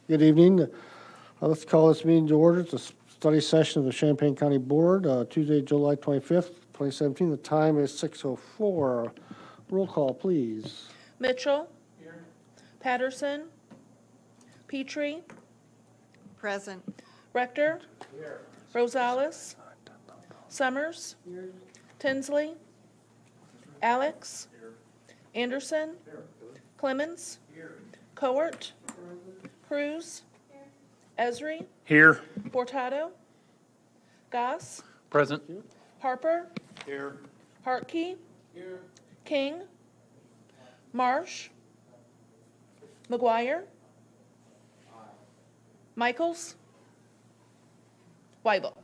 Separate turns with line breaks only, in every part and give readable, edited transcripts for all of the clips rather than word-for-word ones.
Good evening. Let's call this meeting to order. It's a study session of the Champaign County Board, Tuesday, July 25th, 2017. The time is 6:04. Roll call, please.
Mitchell. Here. Patterson. Petrie.
Present.
Rector. Here. Rosales. Summers. Here. Tinsley. Alex. Here. Anderson. Here. Clemens. Here. Coert. Cruz. Here. Esri.
Here.
Bortado. Goss.
Present.
Harper.
Here.
Hartkey. Here. King. Marsh. McGuire. Michaels. Weibel.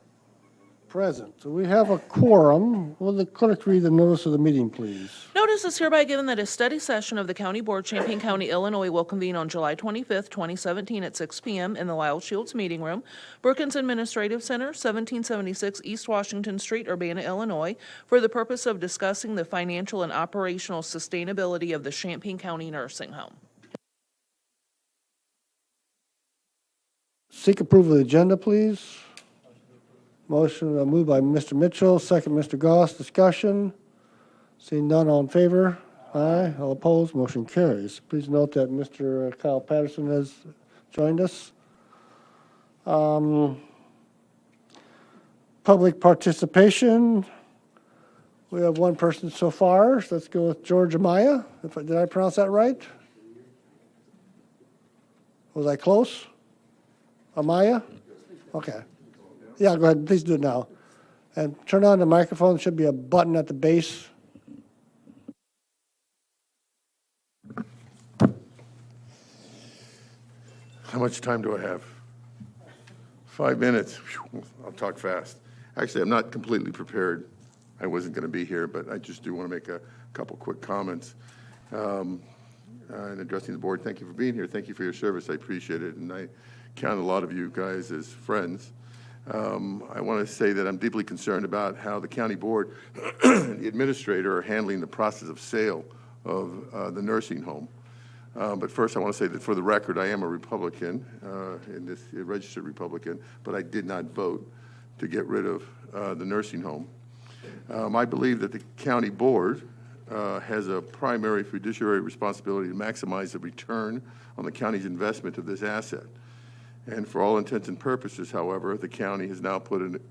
Present. So we have a quorum. Will the clerk read the notice of the meeting, please?
Notice is hereby given that a study session of the County Board, Champaign County, Illinois will convene on July 25th, 2017 at 6 p.m. in the Lyle Shields Meeting Room, Brookins Administrative Center, 1776 East Washington Street, Urbana, Illinois, for the purpose of discussing the financial and operational sustainability of the Champaign County Nursing Home.
Seek approval of the agenda, please. Motion moved by Mr. Mitchell, second Mr. Goss. Discussion. Seeing none, all in favor? Aye. All opposed? Motion carries. Please note that Mr. Kyle Patterson has joined us. Public participation. We have one person so far. So let's go with George Amaya. Did I pronounce that right? Was I close? Amaya? Okay. Yeah, go ahead. Please do it now. And turn on the microphone. There should be a button at the base.
How much time do I have? 5 minutes. Whew, I'll talk fast. Actually, I'm not completely prepared. I wasn't going to be here, but I just do want to make a couple quick comments. In addressing the board, thank you for being here. Thank you for your service. I appreciate it. And I count a lot of you guys as friends. I want to say that I'm deeply concerned about how the county board and the administrator are handling the process of sale of the nursing home. But first, I want to say that for the record, I am a Republican, a registered Republican, but I did not vote to get rid of the nursing home. I believe that the county board has a primary fiduciary responsibility to maximize the return on the county's investment of this asset. And for all intents and purposes, however, the county has now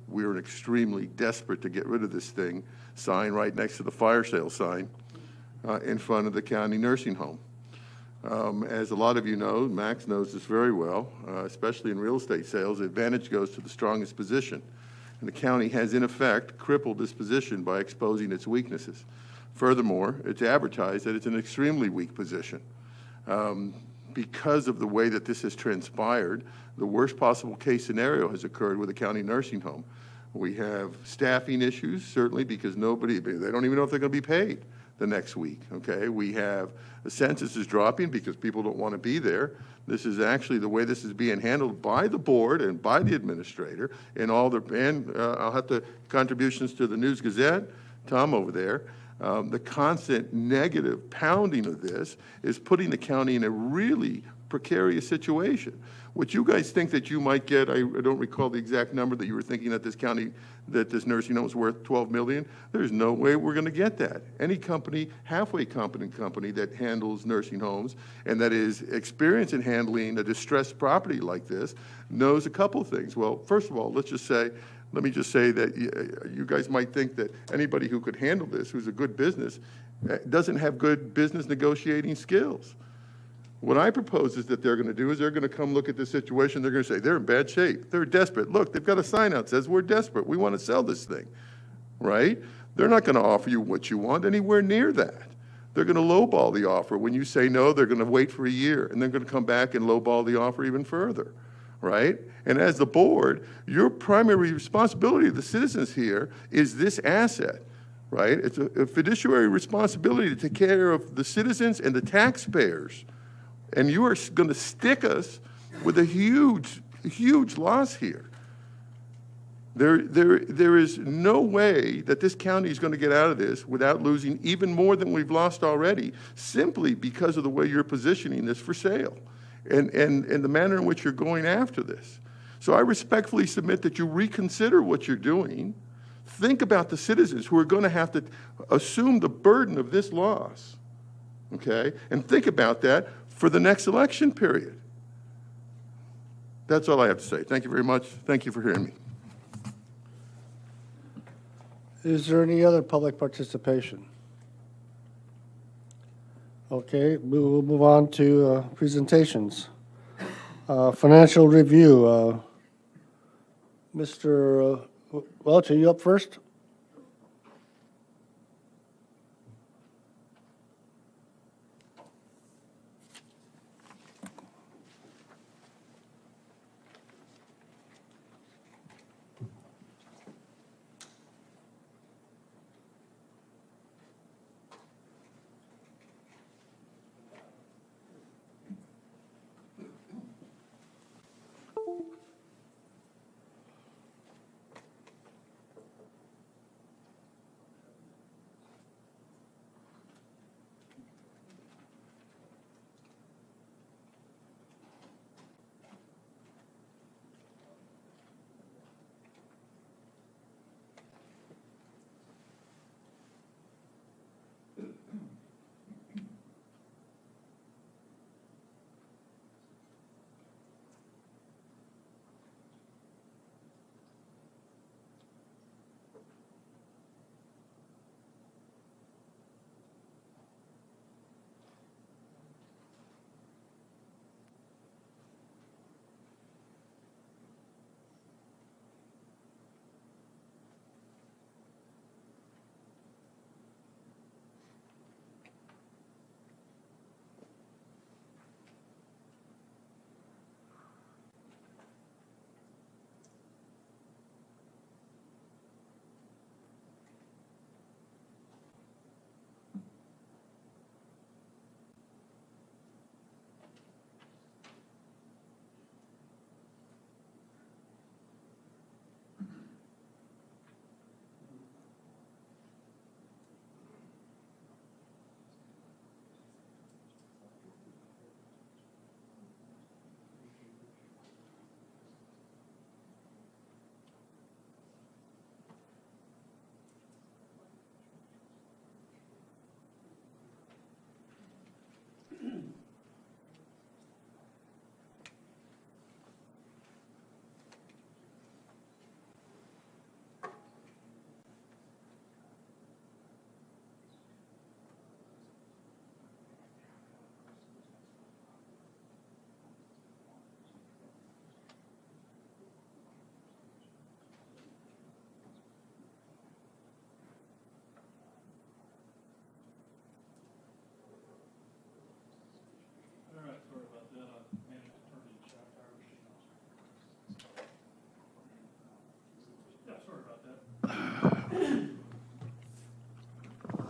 we're extremely desperate to get rid of this thing, sign right next to the fire sale sign in front of the county nursing home. As a lot of you know, Max knows this very well, especially in real estate sales, the advantage goes to the strongest position. And the county has, in effect, crippled this position by exposing its weaknesses. Furthermore, it's advertised that it's an extremely weak position. Because of the way that this has transpired, the worst possible case scenario has occurred with a county nursing home. We have staffing issues, certainly, because they don't even know if they're going to be paid the next week, okay? We have the census is dropping because people don't want to be there. This is actually the way this is being handled by the board and by the administrator and I'll have the contributions to the News Gazette, Tom over there. The constant negative pounding of this is putting the county in a really precarious situation. What you guys think that you might get, I don't recall the exact number that you were thinking that this nursing home was worth $12 million. There's no way we're going to get that. Any company, halfway competent company that handles nursing homes and that is experienced in handling a distressed property like this knows a couple things. Well, first of all, let me just say that you guys might think that anybody who could handle this, who's a good business, doesn't have good business negotiating skills. What I propose is that they're going to do is they're going to come look at this situation. They're going to say, they're in bad shape. They're desperate. Look, they've got a sign out that says, we're desperate. We want to sell this thing, right? They're not going to offer you what you want anywhere near that. They're going to lowball the offer. When you say no, they're going to wait for a year, and they're going to come back and lowball the offer even further. Right? And as the board, your primary responsibility to the citizens here is this asset, right? It's a fiduciary responsibility to take care of the citizens and the taxpayers. And you are going to stick us with a huge loss here. There is no way that this county is going to get out of this without losing even more than we've lost already, simply because of the way you're positioning this for sale. and the manner in which you're going after this. So I respectfully submit that you reconsider what you're doing. Think about the citizens who are going to have to assume the burden of this loss, okay? And think about that for the next election period. That's all I have to say. Thank you very much. Thank you for hearing me.
Is there any other public participation? Okay, we'll move on to presentations. Financial review. Mr. Welch, are you up first?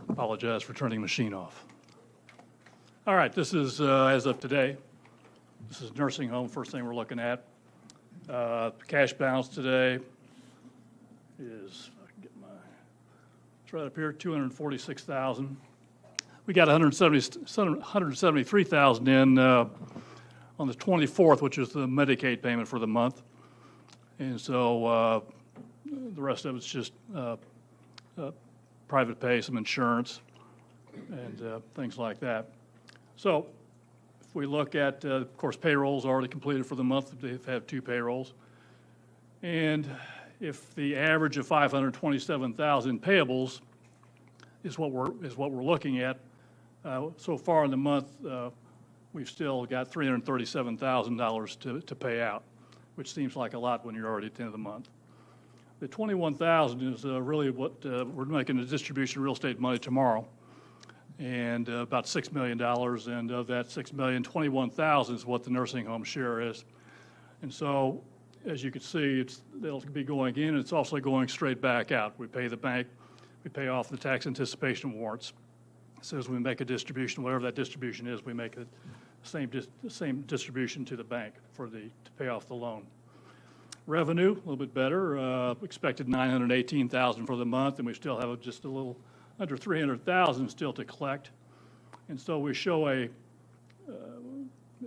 Apologize for turning the machine off. All right, this is as of today. This is nursing home, first thing we're looking at. Cash balance today is, if I can get my, it's right up here, 246,000. We got 173,000 in on the 24th, which is the Medicaid payment for the month. And so the rest of it's just private pay, some insurance, and things like that. So if we look at, of course, payrolls already completed for the month. They've had 2 payrolls. And if the average of 527,000 payables is what we're looking at, so far in the month, we've still got $337,000 to pay out, which seems like a lot when you're already at the end of the month. The $21,000 is really what we're making a distribution of real estate money tomorrow, and about $6 million. And of that $6 million, $21,000 is what the nursing home share is. And so, as you can see, it'll be going in, and it's also going straight back out. We pay the bank, we pay off the tax anticipation warrants. So as we make a distribution, whatever that distribution is, we make the same distribution to the bank to pay off the loan. Revenue, a little bit better, expected $918,000 for the month, and we still have just a little under $300,000 still to collect. And so we show a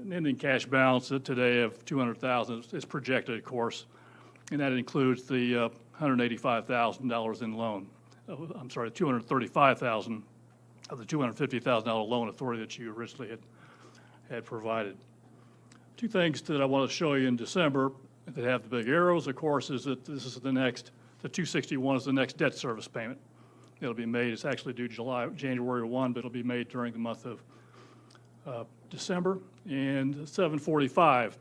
an ending cash balance today of $200,000 is projected, of course, and that includes the $185,000 in loan. I'm sorry, $235,000 of the $250,000 loan authority that you originally had provided. Two things that I want to show you in December that have the big arrows, of course, is that this is the 261 is the next debt service payment. It'll be made, it's actually due January 1, but it'll be made during the month of December. And 745,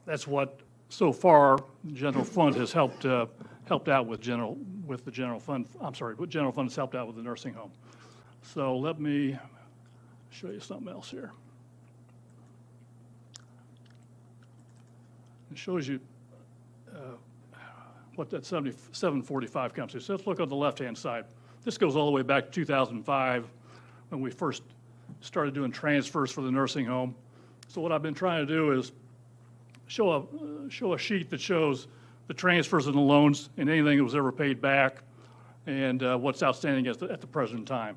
that's what, so far, the general fund has helped out with the general fund, I'm sorry, what general fund has helped out with the nursing home. So let me show you something else here. It shows you what that 745 comes to. So let's look on the left-hand side. This goes all the way back to 2005 when we first started doing transfers for the nursing home. So what I've been trying to do is show a sheet that shows the transfers and the loans and anything that was ever paid back and what's outstanding at the present time.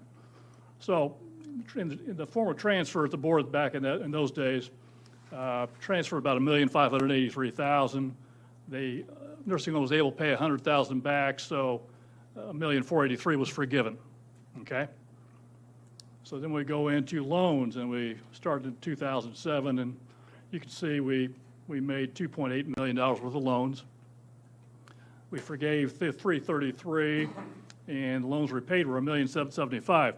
So in the form of transfers, the board back in those days transferred about $1,583,000. The nursing home was able to pay $100,000 back, so $1,483,000 was forgiven. Okay. So then we go into loans, and we started in 2007, and you can see we made $2.8 million worth of loans. We forgave $333,000, and the loans repaid were $1,775,000.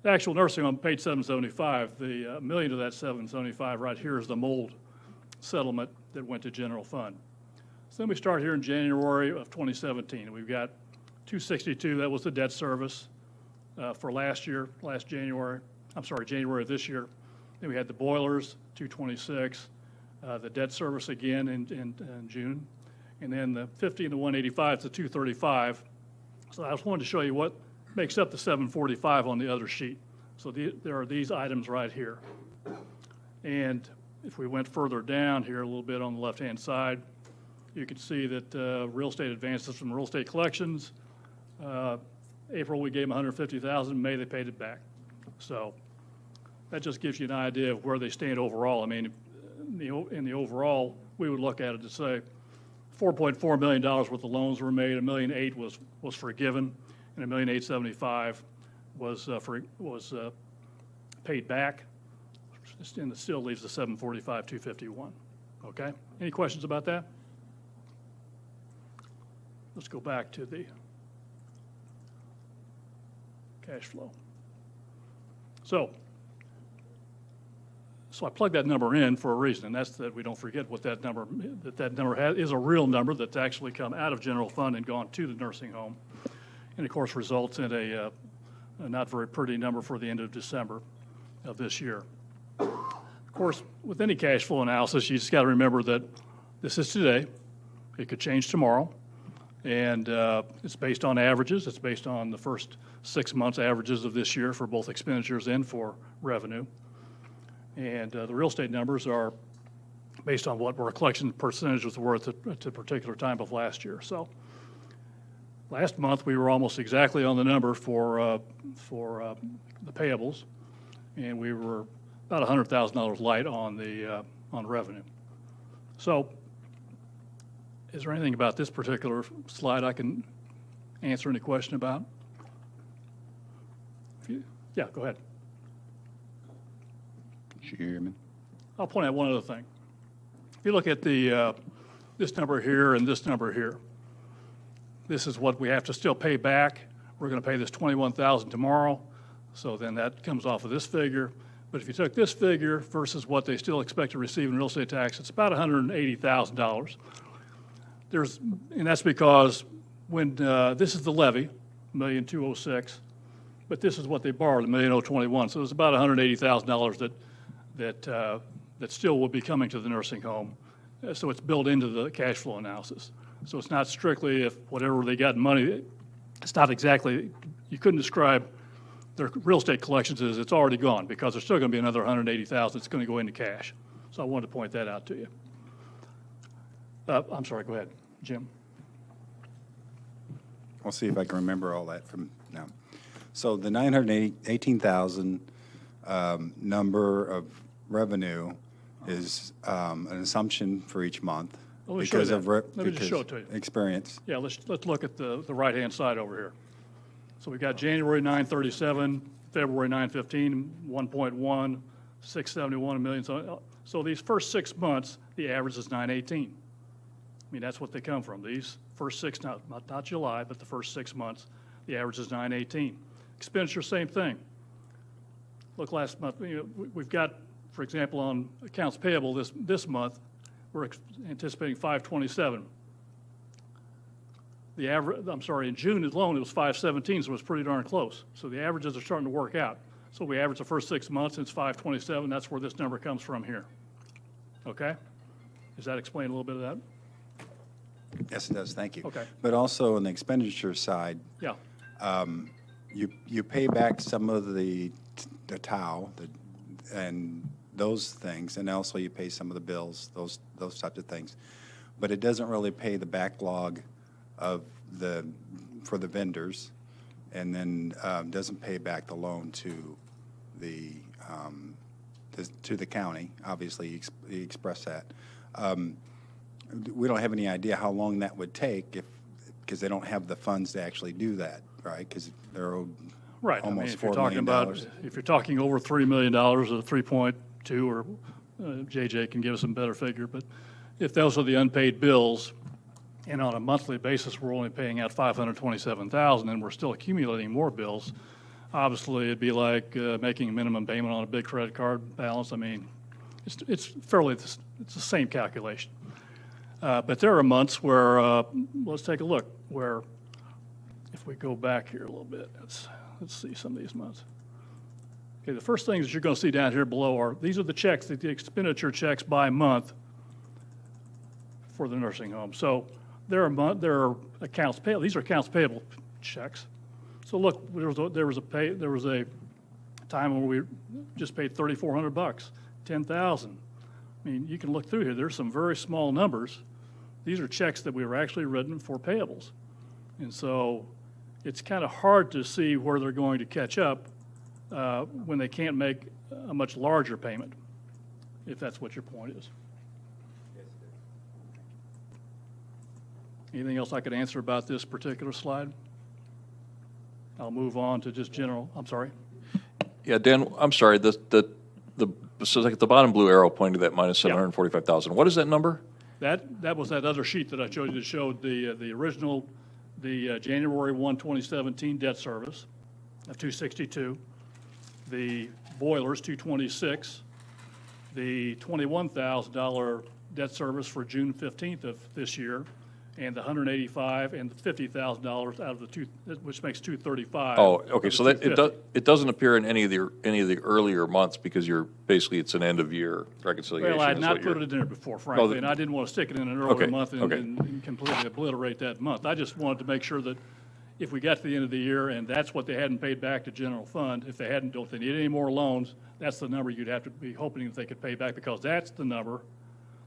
The actual nursing home paid $775,000. The million of that $775,000 right here is the mold settlement that went to general fund. So then we start here in January of 2017. We've got $262,000. That was the debt service for January of this year. Then we had the boilers, $226,000. The debt service again in June, and then the 50 and the 185 to 235. So I just wanted to show you what makes up the 745 on the other sheet. So there are these items right here. And if we went further down here a little bit on the left-hand side, you can see that real estate advances from real estate collections. April we gave them $150,000. May they paid it back. So that just gives you an idea of where they stand overall. I mean, in the overall, we would look at it to say $4.4 million worth of loans were made, $1.8 million was forgiven, and $1,875,000 was paid back, and it still leaves the $745,251. Okay. Any questions about that? Let's go back to the cash flow. So I plugged that number in for a reason, and that's that we don't forget what that number is a real number that's actually come out of general fund and gone to the nursing home, and of course results in a not very pretty number for the end of December of this year. Of course, with any cash flow analysis, you just got to remember that this is today. It could change tomorrow, and it's based on averages. It's based on the first 6 months averages of this year for both expenditures and for revenue. And the real estate numbers are based on what our collection percentage was worth at a particular time of last year. So last month, we were almost exactly on the number for the payables, and we were about $100,000 light on the on revenue. So is there anything about this particular slide I can answer any question about? Yeah, go ahead.
Chairman.
I'll point out one other thing. If you look at this number here and this number here, this is what we have to still pay back. We're going to pay this $21,000 tomorrow, so then that comes off of this figure. But if you took this figure versus what they still expect to receive in real estate tax, it's about $180,000. And that's because when this is the levy, $1,206,000, but this is what they borrowed, $1,021,000. So it's about $180,000 that still will be coming to the nursing home. So it's built into the cash flow analysis. So it's not strictly if whatever they got in money, it's not exactly, you couldn't describe their real estate collections as it's already gone, because there's still going to be another $180,000 that's going to go into cash. So I wanted to point that out to you. I'm sorry, go ahead, Jim.
I'll see if I can remember all that from now. So the 918,000 number of revenue is an assumption for each month.
Let me show
because
you
of
that.
re-
Let me just
because
show it to you.
Experience.
Yeah, let's look at the right-hand side over here. So we got January 937, February 915, 1.1, 671, a million. So these first 6 months, the average is 918. I mean, that's what they come from. These first six, not July, but the first 6 months, the average is 918. Expenditure, same thing. Look, last month, we've got, for example, on accounts payable this month, we're anticipating 527. The average, I'm sorry, in June alone, it was 517, so it was pretty darn close. So the averages are starting to work out. So we average the first 6 months, and it's 527. That's where this number comes from here. Okay? Does that explain a little bit of that?
Yes, it does, thank you.
Okay.
But also on the expenditure side,
Yeah.
you pay back some of the TOW, and those things, and also you pay some of the bills, those types of things. But it doesn't really pay the backlog for the vendors, and then doesn't pay back the loan to the county. Obviously, you express that. We don't have any idea how long that would take because they don't have the funds to actually do that, right? Because they're owed
Right.
almost
if you're
$4
talking
million.
about, if you're talking over $3 million or 3.2, or JJ can give us a better figure, but if those are the unpaid bills, and on a monthly basis, we're only paying out $527,000, and we're still accumulating more bills, obviously, it'd be like making a minimum payment on a big credit card balance. I mean, it's the same calculation. But there are months where, let's take a look, where if we go back here a little bit, let's see some of these months. Okay, the first things that you're going to see down here below are, these are the checks, the expenditure checks by month for the nursing home. So there are accounts payable. These are accounts payable checks. So look, there was a time when we just paid $3,400, $10,000. I mean, you can look through here. There's some very small numbers. These are checks that we were actually written for payables, and so it's kind of hard to see where they're going to catch up when they can't make a much larger payment, if that's what your point is. Anything else I could answer about this particular slide? I'll move on to just general, I'm sorry.
Yeah, Dan, I'm sorry, so like the bottom blue arrow pointing to that minus
Yeah.
745,000. What is that number?
That was that other sheet that I showed you that showed the original, January 1, 2017 debt service of 262, the boilers 226, the $21,000 debt service for June 15th of this year, and the $185 and the $50,000 out of the two, which makes 235.
Oh, okay,
of
so
the
that, it
250.
it doesn't appear in any of the earlier months because it's an end-of-year reconciliation.
Well, I had
is
not
what you're-
put it in there before, frankly, and I didn't want to stick it in an earlier
Okay,
month
okay.
and completely obliterate that month. I just wanted to make sure that if we got to the end of the year and that's what they hadn't paid back to general fund, if they don't they need any more loans, that's the number you'd have to be hoping that they could pay back, because that's the number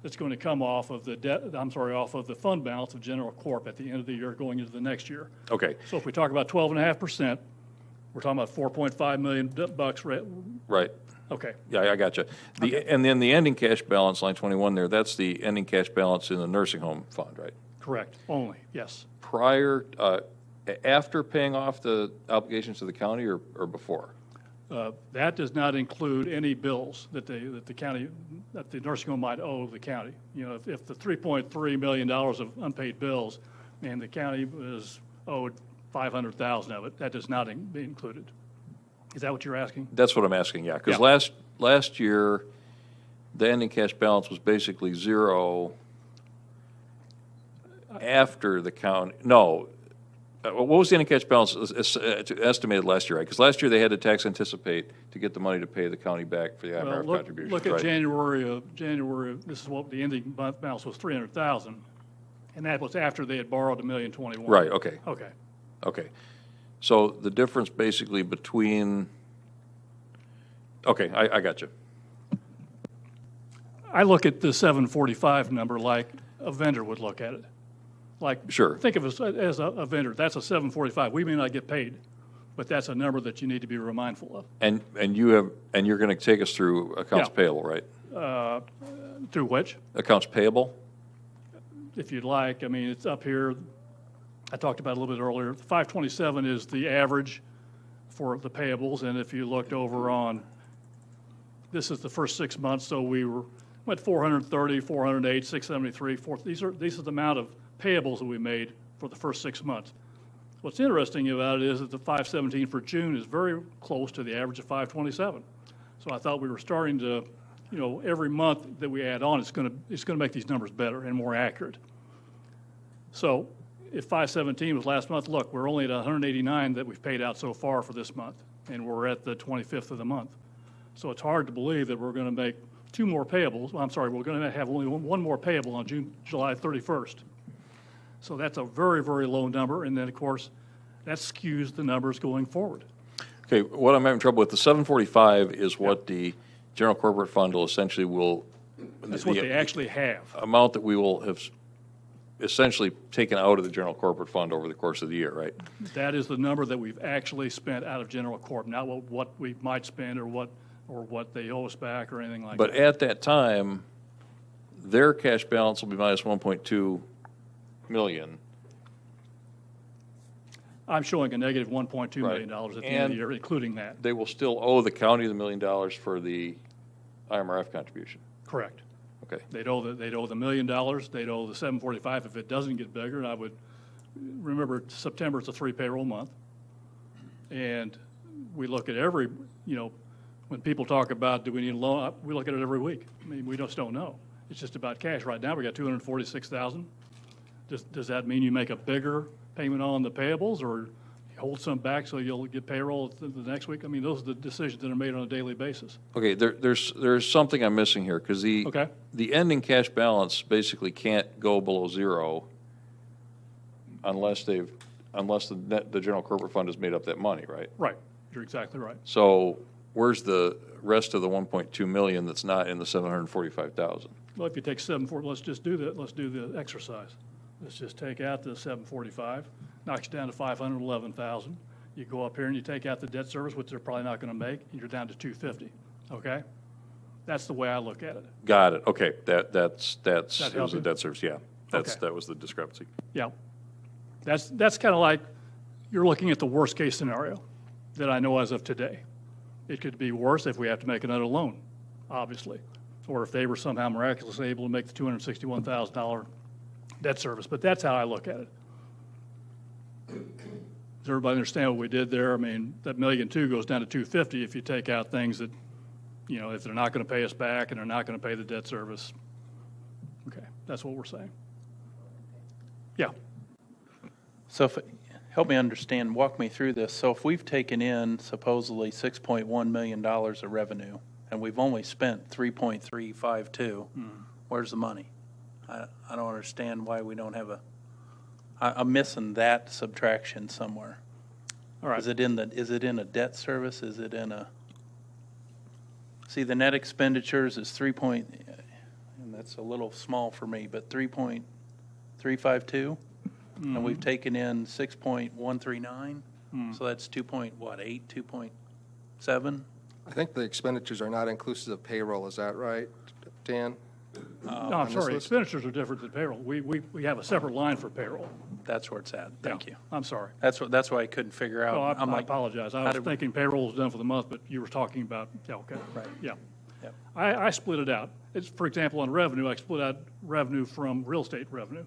that's going to come off of off of the fund balance of general corp at the end of the year going into the next year.
Okay,
So if we talk about 12.5%, we're talking about $4.5 million bucks.
right.
Okay.
Yeah, I got you. And then the ending cash balance, line 21 there, that's the ending cash balance in the nursing home fund, right?
Correct. Only, yes.
Prior, after paying off the obligations to the county or before?
That does not include any bills that the county, that the nursing home might owe the county. You know, if the $3.3 million of unpaid bills and the county is owed $500,000 of it, that does not be included. Is that what you're asking?
That's what I'm asking, yeah. Because
Yeah.
last year, the ending cash balance was basically zero after the county, no. What was the ending cash balance estimated last year, right? Because last year they had to tax anticipate to get the money to pay the county back for the
Well,
IMRF contributions,
look at
right?
January, this is what the ending month balance was, $300,000, and that was after they had borrowed $1,021,000.
Right, okay,
Okay.
okay. So the difference basically between, okay, I got you.
I look at the 745 number like a vendor would look at it. Like,
Sure.
think of us as a vendor. That's a 745. We may not get paid, but that's a number that you need to be mindful of.
And you're going to take us through accounts
Yeah.
payable, right?
Through which,
Accounts payable?
if you'd like, I mean, it's up here. I talked about it a little bit earlier. 527 is the average for the payables, and if you looked over on, this is the first 6 months, so went 430, 408, 673, these are the amount of payables that we made for the first 6 months. What's interesting about it is that the 517 for June is very close to the average of 527. So I thought we were starting to, every month that we add on, it's going to make these numbers better and more accurate. So if 517 was last month, look, we're only at 189 that we've paid out so far for this month, and we're at the 25th of the month. So it's hard to believe that we're going to make two more payables. Well, I'm sorry, we're going to have only one more payable on July 31st. So that's a very, very low number, and then, of course, that skews the numbers going forward.
Okay, what I'm having trouble with, the 745 is what the general corporate fund will essentially
That's what they actually have.
amount that we will have essentially taken out of the general corporate fund over the course of the year, right?
That is the number that we've actually spent out of general corp, not what we might spend or what they owe us back or anything like that.
But at that time, their cash balance will be minus 1.2 million.
I'm showing a negative $1.2 million
Right.
at the end of the year, including that.
They will still owe the county the $1 million for the IMRF contribution.
Correct.
Okay.
They'd owe the $1 million. They'd owe the 745 if it doesn't get bigger. And I would remember September is a 3 payroll month, and we look at every when people talk about do we need a loan, we look at it every week. I mean, we just don't know. It's just about cash. Right now we got $246,000. Does that mean you make a bigger payment on the payables, or you hold some back so you'll get payroll the next week? I mean, those are the decisions that are made on a daily basis.
Okay, there's something I'm missing here, because
Okay.
the ending cash balance basically can't go below zero unless the general corporate fund has made up that money, right?
Right. You're exactly right.
So where's the rest of the 1.2 million that's not in the 745,000?
Well, if you take let's just do that. Let's do the exercise. Let's just take out the 745, knocks you down to 511,000. You go up here and you take out the debt service, which they're probably not going to make, and you're down to 250. Okay, that's the way I look at it.
Got it, okay, that's,
That
it was
help
the
you?
debt service, yeah.
Okay.
That was the discrepancy.
Yeah, that's kind of like you're looking at the worst case scenario that I know as of today. It could be worse if we have to make another loan, obviously, or if they were somehow miraculously able to make the $261,000 debt service. But that's how I look at it. Does everybody understand what we did there? I mean, that $1.2 million goes down to 250 if you take out things that, if they're not going to pay us back and they're not going to pay the debt service. Okay, that's what we're saying. Yeah.
So help me understand, walk me through this. So if we've taken in supposedly $6.1 million of revenue and we've only spent 3.352, where's the money? I don't understand why we don't have I'm missing that subtraction somewhere.
All right.
Is it in a debt service? Is it in see, the net expenditures is and that's a little small for me, but 3.352? And we've taken in 6.139, so that's 2.8, 2.7?
I think the expenditures are not inclusive of payroll, is that right, Dan?
No, I'm
on this
sorry,
list?
expenditures are different than payroll. We have a separate line for payroll.
That's where it's at. Thank
Yeah,
you.
I'm sorry.
That's why I couldn't figure out.
No, I
I'm like,
apologize. I
how
was
did-
thinking payroll was done for the month, but you were talking about, yeah, okay.
Right.
Yeah.
Yep.
I split it out. It's, for example, on revenue, I split out revenue from real estate revenue.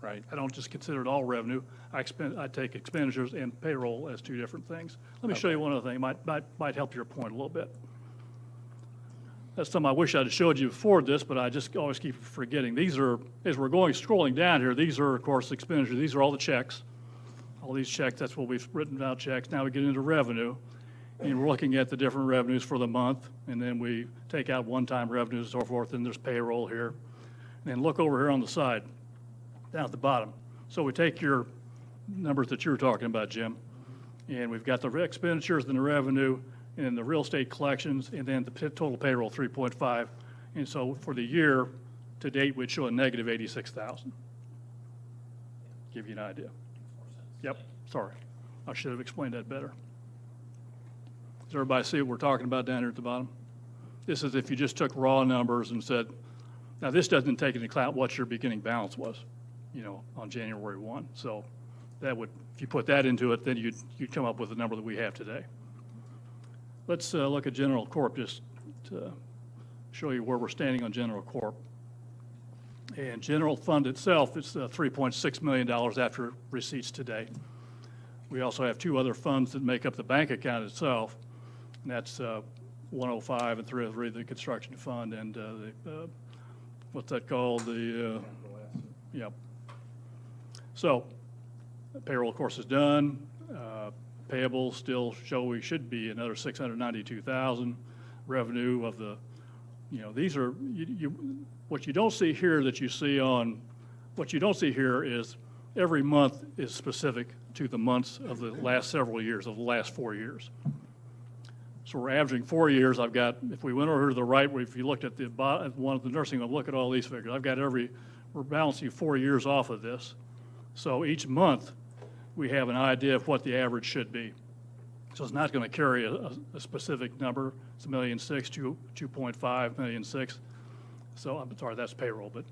Right.
I don't just consider it all revenue. I take expenditures and payroll as two different things. Let me show you one other thing. Might help your point a little bit. That's something I wish I'd have showed you before this, but I just always keep forgetting. These are, as we're scrolling down here, these are, of course, expenditures. These are all the checks. All these checks, that's what we've written down checks. Now we get into revenue, and we're looking at the different revenues for the month, and then we take out one-time revenues and so forth, and there's payroll here. And then look over here on the side, down at the bottom. So we take your numbers that you were talking about, Jim, and we've got the expenditures and the revenue, and then the real estate collections, and then the total payroll, 3.5. And so for the year to date, we'd show a negative 86,000. Give you an idea. Yep, sorry. I should have explained that better. Does everybody see what we're talking about down here at the bottom? This is if you just took raw numbers and said, now this doesn't take into account what your beginning balance was, on January 1. So that would, if you put that into it, then you'd come up with the number that we have today. Let's look at general corp just to show you where we're standing on general corp. And general fund itself, it's $3.6 million after receipts today. We also have two other funds that make up the bank account itself, and that's 105 and 303, the construction fund, and what's that called? Yep. So payroll, of course, is done. Payables still show we should be another 692,000. Revenue of the, these are, what you don't see here that you see on, what you don't see here is every month is specific to the months of the last several years, of the last 4 years. So we're averaging 4 years. I've got, if we went over to the right, if you looked at the one of the nursing home, look at all these figures. I've got we're balancing 4 years off of this. So each month, we have an idea of what the average should be. So it's not going to carry a specific number. It's $1.6 million, 2.5, $1.6 million. So I'm sorry, that's payroll, but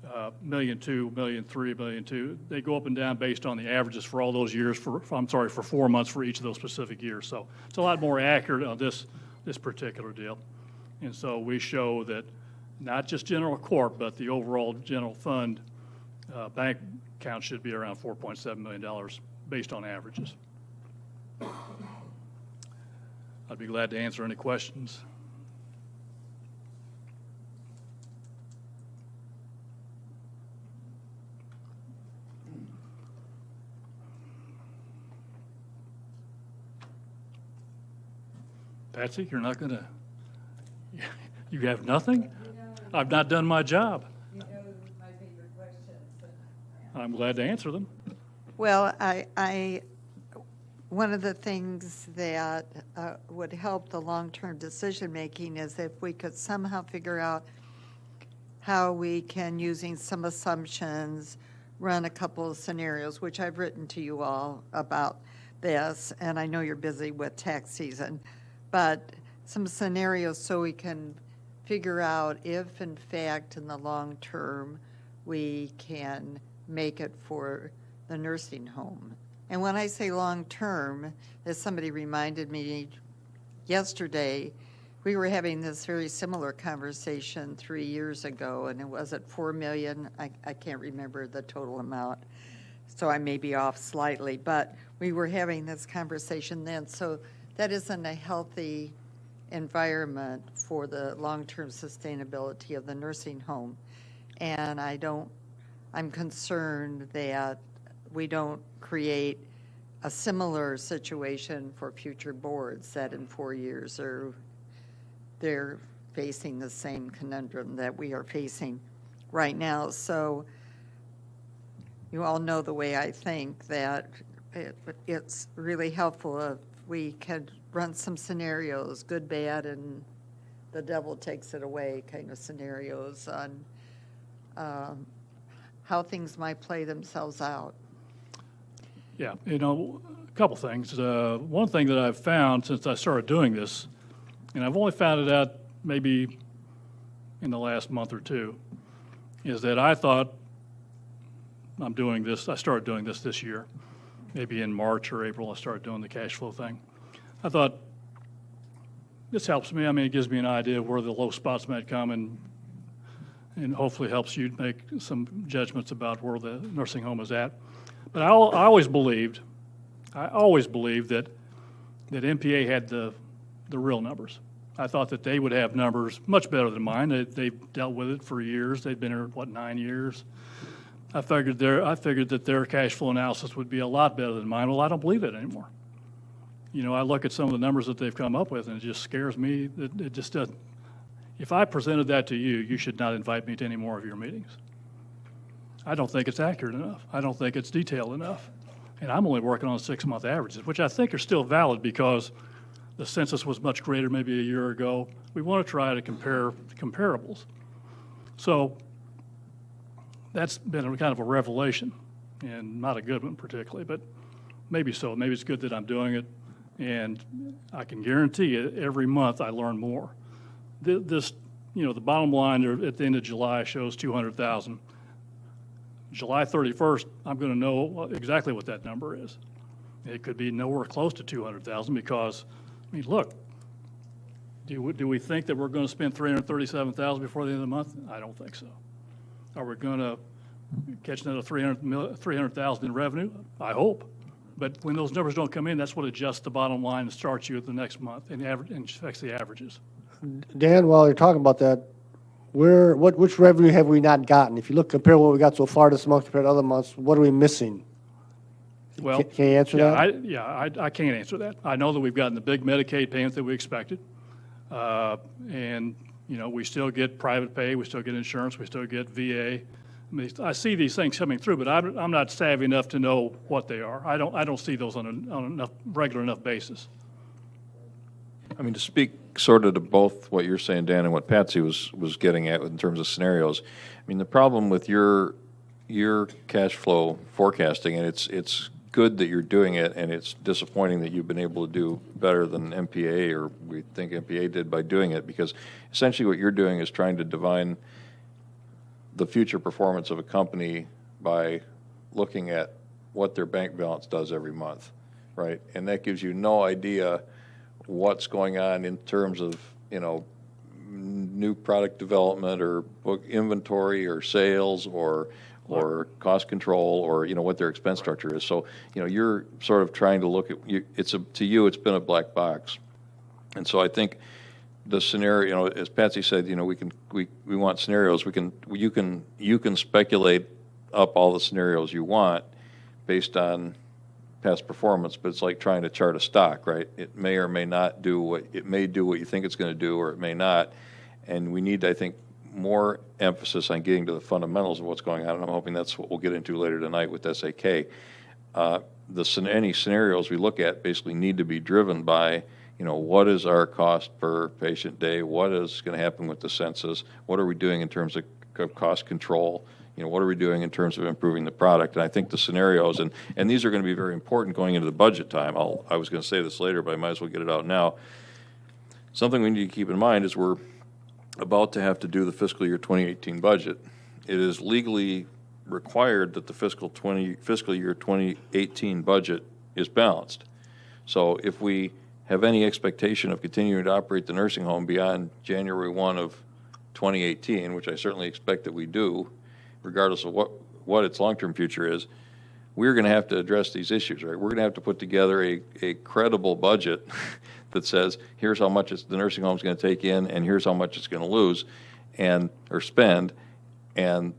$1.2 million, $1.3 million, $1.2 million. They go up and down based on the averages for all those years. For 4 months for each of those specific years. So it's a lot more accurate on this particular deal. And so we show that not just general corp, but the overall general fund bank account should be around $4.7 million based on averages. I'd be glad to answer any questions. Patsy, you're not going to, you have nothing? I've not done my job.
You know my favorite questions.
I'm glad to answer them.
Well, one of the things that would help the long-term decision-making is if we could somehow figure out how we can, using some assumptions, run a couple of scenarios, which I've written to you all about this, and I know you're busy with tax season, but some scenarios so we can figure out if, in fact, in the long term, we can make it for the nursing home. And when I say long term, as somebody reminded me yesterday, we were having this very similar conversation 3 years ago, and it was at $4 million. I can't remember the total amount, so I may be off slightly, but we were having this conversation then. So that isn't a healthy environment for the long-term sustainability of the nursing home. And I'm concerned that we don't create a similar situation for future boards that in 4 years they're facing the same conundrum that we are facing right now. So you all know the way I think, that it's really helpful if we could run some scenarios, good, bad, and the devil takes it away kind of scenarios on how things might play themselves out.
Yeah, a couple things. One thing that I've found since I started doing this, and I've only found it out maybe in the last month or two, is that I thought I started doing this year. Maybe in March or April I started doing the cash flow thing. I thought, this helps me. I mean, it gives me an idea of where the low spots might come, and hopefully helps you make some judgments about where the nursing home is at. But I always believed that MPA had the real numbers. I thought that they would have numbers much better than mine. They've dealt with it for years. They've been here, 9 years? I figured that their cash flow analysis would be a lot better than mine. Well, I don't believe it anymore. I look at some of the numbers that they've come up with, and it just scares me. It just doesn't. If I presented that to you, you should not invite me to any more of your meetings. I don't think it's accurate enough. I don't think it's detailed enough. And I'm only working on 6-month averages, which I think are still valid because the census was much greater maybe a year ago. We want to try to compare comparables. So that's been kind of a revelation, and not a good one particularly, but maybe so. Maybe it's good that I'm doing it, and I can guarantee you every month I learn more. this, the bottom line there at the end of July shows 200,000. July 31st, I'm going to know exactly what that number is. It could be nowhere close to 200,000 because, look, do we think that we're going to spend 337,000 before the end of the month? I don't think so. Are we going to catch another 300,000 in revenue? I hope. But when those numbers don't come in, that's what adjusts the bottom line and starts you at the next month and affects the averages.
Dan, while you're talking about that, which revenue have we not gotten? If you compare what we got so far this month compared to other months, what are we missing?
Well,
Can you answer that?
I can't answer that. I know that we've gotten the big Medicaid payment that we expected. And, we still get private pay, we still get insurance, we still get VA. I see these things coming through, but I'm not savvy enough to know what they are. I don't see those on a regular enough basis.
To speak sort of to both what you're saying, Dan, and what Patsy was getting at in terms of scenarios, the problem with your cash flow forecasting, and it's good that you're doing it, and it's disappointing that you've been able to do better than MPA, or we think MPA did by doing it, because essentially what you're doing is trying to divine the future performance of a company by looking at what their bank balance does every month, right? And that gives you no idea what's going on in terms of, new product development or book inventory or sales or cost control or, what their expense structure is. So, you're sort of trying to look at, to you, it's been a black box. And so I think the scenario, as Patsy said, we want scenarios. You can speculate up all the scenarios you want based on past performance, but it's like trying to chart a stock, right? It may or may not do what you think it's going to do, or it may not. And we need, I think, more emphasis on getting to the fundamentals of what's going on, and I'm hoping that's what we'll get into later tonight with SAK. Any scenarios we look at basically need to be driven by, what is our cost per patient day? What is going to happen with the census? What are we doing in terms of cost control? What are we doing in terms of improving the product? And I think the scenarios, and these are going to be very important going into the budget time. I was going to say this later, but I might as well get it out now. Something we need to keep in mind is we're about to have to do the fiscal year 2018 budget. It is legally required that the fiscal year 2018 budget is balanced. So if we have any expectation of continuing to operate the nursing home beyond January 1 of 2018, which I certainly expect that we do, regardless of what its long-term future is, we're going to have to address these issues, right? We're going to have to put together a credible budget that says, here's how much the nursing home is going to take in, and here's how much it's going to lose or spend, and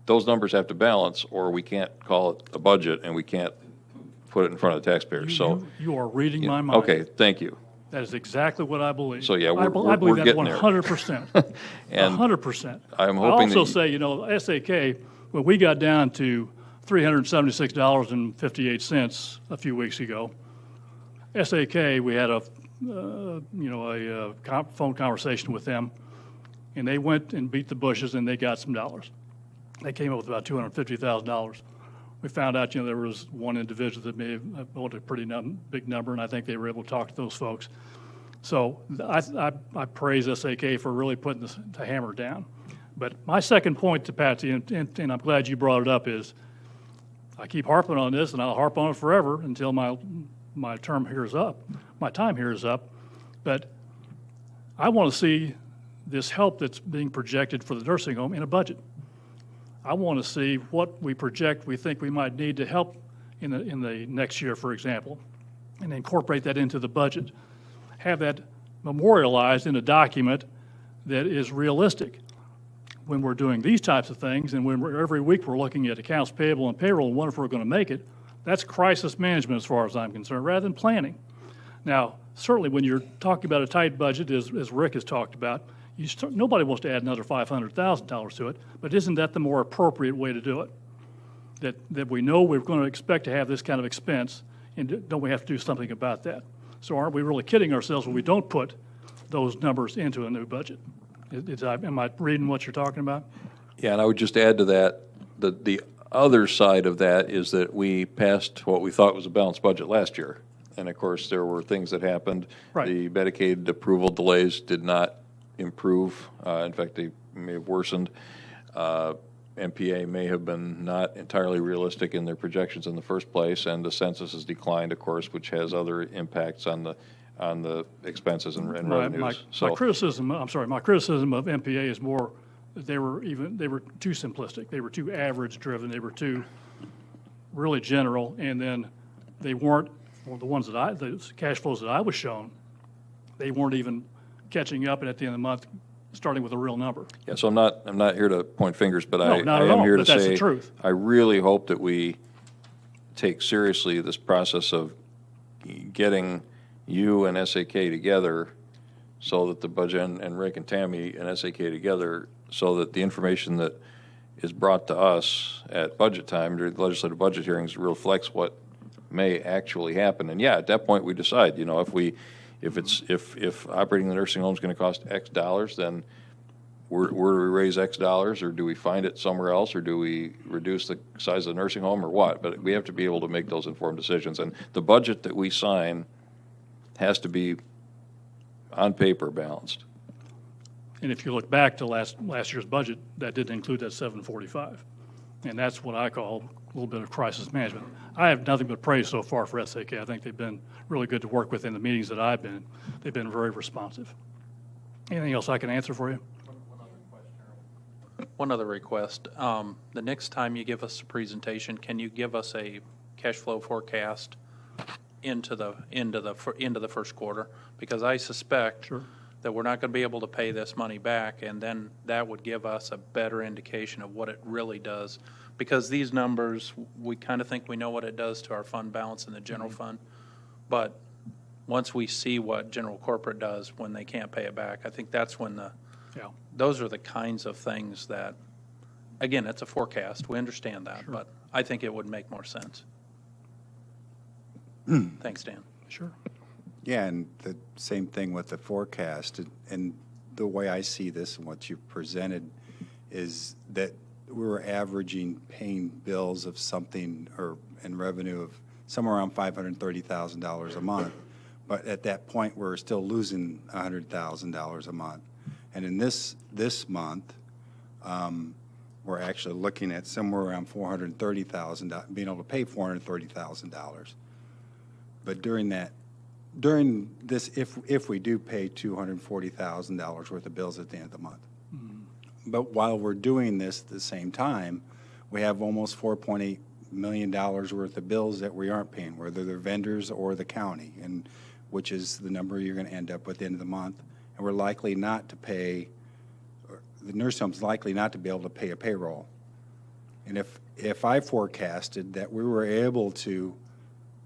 those numbers have to balance, or we can't call it a budget, and we can't put it in front of the taxpayers.
You are reading my mind.
Okay, thank you.
That is exactly what I believe.
So, yeah,
I
we're
believe that
getting there.
100%.
And
100%.
I'm
I
hoping
also
that
say, SAK, when we got down to $376.58 a few weeks ago, SAK, we had a phone conversation with them, and they went and beat the bushes, and they got some dollars. They came up with about $250,000. We found out, there was one individual that may have owed a pretty big number, and I think they were able to talk to those folks. So I praise SAK for really putting the hammer down. But my second point to Patsy, and I'm glad you brought it up, is I keep harping on this, and I'll harp on it forever until my term here is up, my time here is up. But I want to see this help that's being projected for the nursing home in a budget. I want to see what we think we might need to help in the next year, for example, and incorporate that into the budget. Have that memorialized in a document that is realistic. When we're doing these types of things, and when every week we're looking at accounts payable and payroll and wonder if we're going to make it, that's crisis management as far as I'm concerned, rather than planning. Now, certainly when you're talking about a tight budget, as Rick has talked about, nobody wants to add another $500,000 to it, but isn't that the more appropriate way to do it? That we know we're going to expect to have this kind of expense, and don't we have to do something about that? So aren't we really kidding ourselves when we don't put those numbers into a new budget? Am I reading what you're talking about?
Yeah, and I would just add to that, the other side of that is that we passed what we thought was a balanced budget last year. And of course, there were things that happened.
Right.
The Medicaid approval delays did not improve. In fact, they may have worsened. MPA may have been not entirely realistic in their projections in the first place, and the census has declined, of course, which has other impacts on the expenses and revenues.
My criticism, I'm sorry, my criticism of MPA is more that they were too simplistic. They were too average-driven. They were too really general, and then they weren't, well, the cash flows that I was shown, they weren't even catching up, and at the end of the month, starting with a real number.
Yeah, so I'm not here to point fingers, but
No,
I
not at
am
all,
here to
but that's the
say,
truth.
I really hope that we take seriously this process of getting you and SAK together so that the budget, and Rick and Tammy and SAK together, so that the information that is brought to us at budget time, during the legislative budget hearings, reflects what may actually happen. And yeah, at that point, we decide, if operating the nursing home is going to cost X dollars, then where do we raise X dollars, or do we find it somewhere else, or do we reduce the size of the nursing home, or what? But we have to be able to make those informed decisions. And the budget that we sign has to be on paper balanced.
And if you look back to last year's budget, that didn't include that 745. And that's what I call a little bit of crisis management. I have nothing but praise so far for SAK. I think they've been really good to work with in the meetings that I've been. They've been very responsive. Anything else I can answer for you?
One other request. The next time you give us a presentation, can you give us a cash flow forecast into the first quarter? Because I suspect
Sure.
that we're not going to be able to pay this money back, and then that would give us a better indication of what it really does. Because these numbers, we kind of think we know what it does to our fund balance in the general fund, but once we see what general corporate does when they can't pay it back, I think that's when
Yeah.
those are the kinds of things that, again, it's a forecast, we understand that, but I think it would make more sense. Thanks, Dan.
Sure.
Yeah, and the same thing with the forecast. And the way I see this and what you've presented is that we were averaging paying bills of something, or in revenue of somewhere around $530,000 a month. But at that point, we're still losing $100,000 a month. And in this month, we're actually looking at somewhere around $430,000, being able to pay $430,000. But during this, if we do pay $240,000 worth of bills at the end of the month. But while we're doing this at the same time, we have almost $4.8 million worth of bills that we aren't paying, whether they're vendors or the county, and which is the number you're going to end up with at the end of the month. And we're likely not to pay, the nursing home's likely not to be able to pay a payroll. And if I forecasted that we were able to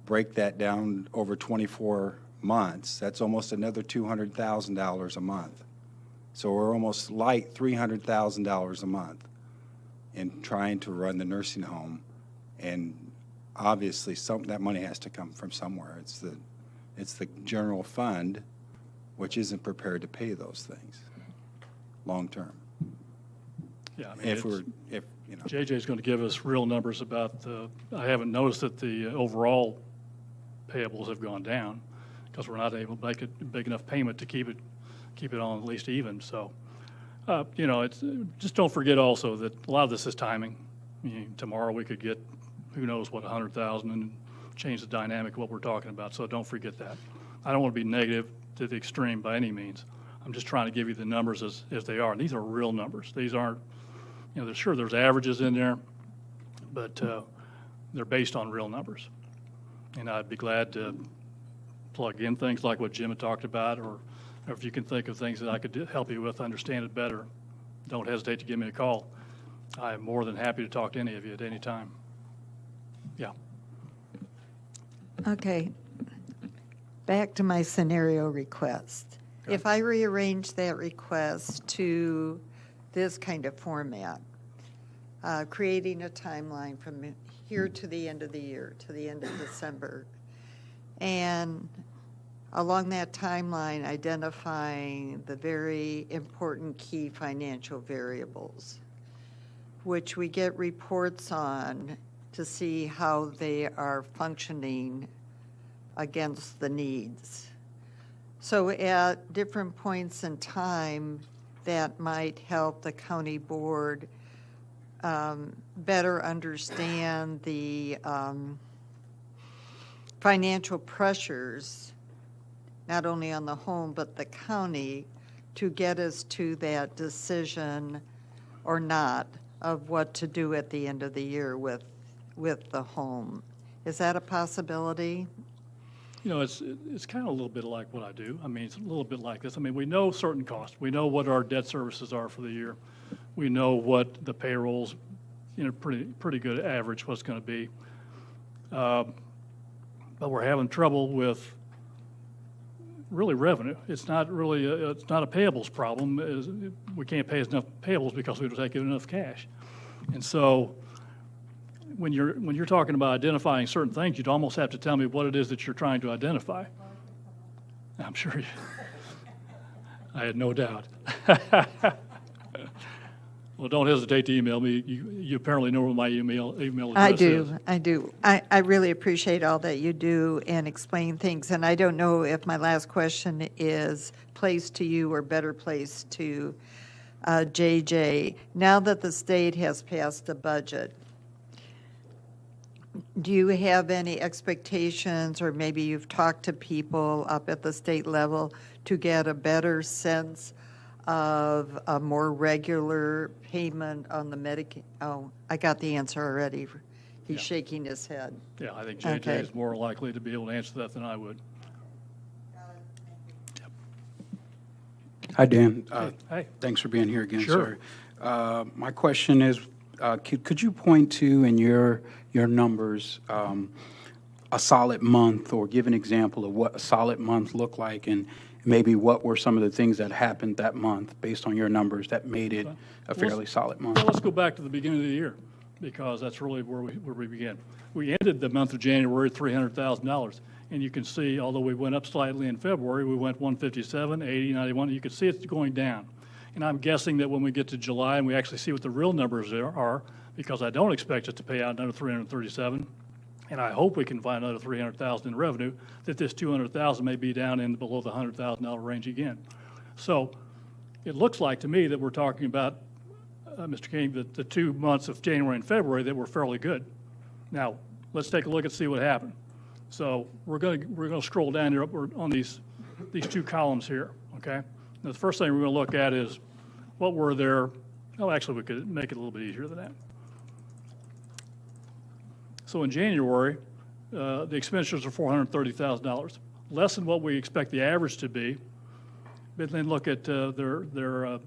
break that down over 24 months, that's almost another $200,000 a month. So we're almost light $300,000 a month in trying to run the nursing home. And obviously that money has to come from somewhere. It's the general fund, which isn't prepared to pay those things long term.
Yeah, I mean, JJ's going to give us real numbers about I haven't noticed that the overall payables have gone down because we're not able to make a big enough payment to keep it on at least even. So, it's just don't forget also that a lot of this is timing. Tomorrow we could get who knows what 100,000 and change the dynamic of what we're talking about. So don't forget that. I don't want to be negative to the extreme by any means. I'm just trying to give you the numbers as they are. And these are real numbers. These aren't, there's averages in there, but they're based on real numbers. And I'd be glad to plug in things like what Jim had talked about, or if you can think of things that I could help you with, understand it better, don't hesitate to give me a call. I'm more than happy to talk to any of you at any time. Yeah.
Okay. Back to my scenario request.
Okay.
If I rearrange that request to this kind of format, creating a timeline from here to the end of the year, to the end of December, and along that timeline, identifying the very important key financial variables, which we get reports on to see how they are functioning against the needs. So at different points in time, that might help the county board better understand the financial pressures, not only on the home, but the county, to get us to that decision or not of what to do at the end of the year with the home. Is that a possibility?
You know, it's kind of a little bit like what I do. I mean, it's a little bit like this. I mean, we know certain costs. We know what our debt services are for the year. We know what the payrolls, you know, pretty good average what's going to be. But we're having trouble with really revenue. It's not really it's not a payables problem. We can't pay enough payables because we don't take in enough cash. And so when you're talking about identifying certain things, you'd almost have to tell me what it is that you're trying to identify. I'm sure you, I had no doubt. Well, don't hesitate to email me. You apparently know what my email address is.
I do. I really appreciate all that you do and explain things. And I don't know if my last question is placed to you or better placed to JJ. Now that the state has passed a budget, do you have any expectations, or maybe you've talked to people up at the state level to get a better sense of a more regular payment on the Medicaid? Oh, I got the answer already. He's shaking his head.
Yeah, I think JJ
Okay.
is more likely to be able to answer that than I would.
Hi, Dan.
Hey.
Thanks for being here again,
Sure.
sir. My question is, could you point to in your numbers a solid month, or give an example of what a solid month looked like, and maybe what were some of the things that happened that month based on your numbers that made it a fairly solid month?
Well, let's go back to the beginning of the year, because that's really where we began. We ended the month of January at $300,000, and you can see, although we went up slightly in February, we went 157, 80, 91. You can see it's going down. And I'm guessing that when we get to July and we actually see what the real numbers are, because I don't expect it to pay out another 337, and I hope we can find another 300,000 in revenue, that this 200,000 may be down in below the $100,000 range again. So it looks like to me that we're talking about, Mr. King, the 2 months of January and February that were fairly good. Now, let's take a look and see what happened. So we're gonna scroll down here on these two columns here, okay? Now, the first thing we're gonna look at is what were their, oh, actually, we could make it a little bit easier than that. So in January, the expenditures are $430,000, less than what we expect the average to be. But then look at their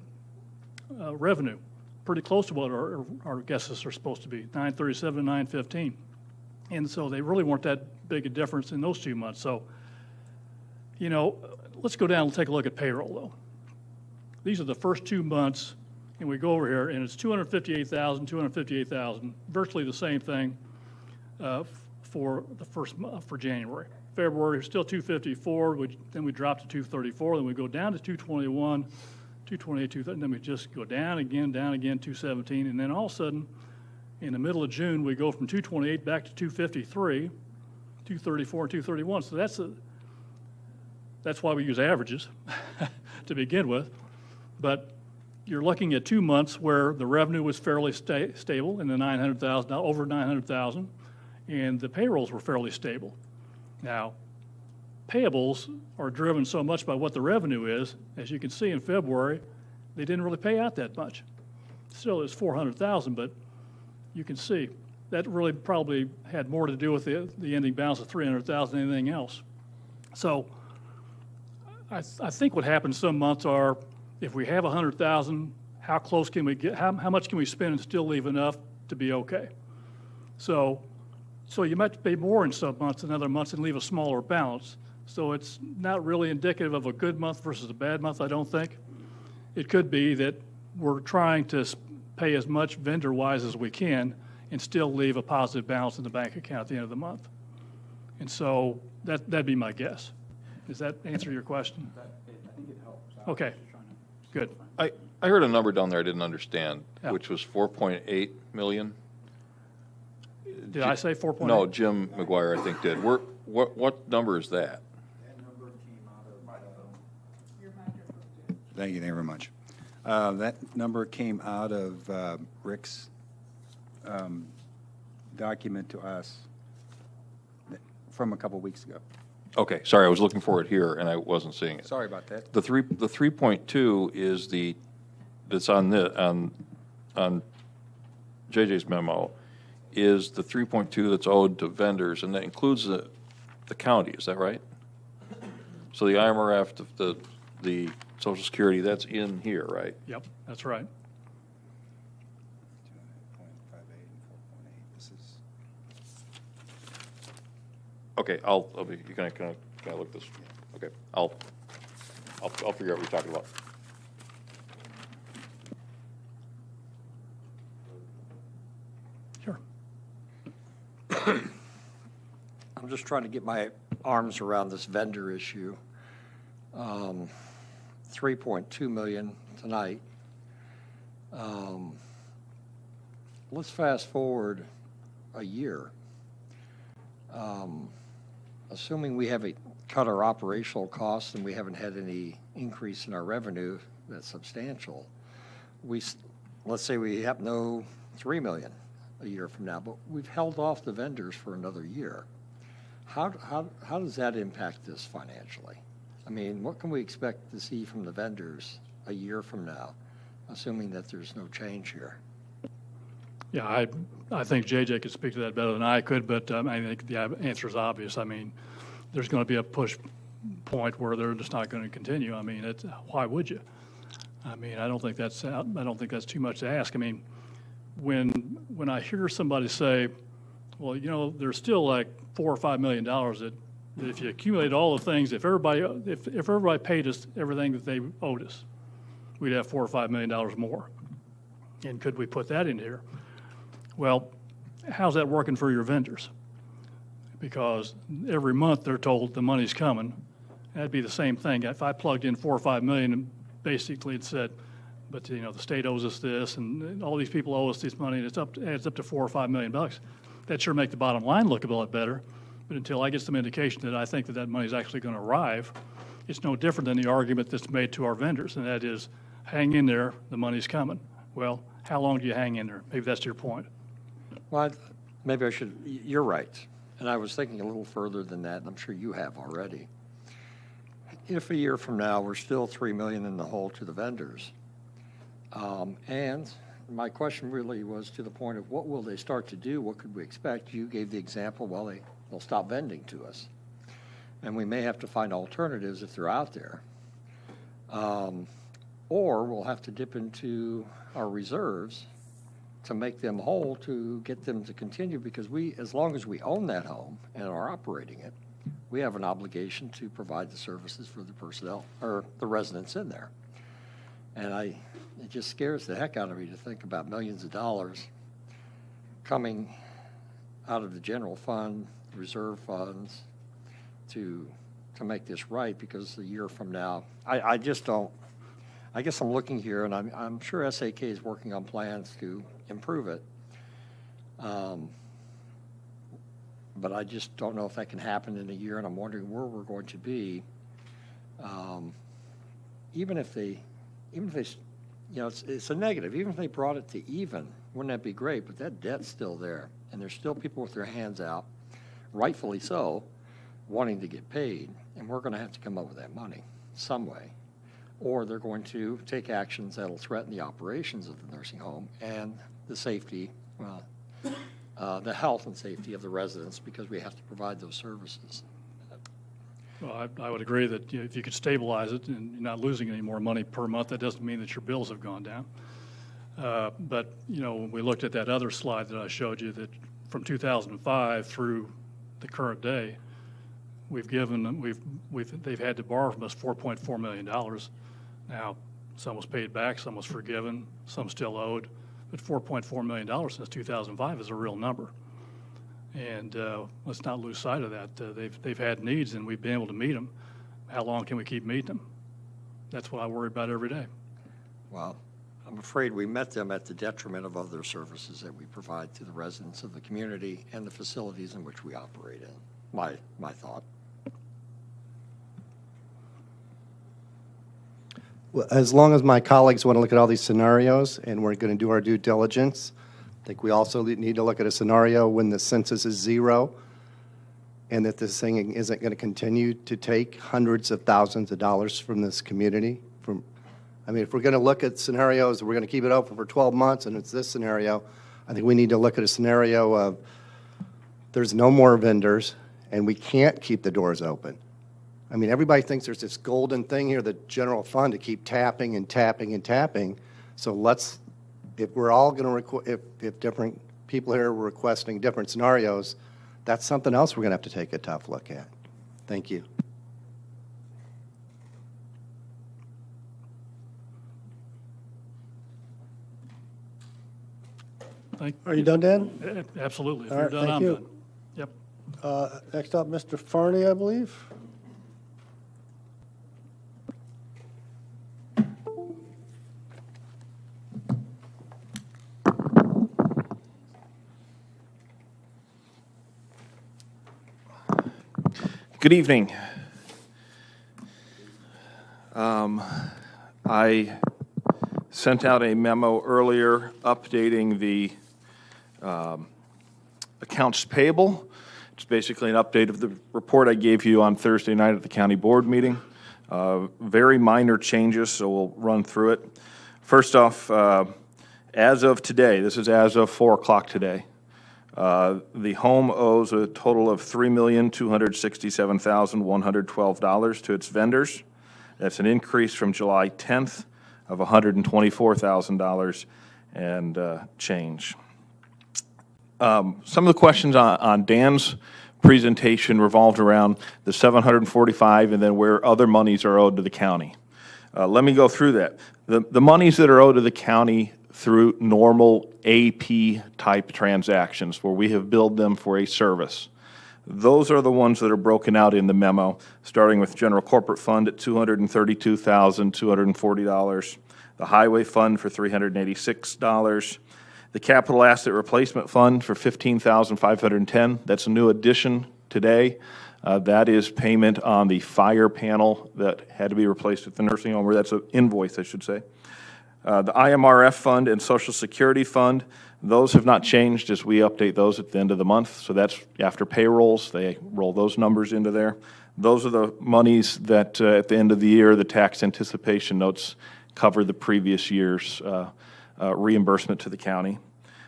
revenue, pretty close to what our guesses are supposed to be, 937 and 915. And so they really weren't that big a difference in those 2 months. So, you know, let's go down and take a look at payroll, though. These are the first 2 months, and we go over here, and it's 258,000, 258,000, virtually the same thing for the first month, for January. February, still 254, then we drop to 234, then we go down to 221, 228, 230, and then we just go down again, 217, and then all of a sudden, in the middle of June, we go from 228 back to 253, 234, 231. So that's why we use averages to begin with. But you're looking at 2 months where the revenue was fairly stable in the $900,000, over $900,000, and the payrolls were fairly stable. Now, payables are driven so much by what the revenue is. As you can see in February, they didn't really pay out that much. Still, it's $400,000, but you can see that really probably had more to do with the ending balance of $300,000 than anything else. So I think what happens some months are, if we have $100,000, how close can we get? How much can we spend and still leave enough to be okay? So you might pay more in some months than other months and leave a smaller balance. So it's not really indicative of a good month versus a bad month, I don't think. It could be that we're trying to pay as much vendor-wise as we can and still leave a positive balance in the bank account at the end of the month. And so that'd be my guess. Does that answer your question?
I think it helps.
Okay, good.
I heard a number down there I didn't understand,
Yeah.
which was 4.8 million.
Did I say 4.8?
No, Jim McGuire, I think, did. Where what number is that?
Thank you very much. That number came out of Rick's document to us from a couple weeks ago.
Okay, sorry, I was looking for it here and I wasn't seeing it.
Sorry about that.
The 3.2 is that's on JJ's memo, is the 3.2 that's owed to vendors, and that includes the county, is that right? So the IMRF, the Social Security, that's in here, right?
Yep, that's right.
2.58 and 4.8. This is
Okay, I'll be, can I look this? Okay, I'll figure out what you're talking about.
Sure.
I'm just trying to get my arms around this vendor issue. 3.2 million tonight. Let's fast forward a year. Assuming we haven't cut our operational costs and we haven't had any increase in our revenue that's substantial, let's say we have no 3 million a year from now, but we've held off the vendors for another year. How does that impact this financially? I mean, what can we expect to see from the vendors a year from now, assuming that there's no change here?
Yeah, I think JJ could speak to that better than I could, but I think the answer is obvious. I mean, there's going to be a push point where they're just not going to continue. I mean, why would you? I mean, I don't think that's too much to ask. I mean, when I hear somebody say, well, you know, there's still like $4 or $5 million that if you accumulate all the things, if everybody paid us everything that they owed us, we'd have $4 or $5 million more. And could we put that in here? Well, how's that working for your vendors? Because every month they're told the money's coming. That'd be the same thing. If I plugged in $4 or $5 million and basically it said, but you know, the state owes us this and all these people owe us this money and adds up to $4 or $5 million bucks. That sure make the bottom line look a lot better. But until I get some indication that I think that money is actually going to arrive, it's no different than the argument that's made to our vendors, and that is, hang in there, the money's coming. Well, how long do you hang in there? Maybe that's your point.
Well, maybe I should, you're right. And I was thinking a little further than that, and I'm sure you have already. If a year from now, we're still 3 million in the hole to the vendors, and my question really was to the point of what will they start to do? What could we expect? You gave the example, well, they'll stop vending to us. And we may have to find alternatives if they're out there. Or we'll have to dip into our reserves to make them whole, to get them to continue, because as long as we own that home and are operating it, we have an obligation to provide the services for the personnel or the residents in there. And it just scares the heck out of me to think about millions of dollars coming out of the general fund, reserve funds, to make this right, because a year from now, I just don't. I guess I'm looking here, and I'm sure SAK is working on plans to improve it. But I just don't know if that can happen in a year, and I'm wondering where we're going to be. Even if they, you know, it's a negative. Even if they brought it to even, wouldn't that be great? But that debt's still there, and there's still people with their hands out, rightfully so, wanting to get paid, and we're going to have to come up with that money some way. Or they're going to take actions that'll threaten the operations of the nursing home and the safety, the health and safety of the residents, because we have to provide those services.
Well, I would agree that if you could stabilize it and you're not losing any more money per month, that doesn't mean that your bills have gone down. But, you know, when we looked at that other slide that I showed you, that from 2005 through the current day, they've had to borrow from us $4.4 million. Now, some was paid back, some was forgiven, some still owed, but $4.4 million since 2005 is a real number. And let's not lose sight of that. They've had needs, and we've been able to meet them. How long can we keep meeting them? That's what I worry about every day.
Well, I'm afraid we met them at the detriment of other services that we provide to the residents of the community and the facilities in which we operate in. my thought.
Well, as long as my colleagues want to look at all these scenarios, and we're going to do our due diligence, I think we also need to look at a scenario when the census is zero, and that this thing isn't going to continue to take hundreds of thousands of dollars from this community. I mean, if we're going to look at scenarios, we're going to keep it open for 12 months, and it's this scenario, I think we need to look at a scenario of there's no more vendors, and we can't keep the doors open. I mean, everybody thinks there's this golden thing here, the general fund, to keep tapping and tapping and tapping. So let's, if we're all going to, if different people here are requesting different scenarios, that's something else we're going to have to take a tough look at. Thank you.
Are you done, Dan?
Absolutely. If
All
you're
right,
done,
thank
I'm
you.
done. Yep.
Next up, Mr. Farney, I believe.
Good evening. I sent out a memo earlier updating the accounts payable. It's basically an update of the report I gave you on Thursday night at the county board meeting. Very minor changes, so we'll run through it. First off, as of today, this is as of 4 o'clock today, the home owes a total of $3,267,112 to its vendors. That's an increase from July 10th of $124,000 and change. Some of the questions on Dan's presentation revolved around the $745 and then where other monies are owed to the county. Let me go through that. The monies that are owed to the county through normal AP type transactions where we have billed them for a service. Those are the ones that are broken out in the memo, starting with General Corporate Fund at $232,240, the Highway Fund for $386, the Capital Asset Replacement Fund for $15,510. That's a new addition today. That is payment on the fire panel that had to be replaced at the nursing home, or that's an invoice, I should say. The IMRF Fund and Social Security Fund, those have not changed as we update those at the end of the month. So that's after payrolls, they roll those numbers into there. Those are the monies that at the end of the year, the tax anticipation notes cover the previous year's reimbursement to the county.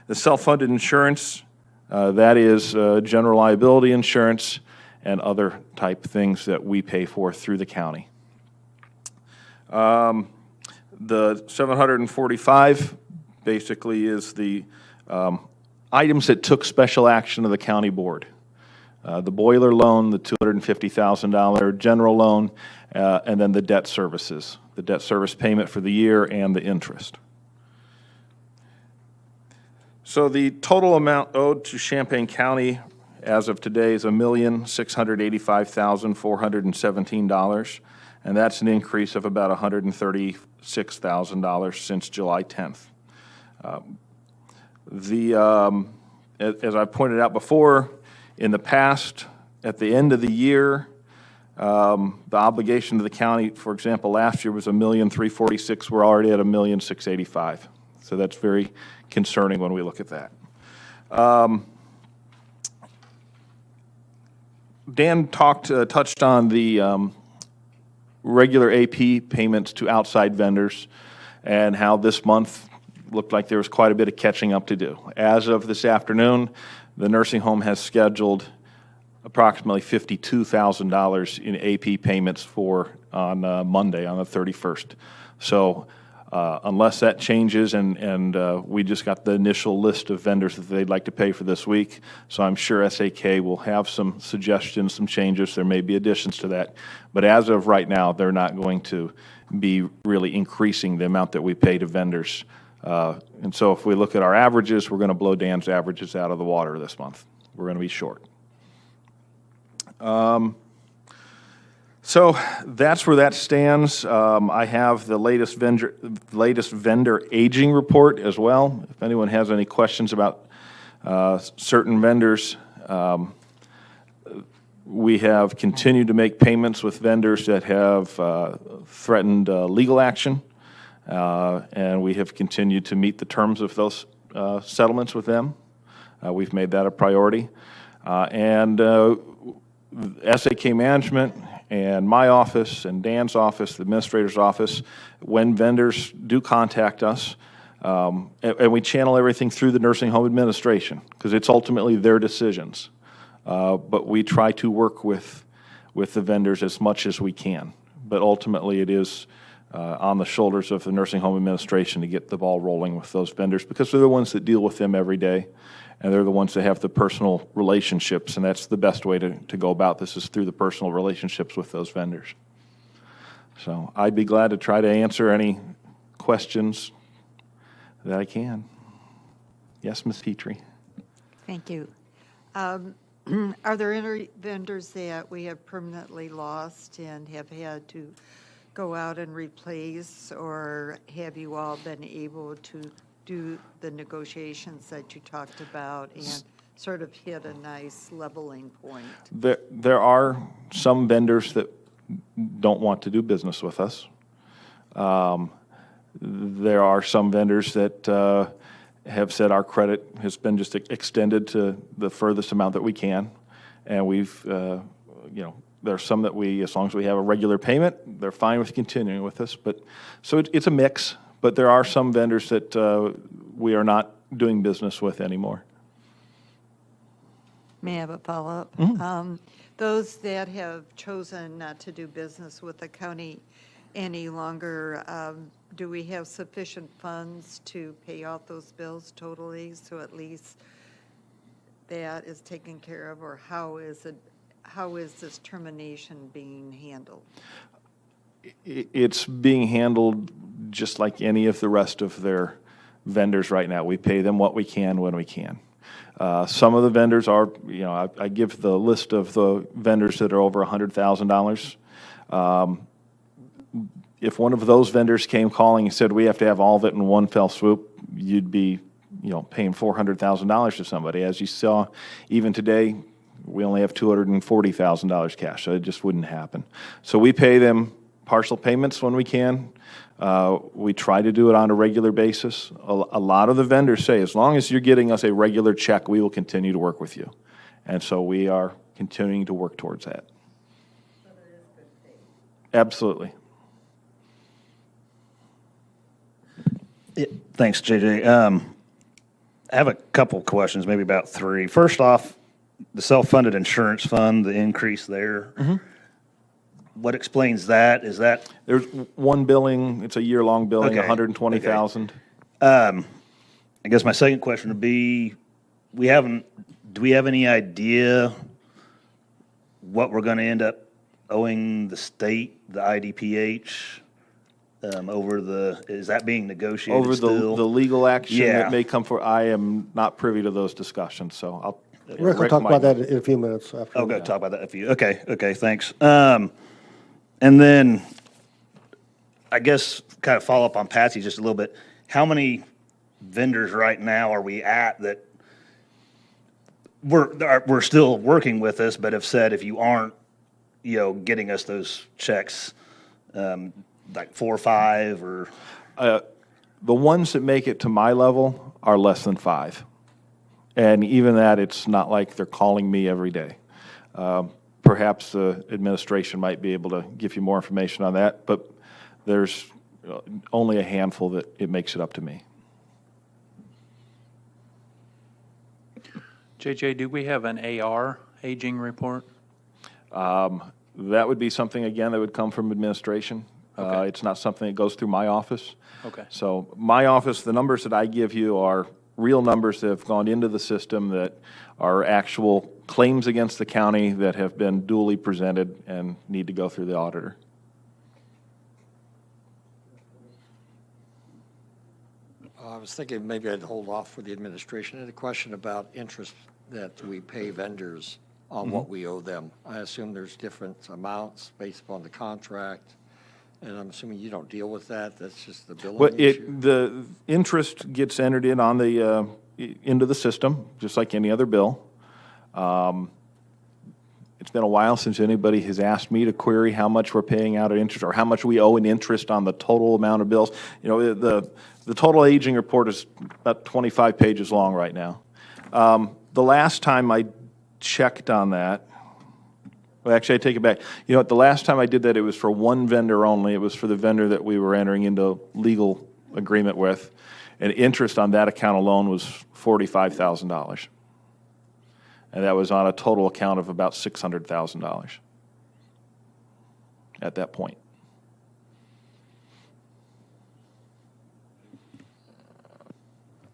The self-funded insurance, that is general liability insurance and other type things that we pay for through the county. The 745 basically is the items that took special action of the county board. The boiler loan, the $250,000 general loan, and then the debt services, the debt service payment for the year and the interest. So the total amount owed to Champaign County as of today is $1,685,417, and that's an increase of about $136,000 since July 10th. As I pointed out before, in the past, at the end of the year, the obligation to the county, for example, last year was $1,346,000. We're already at $1,685,000. So that's very concerning when we look at that. Dan touched on the regular AP payments to outside vendors and how this month looked like there was quite a bit of catching up to do. As of this afternoon, the nursing home has scheduled approximately $52,000 in AP payments on Monday, on the 31st. So unless that changes, and we just got the initial list of vendors that they'd like to pay for this week, so I'm sure SAK will have some suggestions, some changes. There may be additions to that. But as of right now, they're not going to be really increasing the amount that we pay to vendors. And so if we look at our averages, we're going to blow Dan's averages out of the water this month. We're going to be short. So that's where that stands. I have the latest vendor aging report as well. If anyone has any questions about certain vendors, We have continued to make payments with vendors that have threatened legal action, and we have continued to meet the terms of those settlements with them. We've made that a priority. And SAK Management and my office and Dan's office, the administrator's office, when vendors do contact us, and we channel everything through the nursing home administration because it's ultimately their decisions. But we try to work with the vendors as much as we can. But ultimately, it is on the shoulders of the nursing home administration to get the ball rolling with those vendors because they're the ones that deal with them every day, and they're the ones that have the personal relationships, and that's the best way to go about this is through the personal relationships with those vendors. So I'd be glad to try to answer any questions that I can. Yes, Ms. Petrie.
Thank you. Are there any vendors that we have permanently lost and have had to go out and replace, or have you all been able to do the negotiations that you talked about and sort of hit a nice leveling point?
There are some vendors that don't want to do business with us. There are some vendors that have said our credit has been just extended to the furthest amount that we can. And we've, there are some that as long as we have a regular payment, they're fine with continuing with us. But so it's a mix, but there are some vendors that we are not doing business with anymore.
May I have a follow-up? Those that have chosen not to do business with the county any longer, do we have sufficient funds to pay off those bills totally, so at least that is taken care of, or how is this termination being handled?
It's being handled just like any of the rest of their vendors right now. We pay them what we can when we can. Some of the vendors are, I give the list of the vendors that are over $100,000. If one of those vendors came calling and said we have to have all of it in one fell swoop, you'd be, paying $400,000 to somebody. As you saw, even today, we only have $240,000 cash, so it just wouldn't happen. So we pay them partial payments when we can. We try to do it on a regular basis. A lot of the vendors say, as long as you're getting us a regular check, we will continue to work with you. And so we are continuing to work towards that.
So there is good faith.
Absolutely.
Thanks, JJ. I have a couple questions, maybe about three. First off, the self-funded insurance fund, the increase there. What explains that? Is that
There's one billing, it's a year-long billing,
Okay.
120,000.
I guess my second question would be, do we have any idea what we're going to end up owing the state, the IDPH, is that being negotiated
Over
still?
the legal action
Yeah.
that may come for, I am not privy to those discussions, so I'll.
Rick will talk about that in a few minutes after.
Okay, talk about that if you, okay, thanks. And then, I guess, kind of follow up on Patsy just a little bit. How many vendors right now are we at that we're still working with us, but have said if you aren't, getting us those checks, like 4 or 5 or?
The ones that make it to my level are less than 5. And even that, it's not like they're calling me every day. Perhaps the administration might be able to give you more information on that, but there's only a handful that it makes it up to me.
JJ, do we have an AR aging report?
That would be something, again, that would come from administration.
Okay.
It's not something that goes through my office.
Okay.
So my office, the numbers that I give you are real numbers that have gone into the system that are actual claims against the county that have been duly presented and need to go through the auditor.
I was thinking maybe I'd hold off for the administration. I had a question about interest that we pay vendors on what we owe them. I assume there's different amounts based upon the contract, and I'm assuming you don't deal with that. That's just the billing
Well,
issue?
the interest gets entered in on the, into the system, just like any other bill. It's been a while since anybody has asked me to query how much we're paying out of interest or how much we owe in interest on the total amount of bills. You know, the total aging report is about 25 pages long right now. The last time I checked on that, well, actually, I take it back. You know what, the last time I did that, it was for one vendor only. It was for the vendor that we were entering into legal agreement with, and interest on that account alone was $45,000. And that was on a total account of about $600,000 at that point.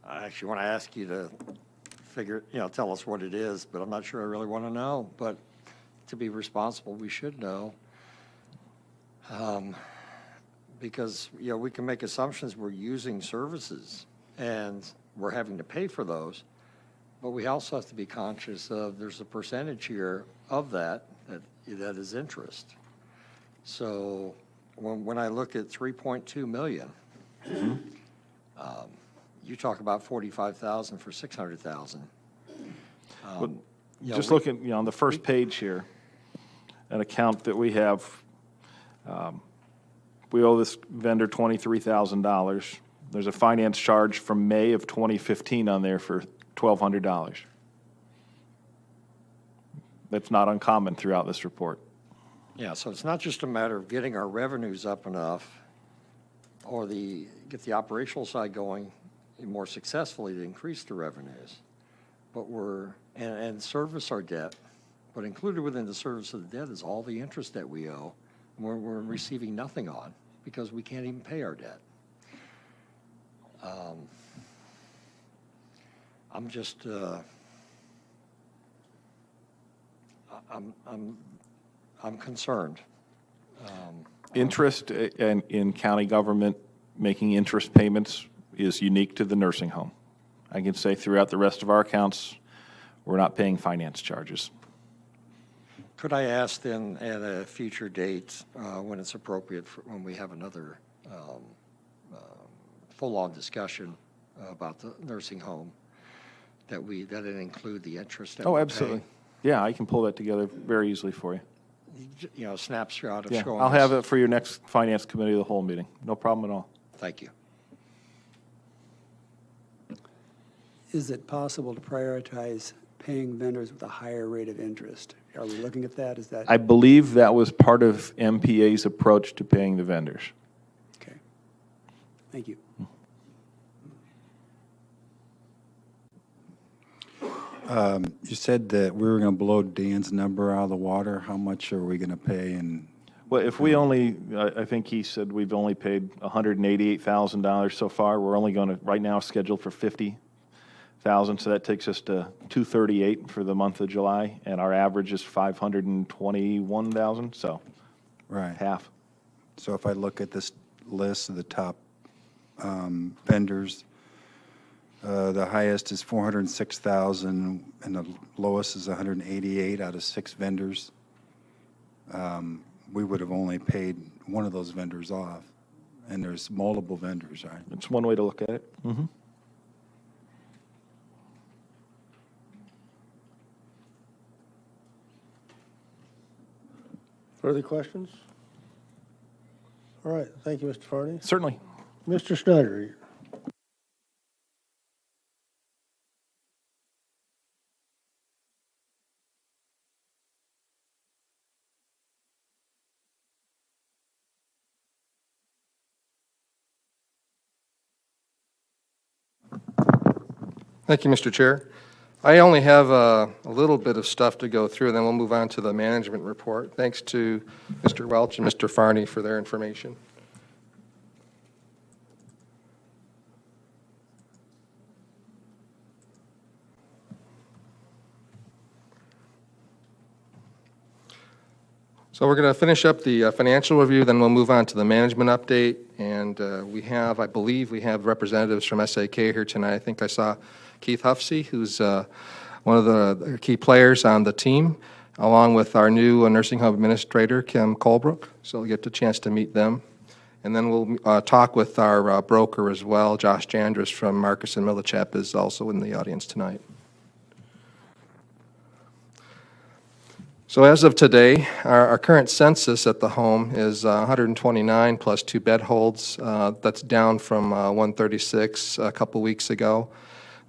I actually want to ask you to tell us what it is, but I'm not sure I really want to know. But to be responsible, we should know. Because, we can make assumptions we're using services and we're having to pay for those, but we also have to be conscious of there's a percentage here of that is interest. So when I look at 3.2 million, you talk about 45,000 for 600,000.
Just looking, on the first page here, an account that we have, we owe this vendor $23,000. There's a finance charge from May of 2015 on there for $1,200. That's not uncommon throughout this report.
Yeah, so it's not just a matter of getting our revenues up enough or get the operational side going more successfully to increase the revenues, but and service our debt. But included within the service of the debt is all the interest that we owe, and we're receiving nothing on because we can't even pay our debt. I'm just, I'm concerned.
Interest in county government making interest payments is unique to the nursing home. I can say throughout the rest of our accounts, we're not paying finance charges.
Could I ask then at a future date when it's appropriate when we have another full-on discussion about the nursing home that it include the interest that
Oh,
we're
absolutely.
paying?
Yeah, I can pull that together very easily for you.
Snapshot of
Yeah,
showing
I'll have
us.
it for your next finance committee of the whole meeting. No problem at all.
Thank you.
Is it possible to prioritize paying vendors with a higher rate of interest? Are we looking at that? Is that?
I believe that was part of MPA's approach to paying the vendors.
Okay. Thank you.
You said that we were going to blow Dan's number out of the water. How much are we going to pay? And
Well, if we only, I think he said we've only paid $188,000 so far. We're only going to, right now, scheduled for $50,000, so that takes us to $238 for the month of July, and our average is $521,000, so
right.
half.
So if I look at this list of the top vendors, the highest is 406,000, and the lowest is 188 out of 6 vendors. We would have only paid one of those vendors off, and there's multiple vendors, right?
It's one way to look at it. Mm-hmm.
Further questions? All right, thank you, Mr. Farney.
Certainly.
Mr. Snyder.
Thank you, Mr. Chair. I only have a little bit of stuff to go through, and then we'll move on to the management report. Thanks to Mr. Welch and Mr. Farney for their information. So we're going to finish up the financial review, then we'll move on to the management update. And I believe we have representatives from SAK here tonight. I think I saw Keith Huffsey, who's one of the key players on the team, along with our new nursing home administrator, Kim Colebrook. So we'll get the chance to meet them. And then we'll talk with our broker as well. Josh Jandris from Marcus and Millichap is also in the audience tonight. So as of today, our current census at the home is 129 plus 2 bed holds. That's down from 136 a couple weeks ago.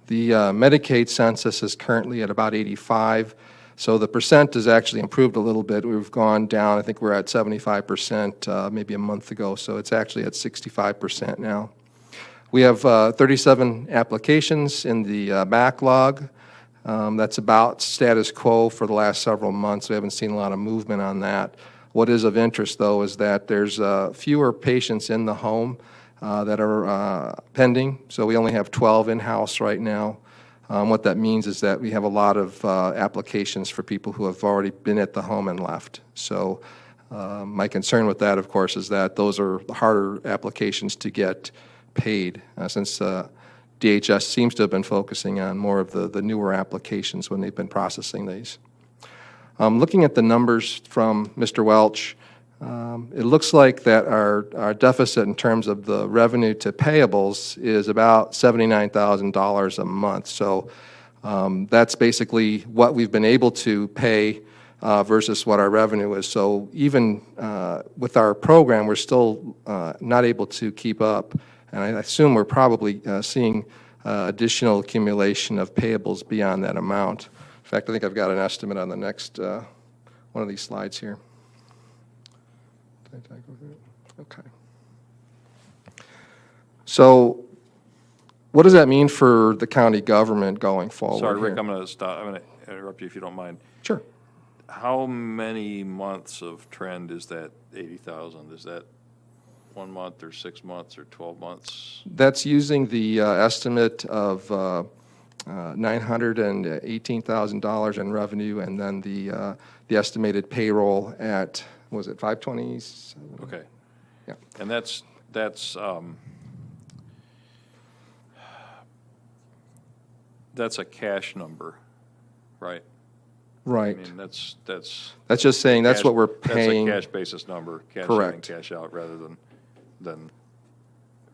The Medicaid census is currently at about 85, so the percent has actually improved a little bit. We've gone down, I think we're at 75% maybe a month ago, so it's actually at 65% now. We have 37 applications in the backlog. That's about status quo for the last several months. We haven't seen a lot of movement on that. What is of interest, though, is that there's fewer patients in the home that are pending. So we only have 12 in-house right now. What that means is that we have a lot of applications for people who have already been at the home and left. So my concern with that, of course, is that those are harder applications to get paid since DHS seems to have been focusing on more of the newer applications when they've been processing these. Looking at the numbers from Mr. Welch, it looks like that our deficit in terms of the revenue to payables is about $79,000 a month. So that's basically what we've been able to pay versus what our revenue is. So even with our program, we're still not able to keep up. And I assume we're probably seeing additional accumulation of payables beyond that amount. In fact, I think I've got an estimate on the next one of these slides here. Okay. So what does that mean for the county government going forward?
Sorry, Rick,
here?
I'm going to stop. I'm going to interrupt you if you don't mind.
Sure.
How many months of trend is that 80,000? Is that 1 month or 6 months or 12 months?
That's using the estimate of $918,000 in revenue, and then the estimated payroll at, was it 527?
Okay.
Yeah.
And that's a cash number, right?
Right.
I mean, that's
That's just saying that's
cash-
what we're paying.
That's a cash basis number, cash in and
Correct.
cash out, rather than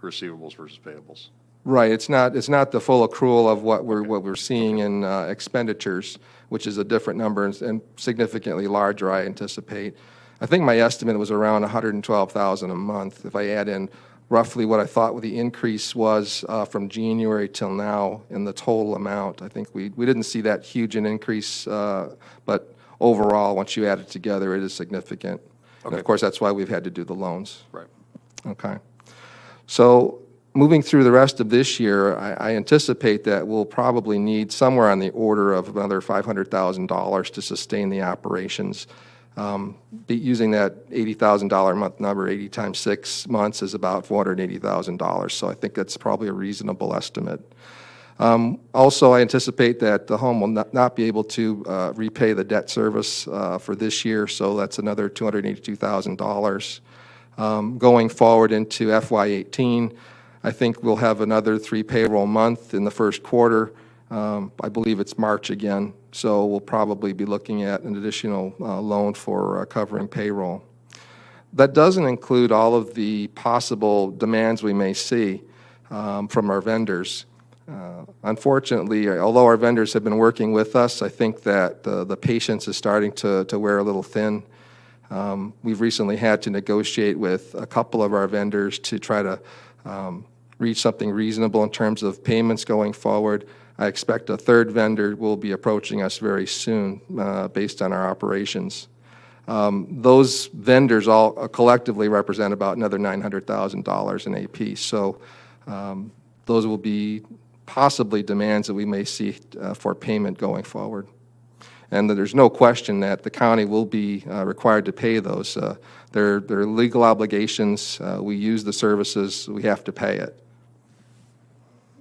receivables versus payables.
Right. It's not the full accrual of what we're seeing in expenditures, which is a different number and significantly larger, I anticipate. I think my estimate was around $112,000 a month. If I add in roughly what I thought the increase was from January till now in the total amount, I think we didn't see that huge an increase, but overall, once you add it together, it is significant. And of course, that's why we've had to do the loans.
Right.
Okay. So moving through the rest of this year, I anticipate that we'll probably need somewhere on the order of another $500,000 to sustain the operations. Using that $80,000 a month number, 80 times 6 months is about $480,000. So I think that's probably a reasonable estimate. Also, I anticipate that the home will not be able to repay the debt service for this year, so that's another $282,000. Going forward into FY18, I think we'll have another 3 payroll month in the first quarter. I believe it's March again, so we'll probably be looking at an additional loan for covering payroll. That doesn't include all of the possible demands we may see from our vendors. Unfortunately, although our vendors have been working with us, I think that the patience is starting to wear a little thin. We've recently had to negotiate with a couple of our vendors to try to reach something reasonable in terms of payments going forward. I expect a third vendor will be approaching us very soon based on our operations. Those vendors all collectively represent about another $900,000 in AP. So those will be possibly demands that we may see for payment going forward. And there's no question that the county will be required to pay those. They're legal obligations. We use the services. We have to pay it.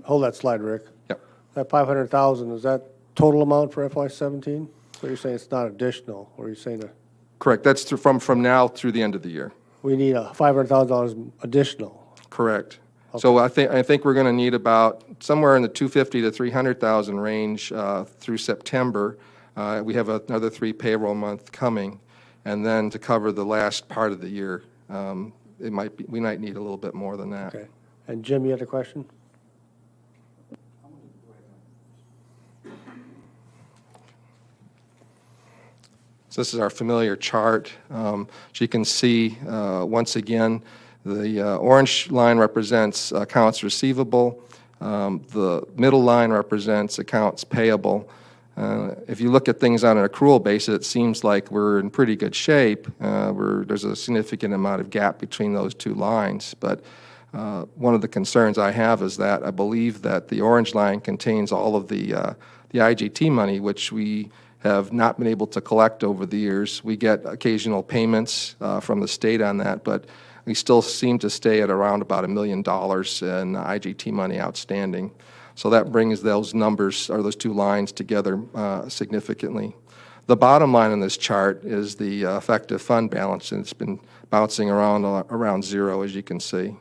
Hold that slide, Rick.
Yep.
That 500,000, is that total amount for FY17? So you're saying it's not additional, or you're saying that
Correct. That's from now through the end of the year.
we need a $500,000 additional?
Correct. So I think we're going to need about somewhere in the 250 to 300,000 range through September. We have another 3 payroll month coming, and then to cover the last part of the year, we might need a little bit more than that.
Okay. And Jim, you had a question?
So this is our familiar chart. As you can see, once again, the orange line represents accounts receivable. The middle line represents accounts payable. If you look at things on an accrual basis, it seems like we're in pretty good shape. There's a significant amount of gap between those two lines. But one of the concerns I have is that I believe that the orange line contains all of the IGT money, which we have not been able to collect over the years. We get occasional payments from the state on that, but we still seem to stay at around about $1 million in IGT money outstanding. So that brings those numbers, or those two lines, together significantly. The bottom line on this chart is the effective fund balance, and it's been bouncing around zero, as you can see.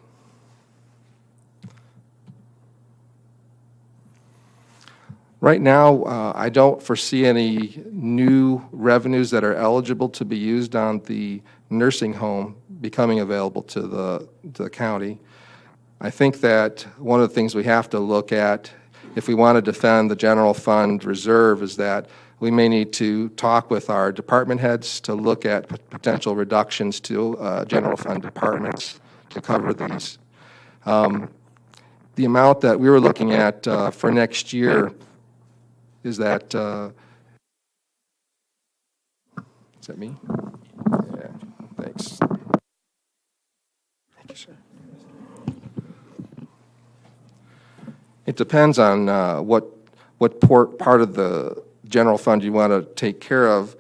Right now, I don't foresee any new revenues that are eligible to be used on the nursing home becoming available to the county. I think that one of the things we have to look at if we want to defend the general fund reserve is that we may need to talk with our department heads to look at potential reductions to general fund departments to cover these. The amount that we were looking at for next year is that, is that me? Yeah, thanks. Thank you, sir. It depends on what part of the general fund you want to take care of.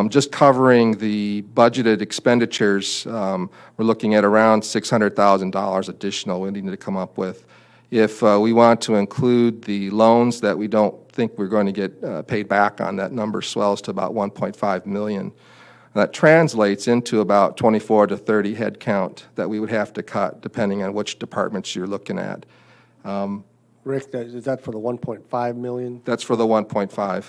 Just covering the budgeted expenditures, we're looking at around $600,000 additional we need to come up with. If we want to include the loans that we don't think we're going to get paid back on, that number swells to about $1.5 million. That translates into about 24 to 30 head count that we would have to cut depending on which departments you're looking at.
Rick, is that for the 1.5 million?
That's for the 1.5.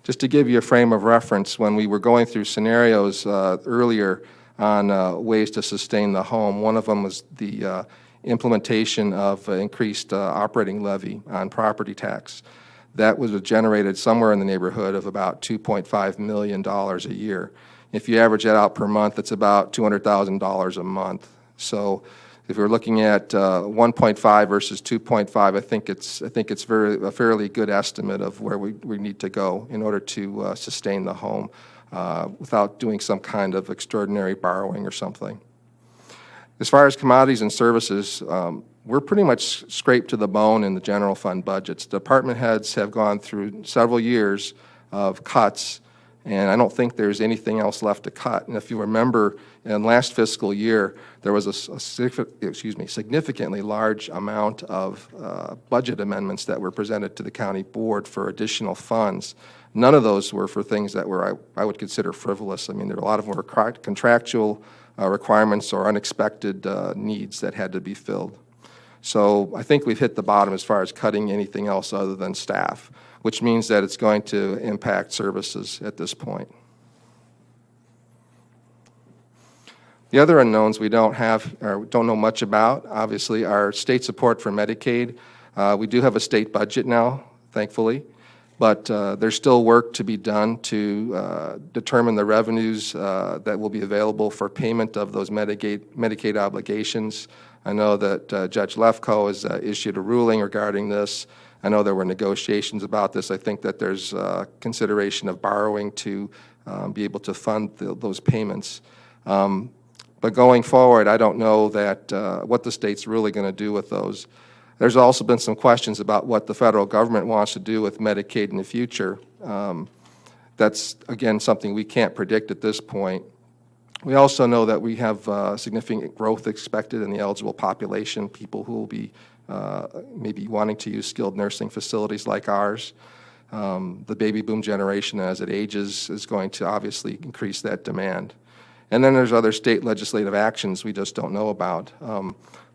Just to give you a frame of reference, when we were going through scenarios earlier on ways to sustain the home, one of them was the implementation of increased operating levy on property tax. That was generated somewhere in the neighborhood of about $2.5 million a year. If you average that out per month, it's about $200,000 a month. So if we're looking at 1.5 versus 2.5, I think it's a fairly good estimate of where we need to go in order to sustain the home without doing some kind of extraordinary borrowing or something. As far as commodities and services, we're pretty much scraped to the bone in the general fund budgets. Department heads have gone through several years of cuts, and I don't think there's anything else left to cut. And if you remember, in last fiscal year, there was a significantly large amount of budget amendments that were presented to the county board for additional funds. None of those were for things that were I would consider frivolous. I mean, a lot of them were contractual requirements or unexpected needs that had to be filled. So I think we've hit the bottom as far as cutting anything else other than staff, which means that it's going to impact services at this point. The other unknowns we don't have or don't know much about, obviously, are state support for Medicaid. We do have a state budget now, thankfully, but there's still work to be done to determine the revenues that will be available for payment of those Medicaid obligations. I know that Judge Lefkoe has issued a ruling regarding this. I know there were negotiations about this. I think that there's consideration of borrowing to be able to fund those payments. But going forward, I don't know that what the state's really going to do with those. There's also been some questions about what the federal government wants to do with Medicaid in the future. That's, again, something we can't predict at this point. We also know that we have significant growth expected in the eligible population, people who will be maybe wanting to use skilled nursing facilities like ours. The baby boom generation, as it ages, is going to obviously increase that demand. And then there's other state legislative actions we just don't know about.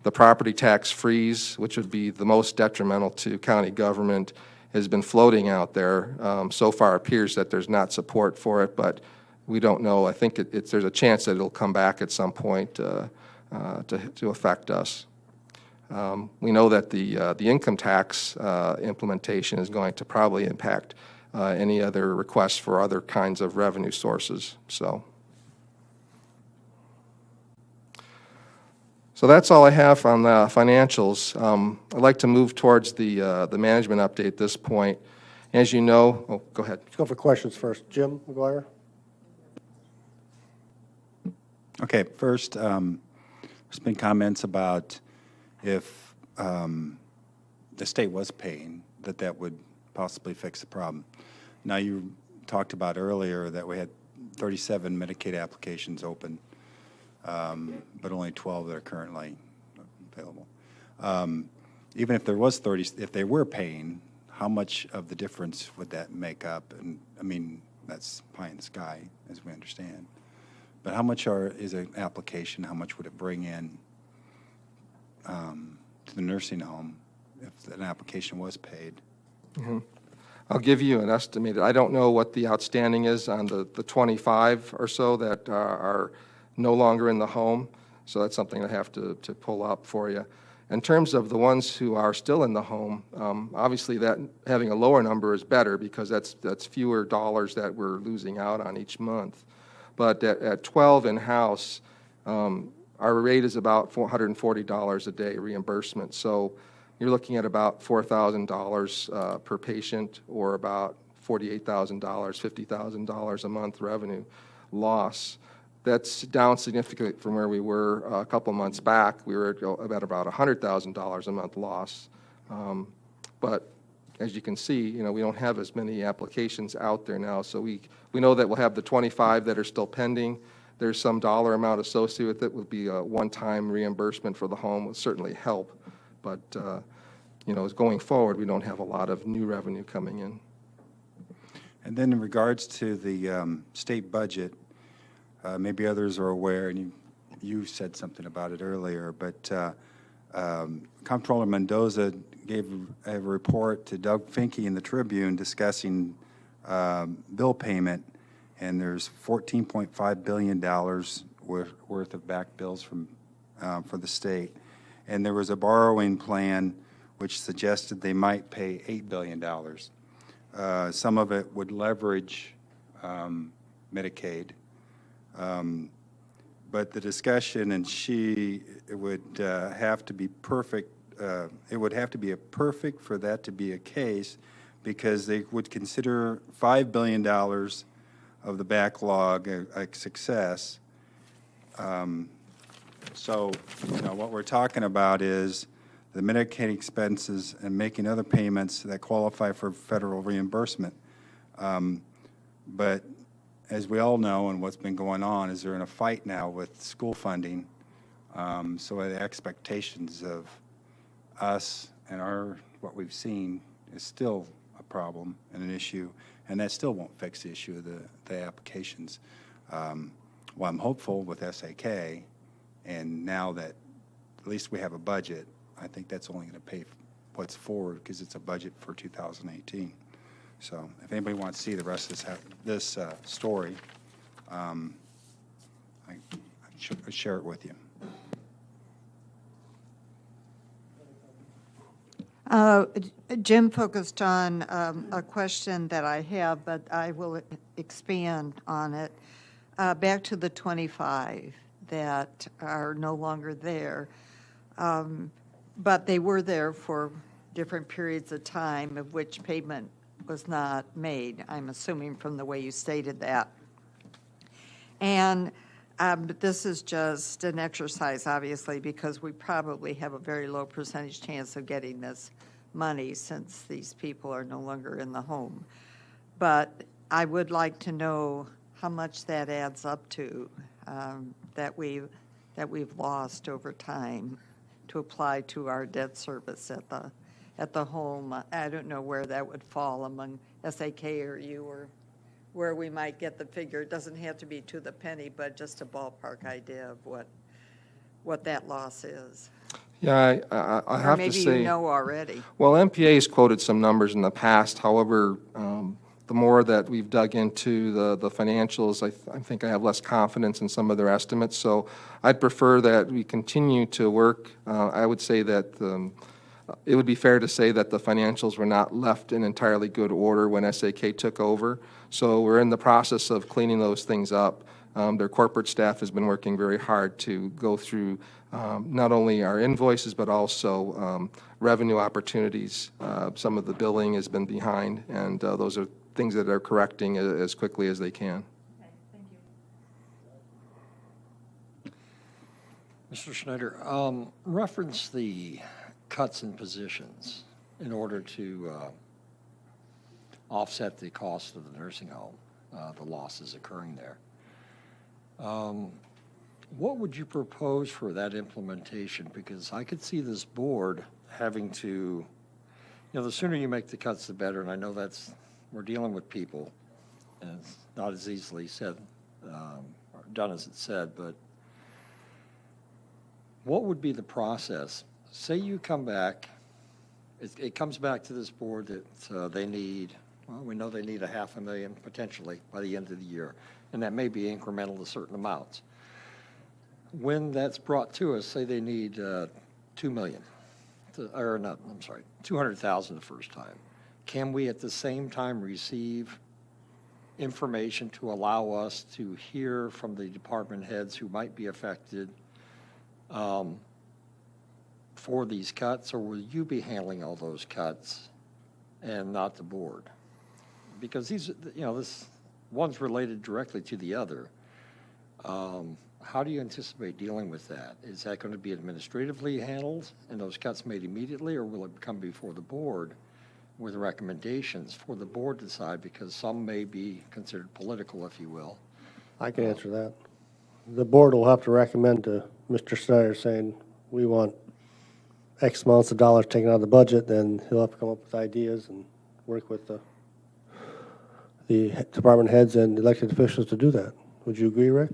The property tax freeze, which would be the most detrimental to county government, has been floating out there. So far, it appears that there's not support for it, but we don't know. I think there's a chance that it'll come back at some point to affect us. We know that the income tax implementation is going to probably impact any other requests for other kinds of revenue sources. So that's all I have on the financials. I'd like to move towards the management update at this point. As you know, oh, go ahead.
Let's go for questions first. Jim McGuire?
Okay, first, there's been comments about if the state was paying, that would possibly fix the problem. Now, you talked about earlier that we had 37 Medicaid applications open, but only 12 that are currently available. Even if there was 30, if they were paying, how much of the difference would that make up? And I mean, that's pie in the sky, as we understand. But how much is an application? How much would it bring in to the nursing home if an application was paid?
Mm-hmm. I'll give you an estimate. I don't know what the outstanding is on the 25 or so that are no longer in the home, so that's something I have to pull up for you. In terms of the ones who are still in the home, obviously that having a lower number is better because that's fewer dollars that we're losing out on each month. But at 12 in-house, our rate is about $440 a day reimbursement. So you're looking at about $4,000 per patient, or about $48,000, $50,000 a month revenue loss. That's down significantly from where we were a couple months back. We were at about $100,000 a month loss. But as you can see, we don't have as many applications out there now. So we know that we'll have the 25 that are still pending. There's some dollar amount associated with it. Would be a one-time reimbursement for the home. Would certainly help. But as going forward, we don't have a lot of new revenue coming in.
And then in regards to the state budget, maybe others are aware, and you said something about it earlier, but Comptroller Mendoza gave a report to Doug Finke in the Tribune discussing bill payment, and there's $14.5 billion worth of back bills for the state. And there was a borrowing plan which suggested they might pay $8 billion. Some of it would leverage Medicaid. But the discussion, and it would have to be perfect. It would have to be perfect for that to be a case, because they would consider $5 billion of the backlog a success. So, what we're talking about is the Medicaid expenses and making other payments that qualify for federal reimbursement. But as we all know, and what's been going on, is they're in a fight now with school funding. So the expectations of us and what we've seen is still a problem and an issue, and that still won't fix the issue of the applications. Well, I'm hopeful with SAK, and now that at least we have a budget, I think that's only going to pay what's forward, because it's a budget for 2018. So if anybody wants to see the rest of this story, I should share it with you.
Jim focused on a question that I have, but I will expand on it. Back to the 25 that are no longer there, but they were there for different periods of time of which payment was not made, I'm assuming from the way you stated that. And this is just an exercise, obviously, because we probably have a very low percentage chance of getting this money since these people are no longer in the home. But I would like to know how much that adds up to, that we've lost over time to apply to our debt service at the home. I don't know where that would fall among SAK or you, or where we might get the figure. It doesn't have to be to the penny, but just a ballpark idea of what that loss is.
Yeah, I have to say.
Or maybe you know already.
Well, MPA has quoted some numbers in the past. However, the more that we've dug into the financials, I think I have less confidence in some of their estimates. So I'd prefer that we continue to work. I would say that it would be fair to say that the financials were not left in entirely good order when SAK took over. So we're in the process of cleaning those things up. Their corporate staff has been working very hard to go through not only our invoices, but also revenue opportunities. Some of the billing has been behind, and those are things that they're correcting as quickly as they can.
Mr. Schneider, reference the cuts in positions in order to offset the cost of the nursing home, the losses occurring there. What would you propose for that implementation? Because I could see this board having to, the sooner you make the cuts, the better. And I know we're dealing with people, and it's not as easily said, or done as it's said, but what would be the process? Say you come back, it comes back to this board that they need, we know they need $500,000 potentially by the end of the year, and that may be incremental to certain amounts. When that's brought to us, say they need $2 million, $200,000 the first time. Can we at the same time receive information to allow us to hear from the department heads who might be affected for these cuts, or will you be handling all those cuts and not the board? Because this one's related directly to the other. How do you anticipate dealing with that? Is that going to be administratively handled and those cuts made immediately, or will it come before the board with recommendations for the board to decide? Because some may be considered political, if you will.
I can answer that. The board will have to recommend to Mr. Snyder saying, we want X amounts of dollars taken out of the budget, then he'll have to come up with ideas and work with the department heads and elected officials to do that. Would you agree, Rick?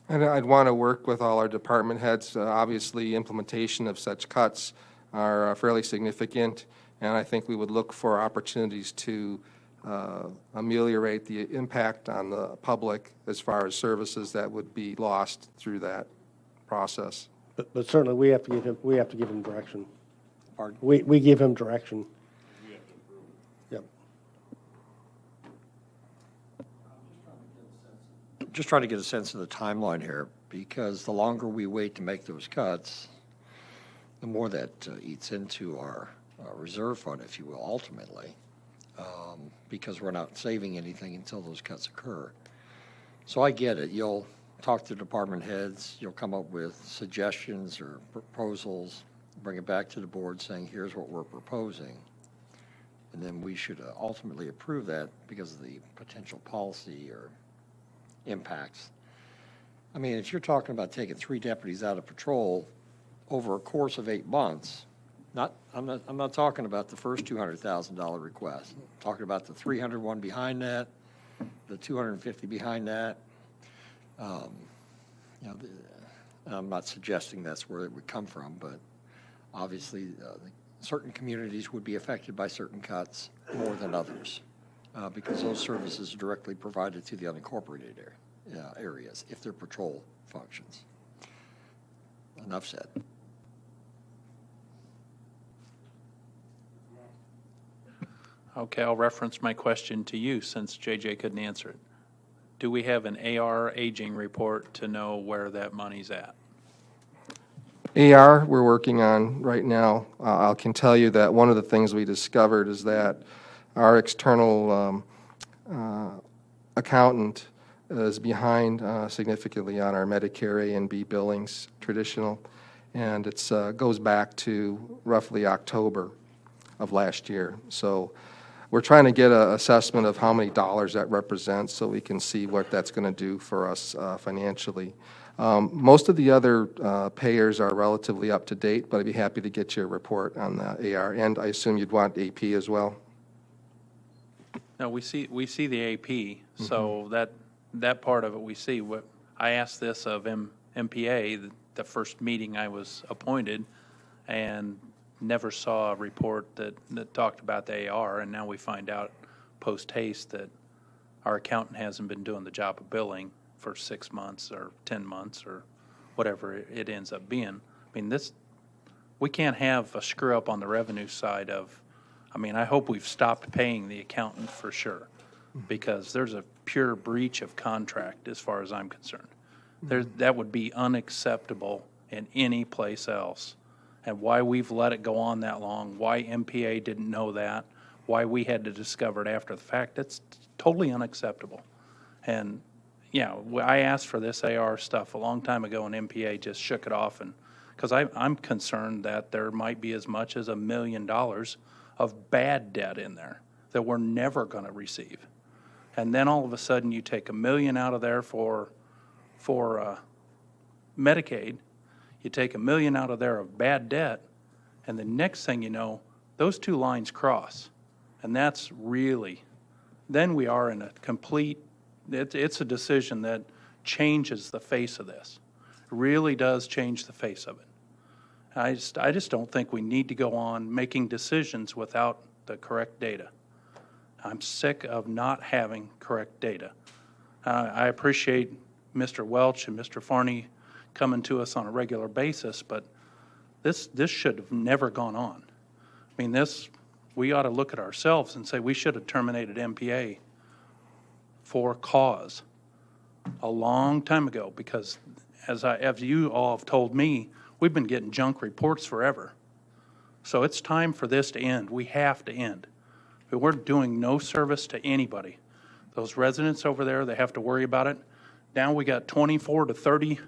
And I'd want to work with all our department heads. Obviously, implementation of such cuts are fairly significant, and I think we would look for opportunities to ameliorate the impact on the public as far as services that would be lost through that process.
But certainly we have to give him direction. Pardon? We give him direction. Yep.
Just trying to get a sense of the timeline here, because the longer we wait to make those cuts, the more that eats into our reserve fund, if you will, ultimately, because we're not saving anything until those cuts occur. So I get it. You'll talk to department heads, you'll come up with suggestions or proposals, bring it back to the board saying, here's what we're proposing. And then we should ultimately approve that because of the potential policy or impacts. I mean, if you're talking about taking 3 deputies out of patrol over a course of 8 months, I'm not talking about the first $200,000 request. I'm talking about the 301 behind that, the 250 behind that. I'm not suggesting that's where it would come from, but obviously certain communities would be affected by certain cuts more than others because those services are directly provided to the unincorporated areas if they're patrol functions. Enough said.
Okay, I'll reference my question to you since JJ couldn't answer it. Do we have an AR aging report to know where that money's at?
AR we're working on right now. I can tell you that one of the things we discovered is that our external accountant is behind significantly on our Medicare A and B billings, traditional, and it goes back to roughly October of last year. So we're trying to get an assessment of how many dollars that represents so we can see what that's going to do for us financially. Most of the other payers are relatively up to date, but I'd be happy to get you a report on the AR. And I assume you'd want AP as well?
No, we see the AP, so that part of it we see. What I asked this of MPA, the first meeting I was appointed, and never saw a report that talked about the AR, and now we find out post haste that our accountant hasn't been doing the job of billing for 6 months or 10 months or whatever it ends up being. I mean, We can't have a screw up on the revenue side of, I mean, I hope we've stopped paying the accountant for sure, because there's a pure breach of contract as far as I'm concerned. That would be unacceptable in any place else. And why we've let it go on that long, why MPA didn't know that, why we had to discover it after the fact, that's totally unacceptable. And, yeah, I asked for this AR stuff a long time ago, and MPA just shook it off. And because I'm concerned that there might be as much as $1 million of bad debt in there that we're never going to receive. And then all of a sudden, you take $1 million out of there for Medicaid, you take $1 million out of there of bad debt, and the next thing you know, those two lines cross. And that's really, then we are in a complete, it's a decision that changes the face of this. It really does change the face of it. I just don't think we need to go on making decisions without the correct data. I'm sick of not having correct data. I appreciate Mr. Welch and Mr. Farney coming to us on a regular basis, but this should have never gone on. I mean, we ought to look at ourselves and say we should have terminated MPA for cause a long time ago, because as you all have told me, we've been getting junk reports forever. So it's time for this to end. We have to end. We're doing no service to anybody. Those residents over there, they have to worry about it. Now we got 24 to 30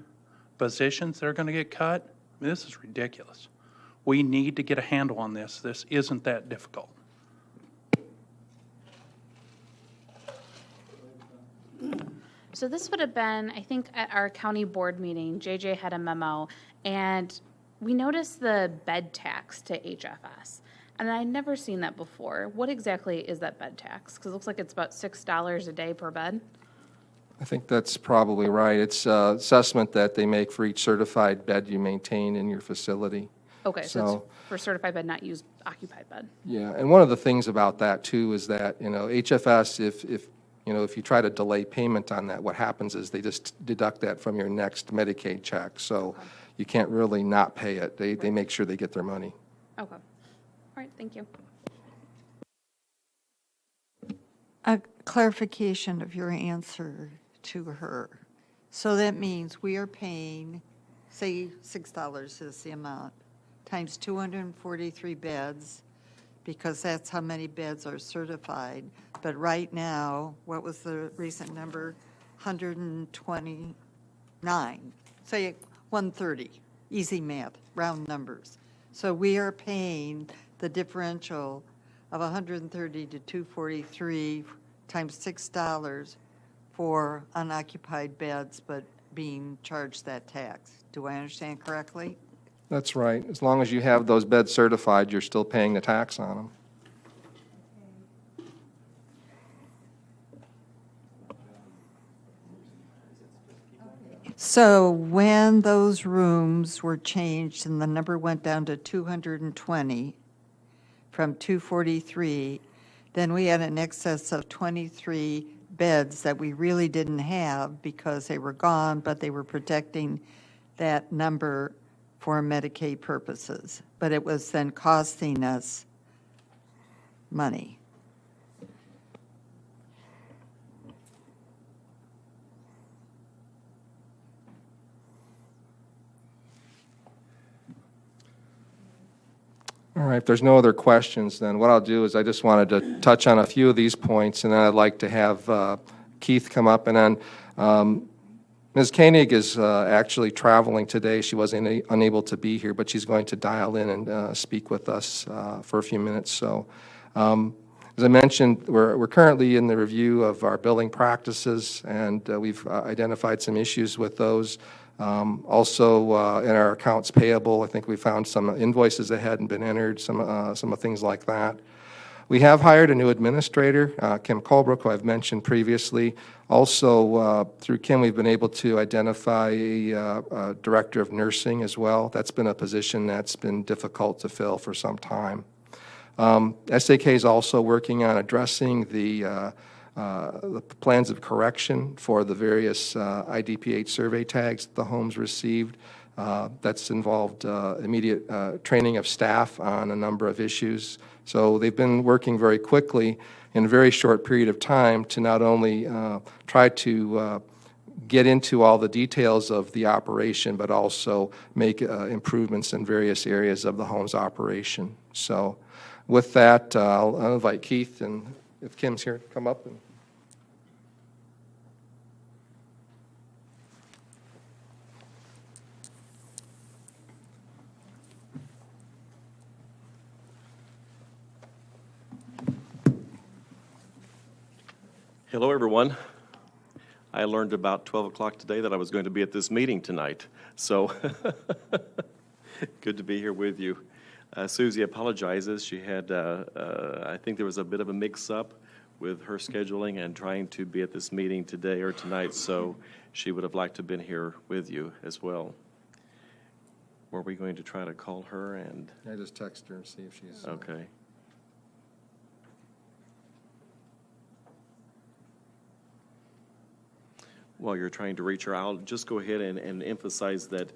positions that are going to get cut. I mean, this is ridiculous. We need to get a handle on this. This isn't that difficult.
So this would have been, I think, at our county board meeting, JJ had a memo, and we noticed the bed tax to HFS. And I'd never seen that before. What exactly is that bed tax? Because it looks like it's about $6 a day per bed.
I think that's probably right. It's an assessment that they make for each certified bed you maintain in your facility.
Okay, so it's for certified bed, not used occupied bed.
Yeah, and one of the things about that too is that, HFS, if you try to delay payment on that, what happens is they just deduct that from your next Medicaid check. So you can't really not pay it. They make sure they get their money.
Okay. All right, thank you.
A clarification of your answer to her. So that means we are paying, say $6 is the amount, times 243 beds, because that's how many beds are certified. But right now, what was the recent number? 129. Say 130. Easy math, round numbers. So we are paying the differential of 130 to 243 times $6 for unoccupied beds, but being charged that tax. Do I understand correctly?
That's right. As long as you have those beds certified, you're still paying the tax on them.
So when those rooms were changed and the number went down to 220 from 243, then we had an excess of 23 beds that we really didn't have because they were gone, but they were protecting that number for Medicaid purposes. But it was then costing us money.
All right, if there's no other questions, then what I'll do is I just wanted to touch on a few of these points, and then I'd like to have Keith come up. And then Ms. Koenig is actually traveling today. She was unable to be here, but she's going to dial in and speak with us for a few minutes. So as I mentioned, we're currently in the review of our billing practices, and we've identified some issues with those. Also, in our accounts payable, I think we found some invoices that hadn't been entered, some of things like that. We have hired a new administrator, Kim Colebrook, who I've mentioned previously. Also, through Kim, we've been able to identify a director of nursing as well. That's been a position that's been difficult to fill for some time. SAK is also working on addressing the plans of correction for the various IDPH survey tags that the homes received. That's involved immediate training of staff on a number of issues. So they've been working very quickly in a very short period of time to not only try to get into all the details of the operation, but also make improvements in various areas of the home's operation. So with that, I'll invite Keith, and if Kim's here, come up. And
hello, everyone. I learned about 12 o'clock today that I was going to be at this meeting tonight, so good to be here with you. Susie apologizes. She had, I think there was a bit of a mix-up with her scheduling and trying to be at this meeting today or tonight, so she would have liked to have been here with you as well. Were we going to try to call her and?
I just text her and see if she's.
Okay. While you're trying to reach her, I'll just go ahead and emphasize that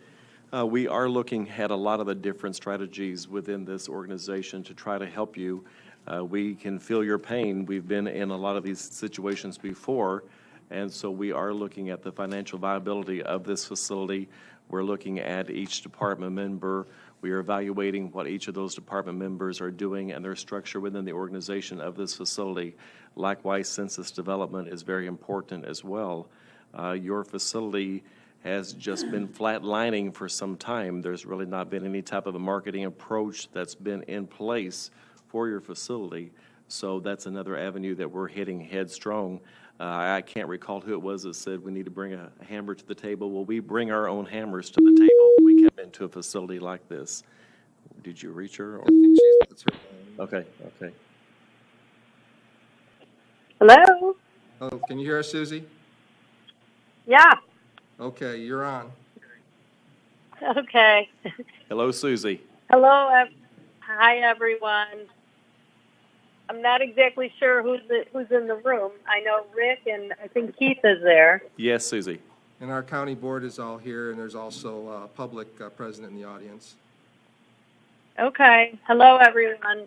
we are looking at a lot of the different strategies within this organization to try to help you. We can feel your pain. We've been in a lot of these situations before, and so we are looking at the financial viability of this facility. We're looking at each department member. We are evaluating what each of those department members are doing and their structure within the organization of this facility. Likewise, census development is very important as well. Your facility has just been flatlining for some time. There's really not been any type of a marketing approach that's been in place for your facility. So that's another avenue that we're hitting headstrong. I can't recall who it was that said we need to bring a hammer to the table. Well, we bring our own hammers to the table when we come into a facility like this. Did you reach her? Or?
I think that's her.
Okay, okay.
Hello?
Oh, can you hear us, Susie?
Yeah.
Okay, you're on.
Okay.
Hello, Susie.
Hello. Hi, everyone. I'm not exactly sure who's in the room. I know Rick and I think Keith is there.
Yes, Susie.
And our county board is all here, and there's also a public president in the audience.
Okay. Hello, everyone.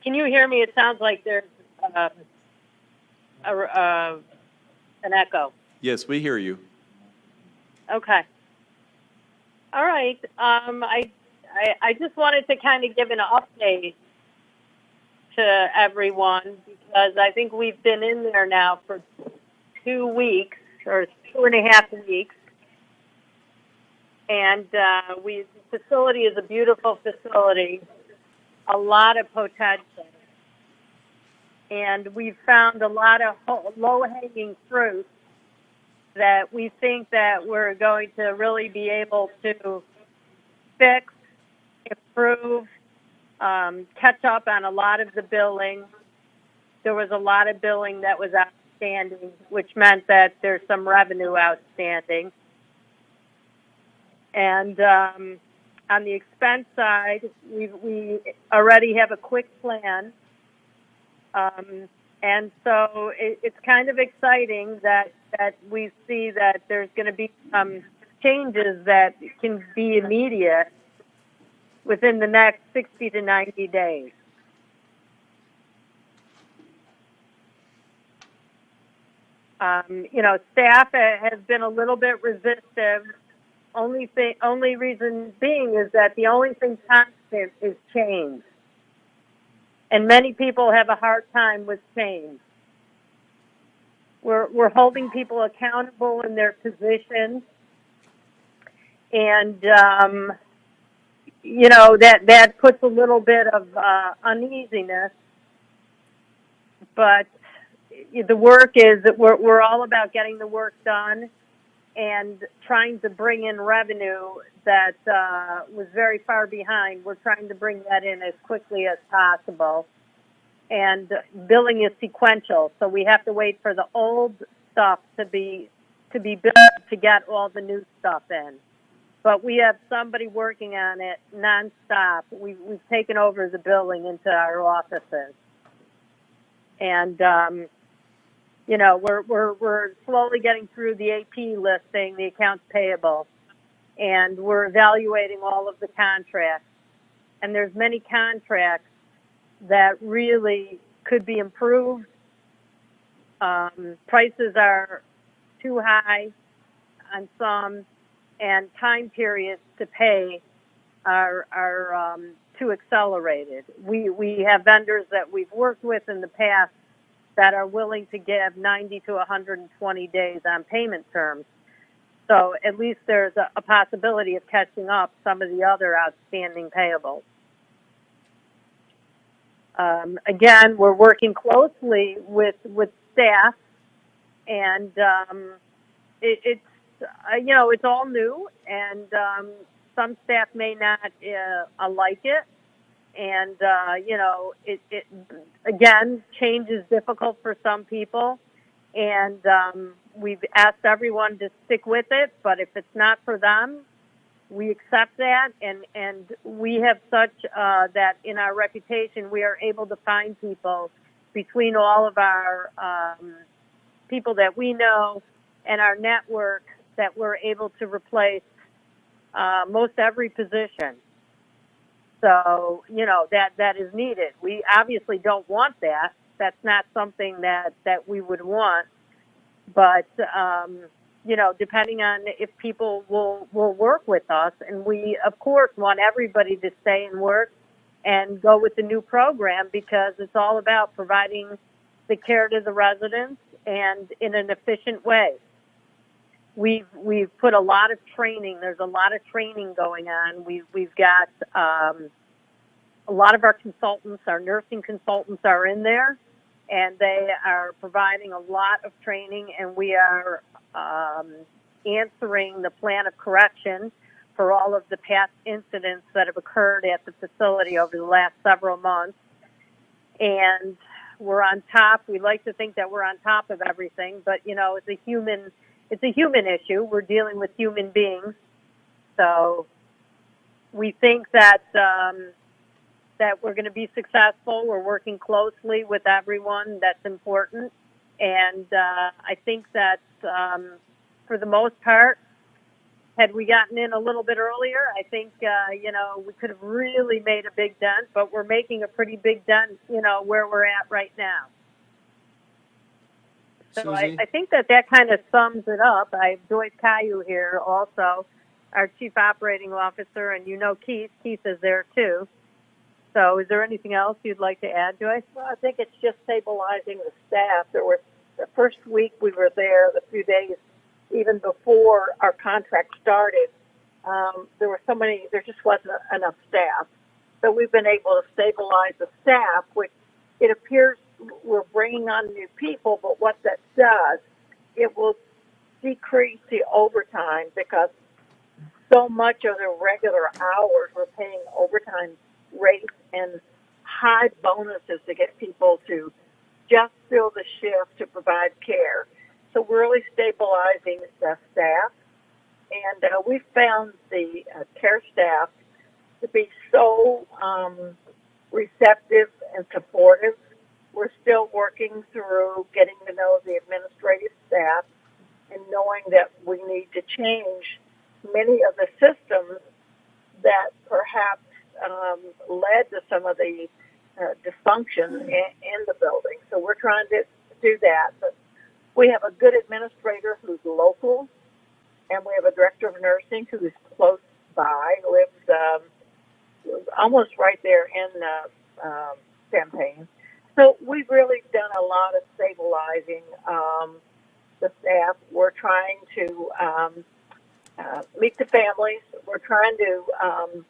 Can you hear me? It sounds like there's an echo.
Yes, we hear you.
Okay. All right. I just wanted to kind of give an update to everyone because I think we've been in there now for 2 weeks or 2.5 weeks. And the facility is a beautiful facility, a lot of potential. And we've found a lot of low-hanging fruit that we think that we're going to really be able to fix, improve, catch up on a lot of the billing. There was a lot of billing that was outstanding, which meant that there's some revenue outstanding. And on the expense side, we already have a quick plan. And so it's kind of exciting that we see that there's going to be some changes that can be immediate within the next 60 to 90 days. Staff has been a little bit resistive. Only reason being is that the only thing constant is change. And many people have a hard time with change. We're holding people accountable in their positions. And, that puts a little bit of uneasiness. But the work is that we're all about getting the work done and trying to bring in revenue that was very far behind. We're trying to bring that in as quickly as possible. And billing is sequential, so we have to wait for the old stuff to be billed to get all the new stuff in. But we have somebody working on it nonstop. We've taken over the billing into our offices. And You know, we're slowly getting through the AP listing, the accounts payable, and we're evaluating all of the contracts. And there's many contracts that really could be improved. Prices are too high on some, and time periods to pay are too accelerated. We have vendors that we've worked with in the past that are willing to give 90 to 120 days on payment terms. So at least there's a possibility of catching up some of the other outstanding payables. Again, we're working closely with staff, and it's you know, it's all new, and some staff may not like it, and you know, it again, change is difficult for some people, and we've asked everyone to stick with it, but if it's not for them, we accept that, and we have such that in our reputation, we are able to find people between all of our people that we know and our network that we're able to replace most every position. So, you know, that is needed. We obviously don't want that. That's not something that we would want. But, you know, depending on if people will work with us, and we, of course, want everybody to stay and work and go with the new program, because it's all about providing the care to the residents and in an efficient way. We've put a lot of training. There's a lot of training going on. We've got a lot of our consultants, our nursing consultants are in there, and they are providing a lot of training, and we are answering the plan of correction for all of the past incidents that have occurred at the facility over the last several months. And we're on top. We like to think that we're on top of everything, but you know, it's a human issue. We're dealing with human beings. So we think that that we're going to be successful. We're working closely with everyone. That's important. And I think that for the most part, had we gotten in a little bit earlier, I think, you know, we could have really made a big dent, but we're making a pretty big dent, you know, where we're at right now. So I think that kind of sums it up. I have Joyce Caillou here also, our Chief Operating Officer, and you know Keith. Keith is there too. So is there anything else you'd like to add, Joyce?
Well, I think it's just stabilizing the staff. There were the first week we were there, the few days even before our contract started, there were so many, there just wasn't enough staff. So we've been able to stabilize the staff, which it appears we're bringing on new people, but what that does, it will decrease the overtime, because so much of the regular hours we're paying overtime rates and high bonuses to get people to just fill the shift to provide care. So we're really stabilizing the staff, and we found the care staff to be so receptive and supportive. We're still working through getting to know the administrative staff and knowing that we need to change many of the systems that perhaps led to some of the dysfunction in the building. So we're trying to do that. But we have a good administrator who's local, and we have a director of nursing who is close by, lives almost right there in Champaign. So we've really done a lot of stabilizing the staff. We're trying to meet the families. We're trying to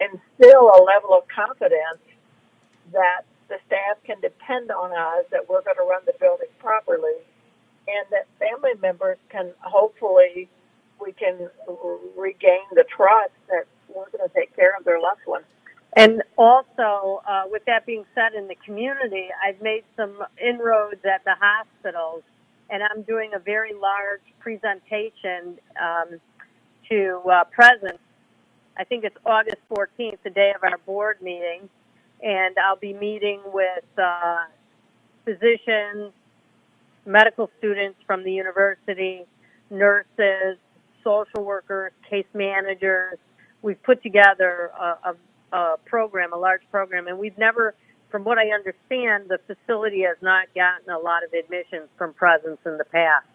instill a level of confidence that the staff can depend on us, that we're going to run the building properly, and that family members can hopefully, we can regain the trust that we're going to take care of their loved ones.
And also, with that being said, in the community, I've made some inroads at the hospitals, and I'm doing a very large presentation to Presidents. I think it's August 14th, the day of our board meeting, and I'll be meeting with physicians, medical students from the university, nurses, social workers, case managers. We've put together a program, a large program, and we've never, from what I understand, the facility has not gotten a lot of admissions from presence in the past.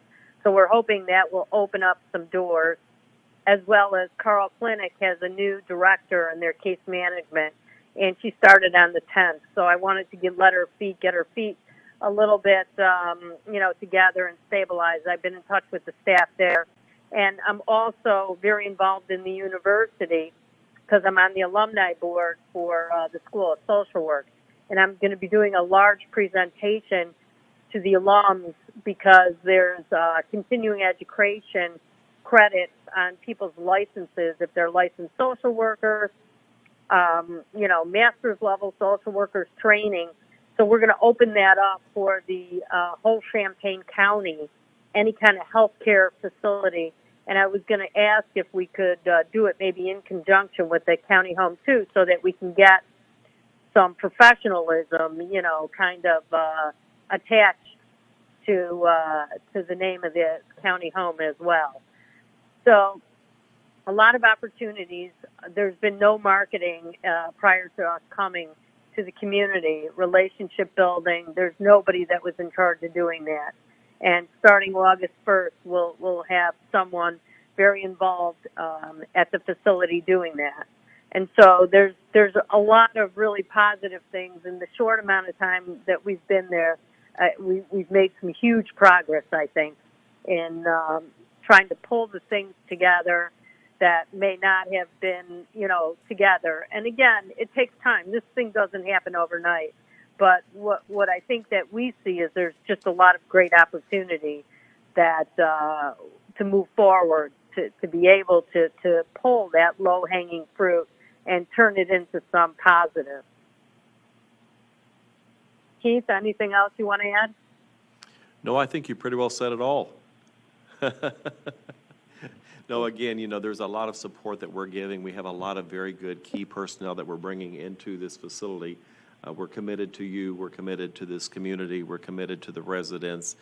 So we're hoping that will open up some doors, as well as Carl Clinic has a new director in their case management, and she started on the 10th. So I wanted to get her feet a little bit, together and stabilize. I've been in touch with the staff there, and I'm also very involved in the university because I'm on the alumni board for the School of Social Work, and I'm going to be doing a large presentation to the alums because there's continuing education credits on people's licenses if they're licensed social workers, master's level social workers training. So we're going to open that up for the whole Champaign County, any kind of healthcare facility. And I was going to ask if we could do it maybe in conjunction with the county home too, so that we can get some professionalism, kind of attached to the name of the county home as well. So a lot of opportunities. There's been no marketing prior to us coming to the community, relationship building. There's nobody that was in charge of doing that. And starting August 1st, we'll have someone very involved at the facility doing that. And so there's a lot of really positive things. In the short amount of time that we've been there, we've made some huge progress, I think, in trying to pull the things together that may not have been, together. And again, it takes time. This thing doesn't happen overnight. But what I think that we see is there's just a lot of great opportunity that to move forward, to be able to pull that low-hanging fruit and turn it into some positive. Keith, anything else you want to add?
No, I think you pretty well said it all. No, again, there's a lot of support that we're giving. We have a lot of very good key personnel that we're bringing into this facility. We're committed to you. We're committed to this community. We're committed to the residents.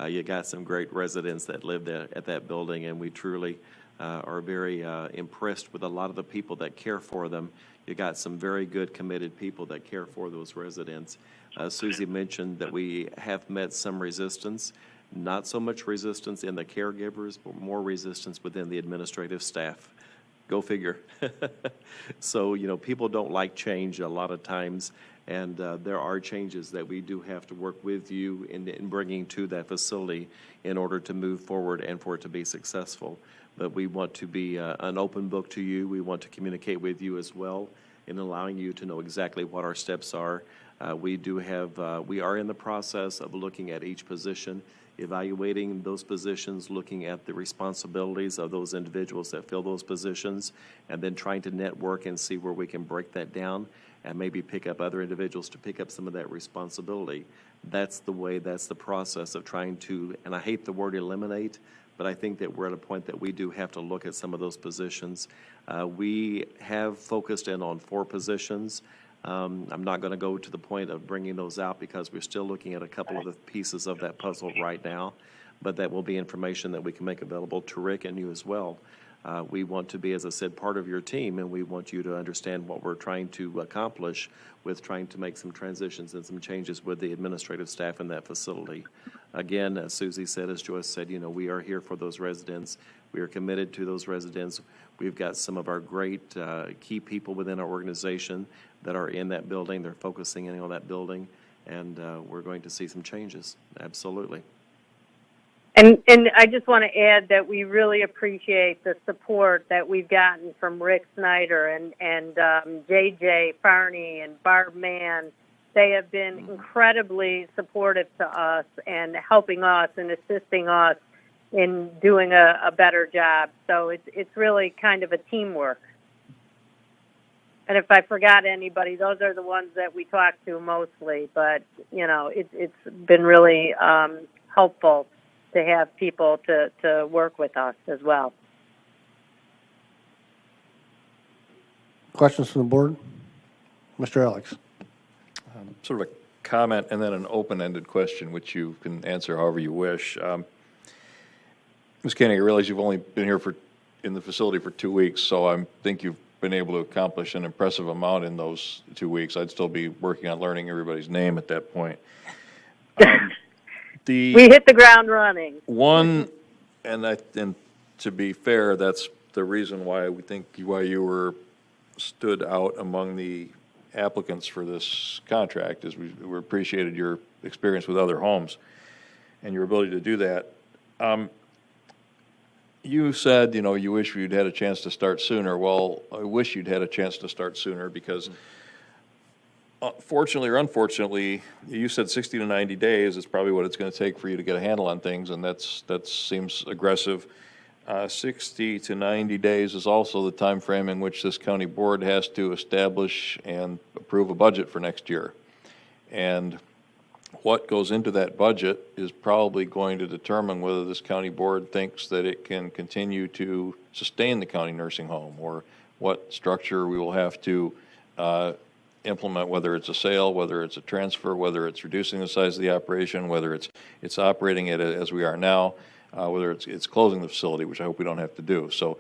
You got some great residents that live there at that building, and we truly are very impressed with a lot of the people that care for them. You got some very good, committed people that care for those residents. Susie mentioned that we have met some resistance. Not so much resistance in the caregivers, but more resistance within the administrative staff. Go figure. So, people don't like change a lot of times, and there are changes that we do have to work with you in bringing to that facility in order to move forward and for it to be successful. But we want to be an open book to you. We want to communicate with you as well in allowing you to know exactly what our steps are. We are in the process of looking at each position, evaluating those positions, looking at the responsibilities of those individuals that fill those positions, and then trying to network and see where we can break that down and maybe pick up other individuals to pick up some of that responsibility. That's the process of trying to, and I hate the word eliminate, but I think that we're at a point that we do have to look at some of those positions. We have focused in on 4 positions. I'm not going to go to the point of bringing those out because we're still looking at a couple of the pieces of that puzzle right now, but that will be information that we can make available to Rick and you as well. We want to be, as I said, part of your team, and we want you to understand what we're trying to accomplish with trying to make some transitions and some changes with the administrative staff in that facility. Again, as Susie said, as Joyce said, we are here for those residents. We are committed to those residents. We've got some of our great key people within our organization that are in that building. They're focusing in on that building, and we're going to see some changes. Absolutely.
And I just want to add that we really appreciate the support that we've gotten from Rick Snyder and JJ Farney and Barb Mann. They have been incredibly supportive to us and helping us and assisting us in doing a better job. So it's really kind of a teamwork. And if I forgot anybody, those are the ones that we talk to mostly. But, it's been really helpful to have people to work with us as well.
Questions from the board? Mr. Alex.
Sort of a comment and then an open-ended question, which you can answer however you wish. Ms. Koenig, I realize you've only been here in the facility for 2 weeks, so I think you've been able to accomplish an impressive amount in those 2 weeks. I'd still be working on learning everybody's name at that point.
We hit the ground running.
And to be fair, that's the reason why why you were stood out among the applicants for this contract, is we appreciated your experience with other homes and your ability to do that. You said, you wish you'd had a chance to start sooner. Well, I wish you'd had a chance to start sooner because fortunately or unfortunately, you said 60 to 90 days is probably what it's going to take for you to get a handle on things, and that seems aggressive. 60 to 90 days is also the time frame in which this county board has to establish and approve a budget for next year. And what goes into that budget is probably going to determine whether this county board thinks that it can continue to sustain the county nursing home, or what structure we will have to implement, whether it's a sale, whether it's a transfer, whether it's reducing the size of the operation, whether it's operating it as we are now, whether it's closing the facility, which I hope we don't have to do. So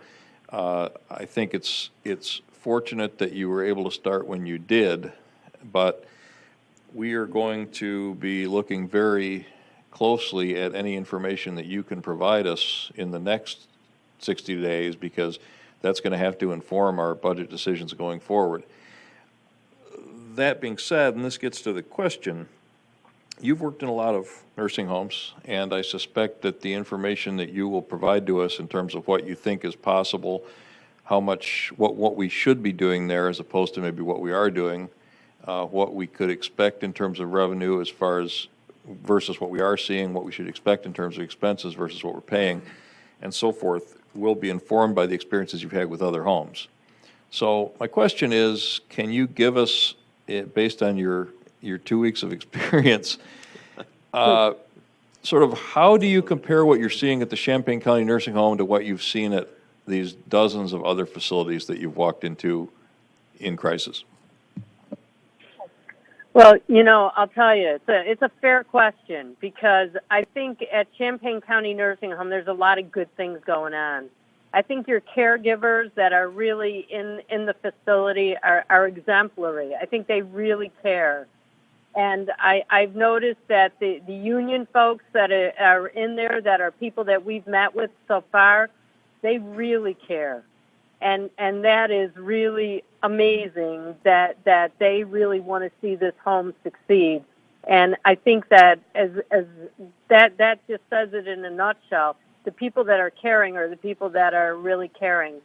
I think it's fortunate that you were able to start when you did, but we are going to be looking very closely at any information that you can provide us in the next 60 days, because that's going to have to inform our budget decisions going forward. That being said, and this gets to the question, you've worked in a lot of nursing homes, and I suspect that the information that you will provide to us in terms of what you think is possible, what we should be doing there as opposed to maybe what we are doing, what we could expect in terms of revenue versus what we are seeing, what we should expect in terms of expenses versus what we're paying, and so forth, will be informed by the experiences you've had with other homes. So my question is, can you give us, based on your 2 weeks of experience, sort of how do you compare what you're seeing at the Champaign County Nursing Home to what you've seen at these dozens of other facilities that you've walked into in crisis?
Well, I'll tell you, it's a fair question, because I think at Champaign County Nursing Home, there's a lot of good things going on. I think your caregivers that are really in the facility are exemplary. I think they really care. And I've noticed that the union folks that are in there, that are people that we've met with so far, they really care. And that is really amazing that they really want to see this home succeed. And I think that as that just says it in a nutshell. The people that are caring are the people that are really caring.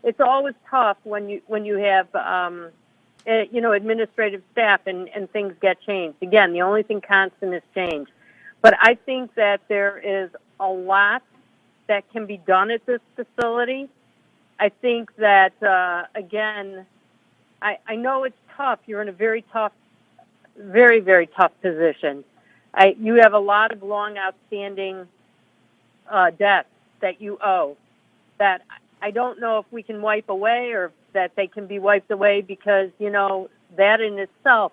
It's always tough when you have administrative staff and things get changed. Again, the only thing constant is change. But I think that there is a lot that can be done at this facility. I think that, again, I know it's tough. You're in a very tough, very, very tough position. You have a lot of long outstanding debts that you owe that I don't know if we can wipe away, or that they can be wiped away, because, that in itself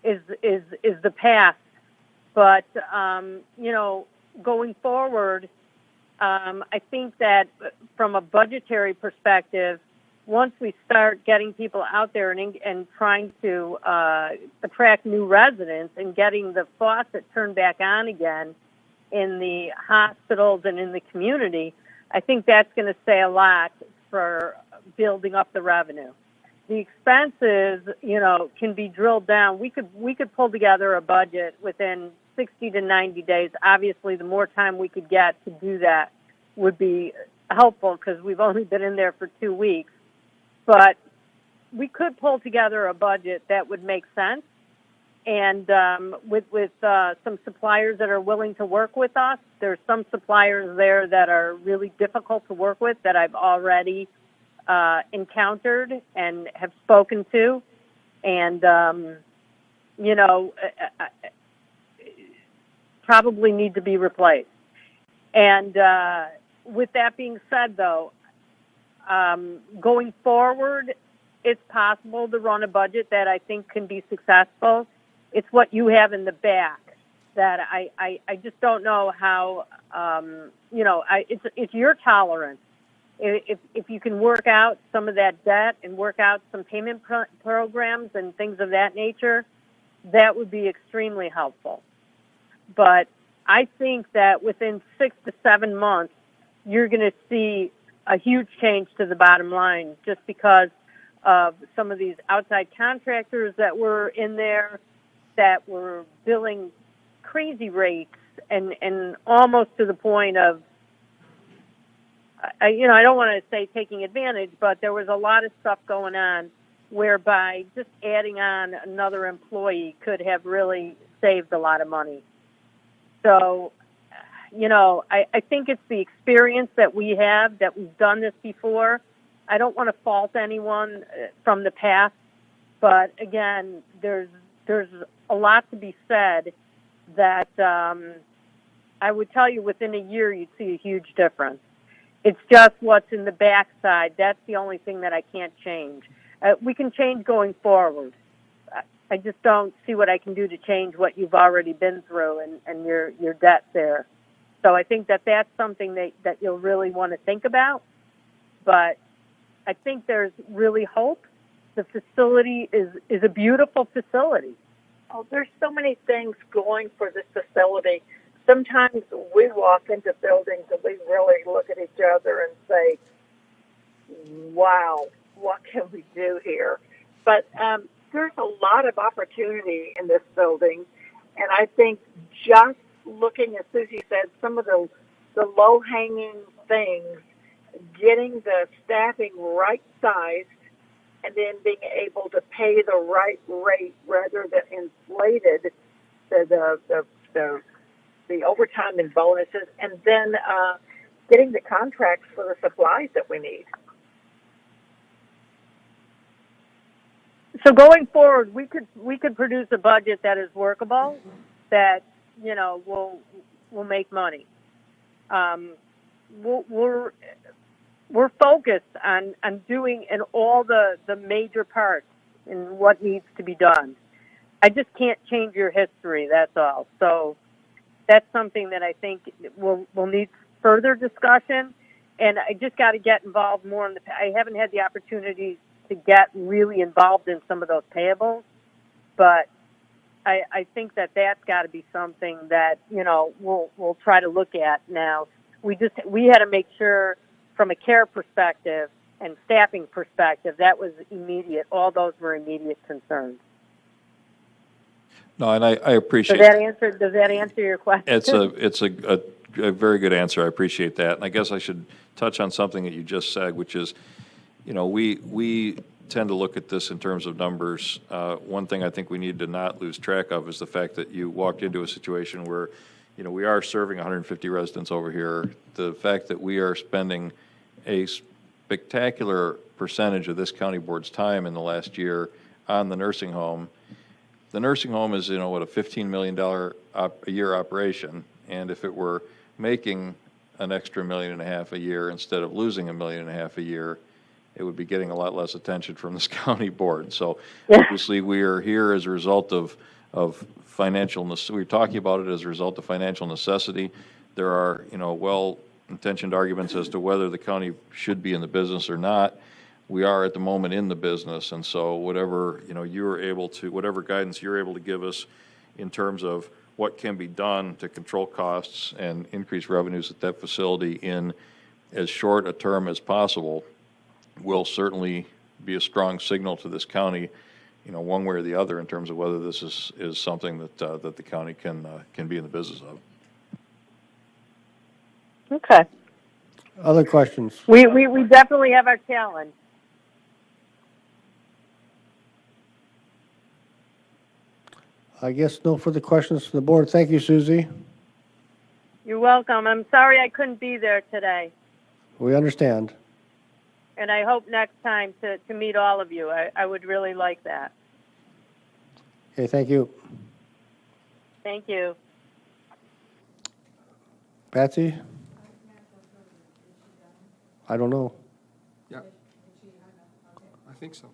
is the past. But, going forward, I think that from a budgetary perspective, once we start getting people out there and trying to attract new residents and getting the faucet turned back on again in the hospitals and in the community, I think that's going to say a lot for building up the revenue. The expenses, can be drilled down. We could pull together a budget within 60 to 90 days. Obviously, the more time we could get to do that would be helpful, because we've only been in there for 2 weeks. But we could pull together a budget that would make sense, and with some suppliers that are willing to work with us. There's some suppliers there that are really difficult to work with that I've already encountered and have spoken to, and probably need to be replaced. And with that being said, though, going forward, it's possible to run a budget that I think can be successful. It's what you have in the back that I just don't know how, it's your tolerance. If you can work out some of that debt and work out some payment programs and things of that nature, that would be extremely helpful. But I think that within 6 to 7 months, you're going to see a huge change to the bottom line just because of some of these outside contractors that were in there that were billing crazy rates and almost to the point of, I don't want to say taking advantage, but there was a lot of stuff going on whereby just adding on another employee could have really saved a lot of money. So, I think it's the experience that we have, that we've done this before. I don't want to fault anyone from the past, but again, there's a lot to be said that I would tell you within a year you'd see a huge difference. It's just what's in the backside. That's the only thing that I can't change. We can change going forward. I just don't see what I can do to change what you've already been through and your debt there. So I think that that's something that you'll really want to think about. But I think there's really hope. The facility is a beautiful facility.
Oh, there's so many things going for this facility. Sometimes we walk into buildings and we really look at each other and say, wow, what can we do here? But there's a lot of opportunity in this building. And I think just looking, as Susie said, some of the low-hanging things, getting the staffing right-sized, and then being able to pay the right rate rather than inflated the overtime and bonuses, and then getting the contracts for the supplies that we need.
So going forward, we could produce a budget that is workable, that will make money. We're focused on doing in all the major parts and what needs to be done. I just can't change your history, that's all. So that's something that I think will need further discussion, and I just got to get involved more in I haven't had the opportunity to get really involved in some of those payables, but I think that that's got to be something that we'll try to look at now. We had to make sure from a care perspective and staffing perspective that was immediate. All those were immediate concerns.
No, and I appreciate
Does that answer your question?
It's a very good answer. I appreciate that. And I guess I should touch on something that you just said, which is, we tend to look at this in terms of numbers. One thing I think we need to not lose track of is the fact that you walked into a situation where, we are serving 150 residents over here. The fact that we are spending a spectacular percentage of this county board's time in the last year on the nursing home. The nursing home is, a $15 million a year operation, and if it were making an extra $1.5 million a year instead of losing $1.5 million a year, it would be getting a lot less attention from this county board. So obviously, we are here as a result of financial. We're talking about it as a result of financial necessity. There are, well-intentioned arguments as to whether the county should be in the business or not. We are at the moment in the business, and so whatever whatever guidance you're able to give us in terms of what can be done to control costs and increase revenues at that facility in as short a term as possible will certainly be a strong signal to this county, one way or the other in terms of whether this is something that the county can be in the business of.
Okay.
Other questions?
We definitely have our challenge.
I guess no further questions from the board. Thank you, Susie.
You're welcome. I'm sorry I couldn't be there today.
We understand.
And I hope next time to meet all of you. I would really like that.
Okay, thank you.
Thank you.
Patsy? I don't know.
Yeah. I think so.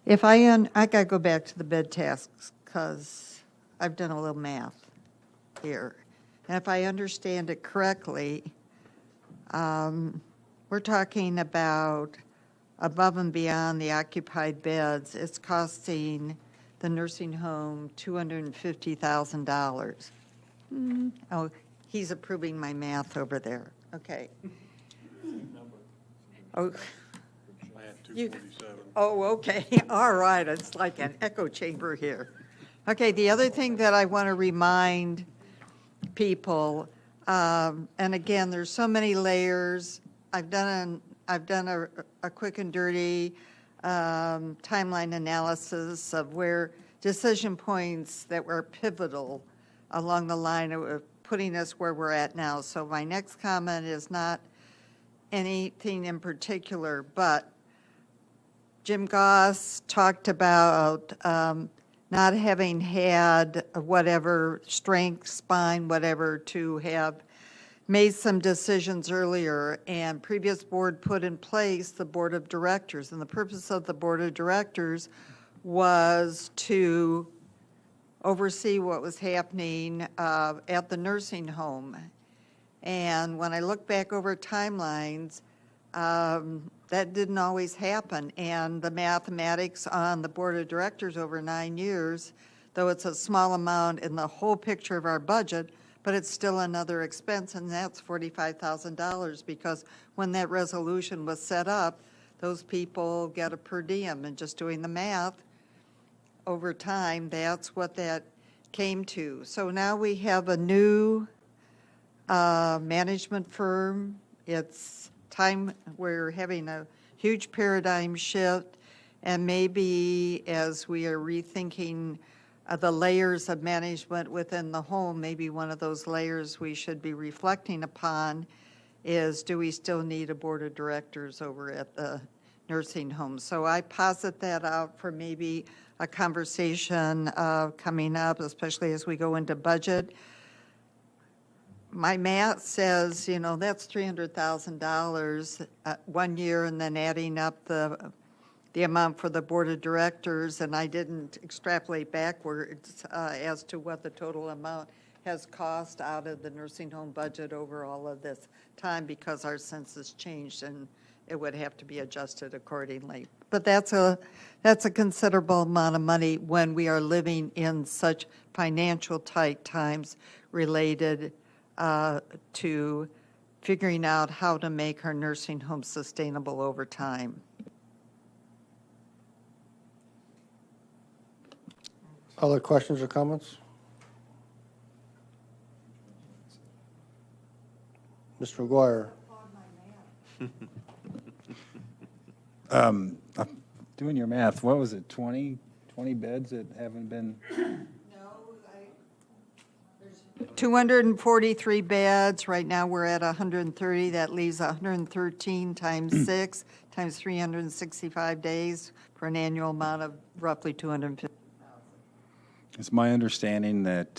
If I gotta go back to the bed tasks, because I've done a little math here. And if I understand it correctly, we're talking about above and beyond the occupied beds, it's costing the nursing home $250,000. Oh, he's approving my math over there. Okay. Oh. Oh, okay. All right. It's like an echo chamber here. Okay, the other thing that I want to remind people, and again, there's so many layers. I've done a quick and dirty timeline analysis of where decision points that were pivotal along the line of putting us where we're at now. So my next comment is not anything in particular, but Jim Goss talked about not having had whatever strength, spine, whatever, to have made some decisions earlier, and previous board put in place the board of directors. And the purpose of the board of directors was to oversee what was happening at the nursing home. And when I look back over timelines, that didn't always happen. And the mathematics on the board of directors over 9 years, though it's a small amount in the whole picture of our budget, but it's still another expense, and that's $45,000, because when that resolution was set up, those people get a per diem, and just doing the math over time, that's what that came to. So now we have a new management firm. It's time, we're having a huge paradigm shift, and maybe as we are rethinking the layers of management within the home, maybe one of those layers we should be reflecting upon is, do we still need a board of directors over at the nursing home? So I posit that out for maybe a conversation coming up, especially as we go into budget. My math says, you know, that's $300,000 1 year, and then adding up the amount for the board of directors, and I didn't extrapolate backwards as to what the total amount has cost out of the nursing home budget over all of this time, because our census changed and it would have to be adjusted accordingly. But that's a considerable amount of money when we are living in such financial tight times related to figuring out how to make our nursing home sustainable over time.
Other questions or comments? Mr. McGuire?
Doing your math, what was it, 20 beds that haven't been?
243 beds. Right now, we're at 130. That leaves 113 times 6 times 365 days for an annual amount of roughly 250.
It's my understanding that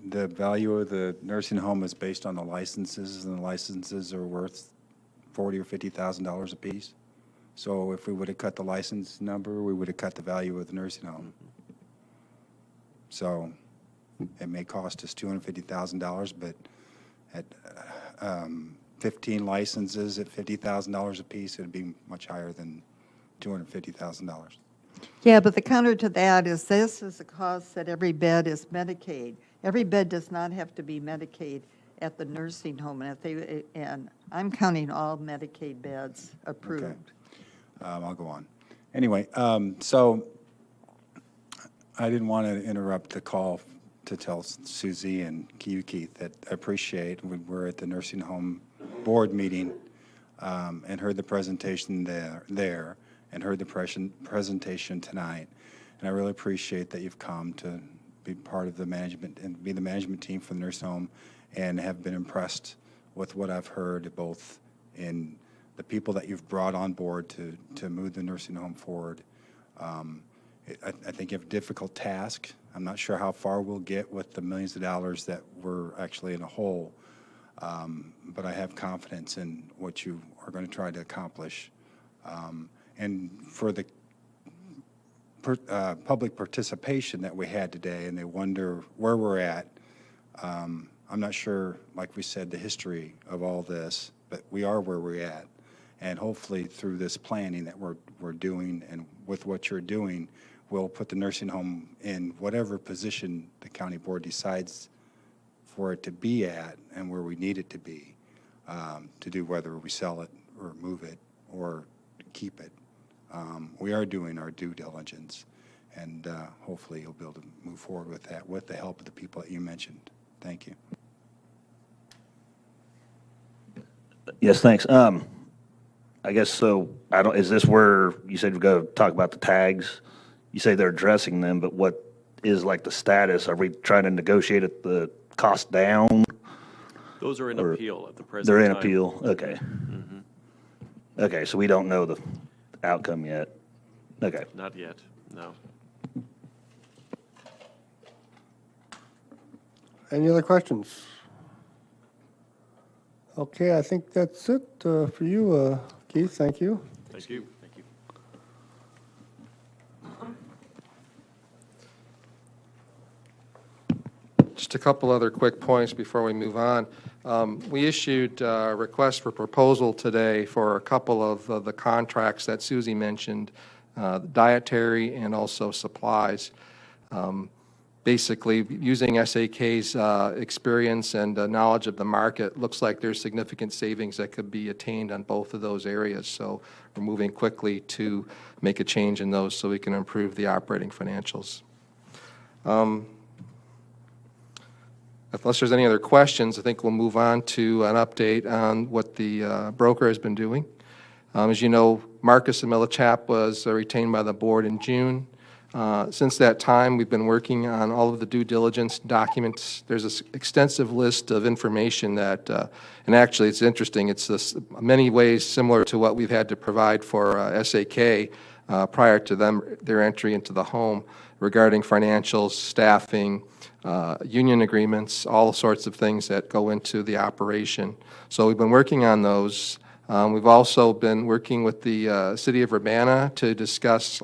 the value of the nursing home is based on the licenses, and the licenses are worth $40,000 or $50,000 apiece. So if we would have cut the license number, we would have cut the value of the nursing home. So it may cost us $250,000, but at 15 licenses at $50,000 apiece, it would be much higher than $250,000.
Yeah, but the counter to that is this is the cost that every bed is Medicaid. Every bed does not have to be Medicaid at the nursing home, and I'm counting all Medicaid beds approved.
Okay. I'll go on. Anyway, so I didn't want to interrupt the call to tell Susie and Keith that I appreciate. We were at the nursing home board meeting and heard the presentation there and heard the presentation tonight. And I really appreciate that you've come to be part of the management and be the management team for the nursing home, and have been impressed with what I've heard, both in the people that you've brought on board to move the nursing home forward. I think you have a difficult task. I'm not sure how far we'll get with the millions of dollars that we're actually in a hole, but I have confidence in what you are going to try to accomplish. And for the public participation that we had today, and they wonder where we're at. I'm not sure, like we said, the history of all this, but we are where we're at. And hopefully through this planning that we're doing and with what you're doing, we'll put the nursing home in whatever position the county board decides for it to be at and where we need it to be, to do whether we sell it or move it or keep it. We are doing our due diligence, and hopefully you'll be able to move forward with that with the help of the people that you mentioned. Thank you.
Yes, thanks. I guess so. Is this where you said we go talk about the tags? You say they're addressing them, but what is like the status? Are we trying to negotiate the cost down?
Those are in
Or-
appeal at the present
They're in
time.
appeal. Okay.
Mhm.
Okay, so we don't know the outcome yet. Okay.
Not yet, no.
Any other questions? Okay, I think that's it for you, Keith. Thank you.
Thank you. Thank you.
Just a couple other quick points before we move on. We issued a request for proposal today for a couple of the contracts that Susie mentioned, dietary and also supplies. Basically, using SAK's experience and knowledge of the market, looks like there's significant savings that could be attained on both of those areas. So we're moving quickly to make a change in those so we can improve the operating financials. Unless there's any other questions, I think we'll move on to an update on what the broker has been doing. As you know, Marcus and Millichap was retained by the board in June. Since that time, we've been working on all of the due diligence documents. There's an extensive list of information that, and actually it's interesting, it's this, many ways similar to what we've had to provide for SAK prior to their entry into the home regarding financials, staffing, union agreements, all sorts of things that go into the operation. So we've been working on those. We've also been working with the City of Urbana to discuss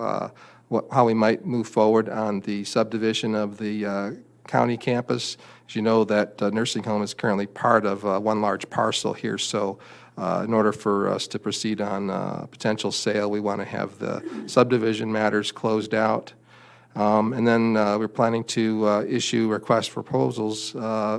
how we might move forward on the subdivision of the county campus. As you know, that nursing home is currently part of one large parcel here, so in order for us to proceed on potential sale, we want to have the subdivision matters closed out. And then we're planning to issue request for proposals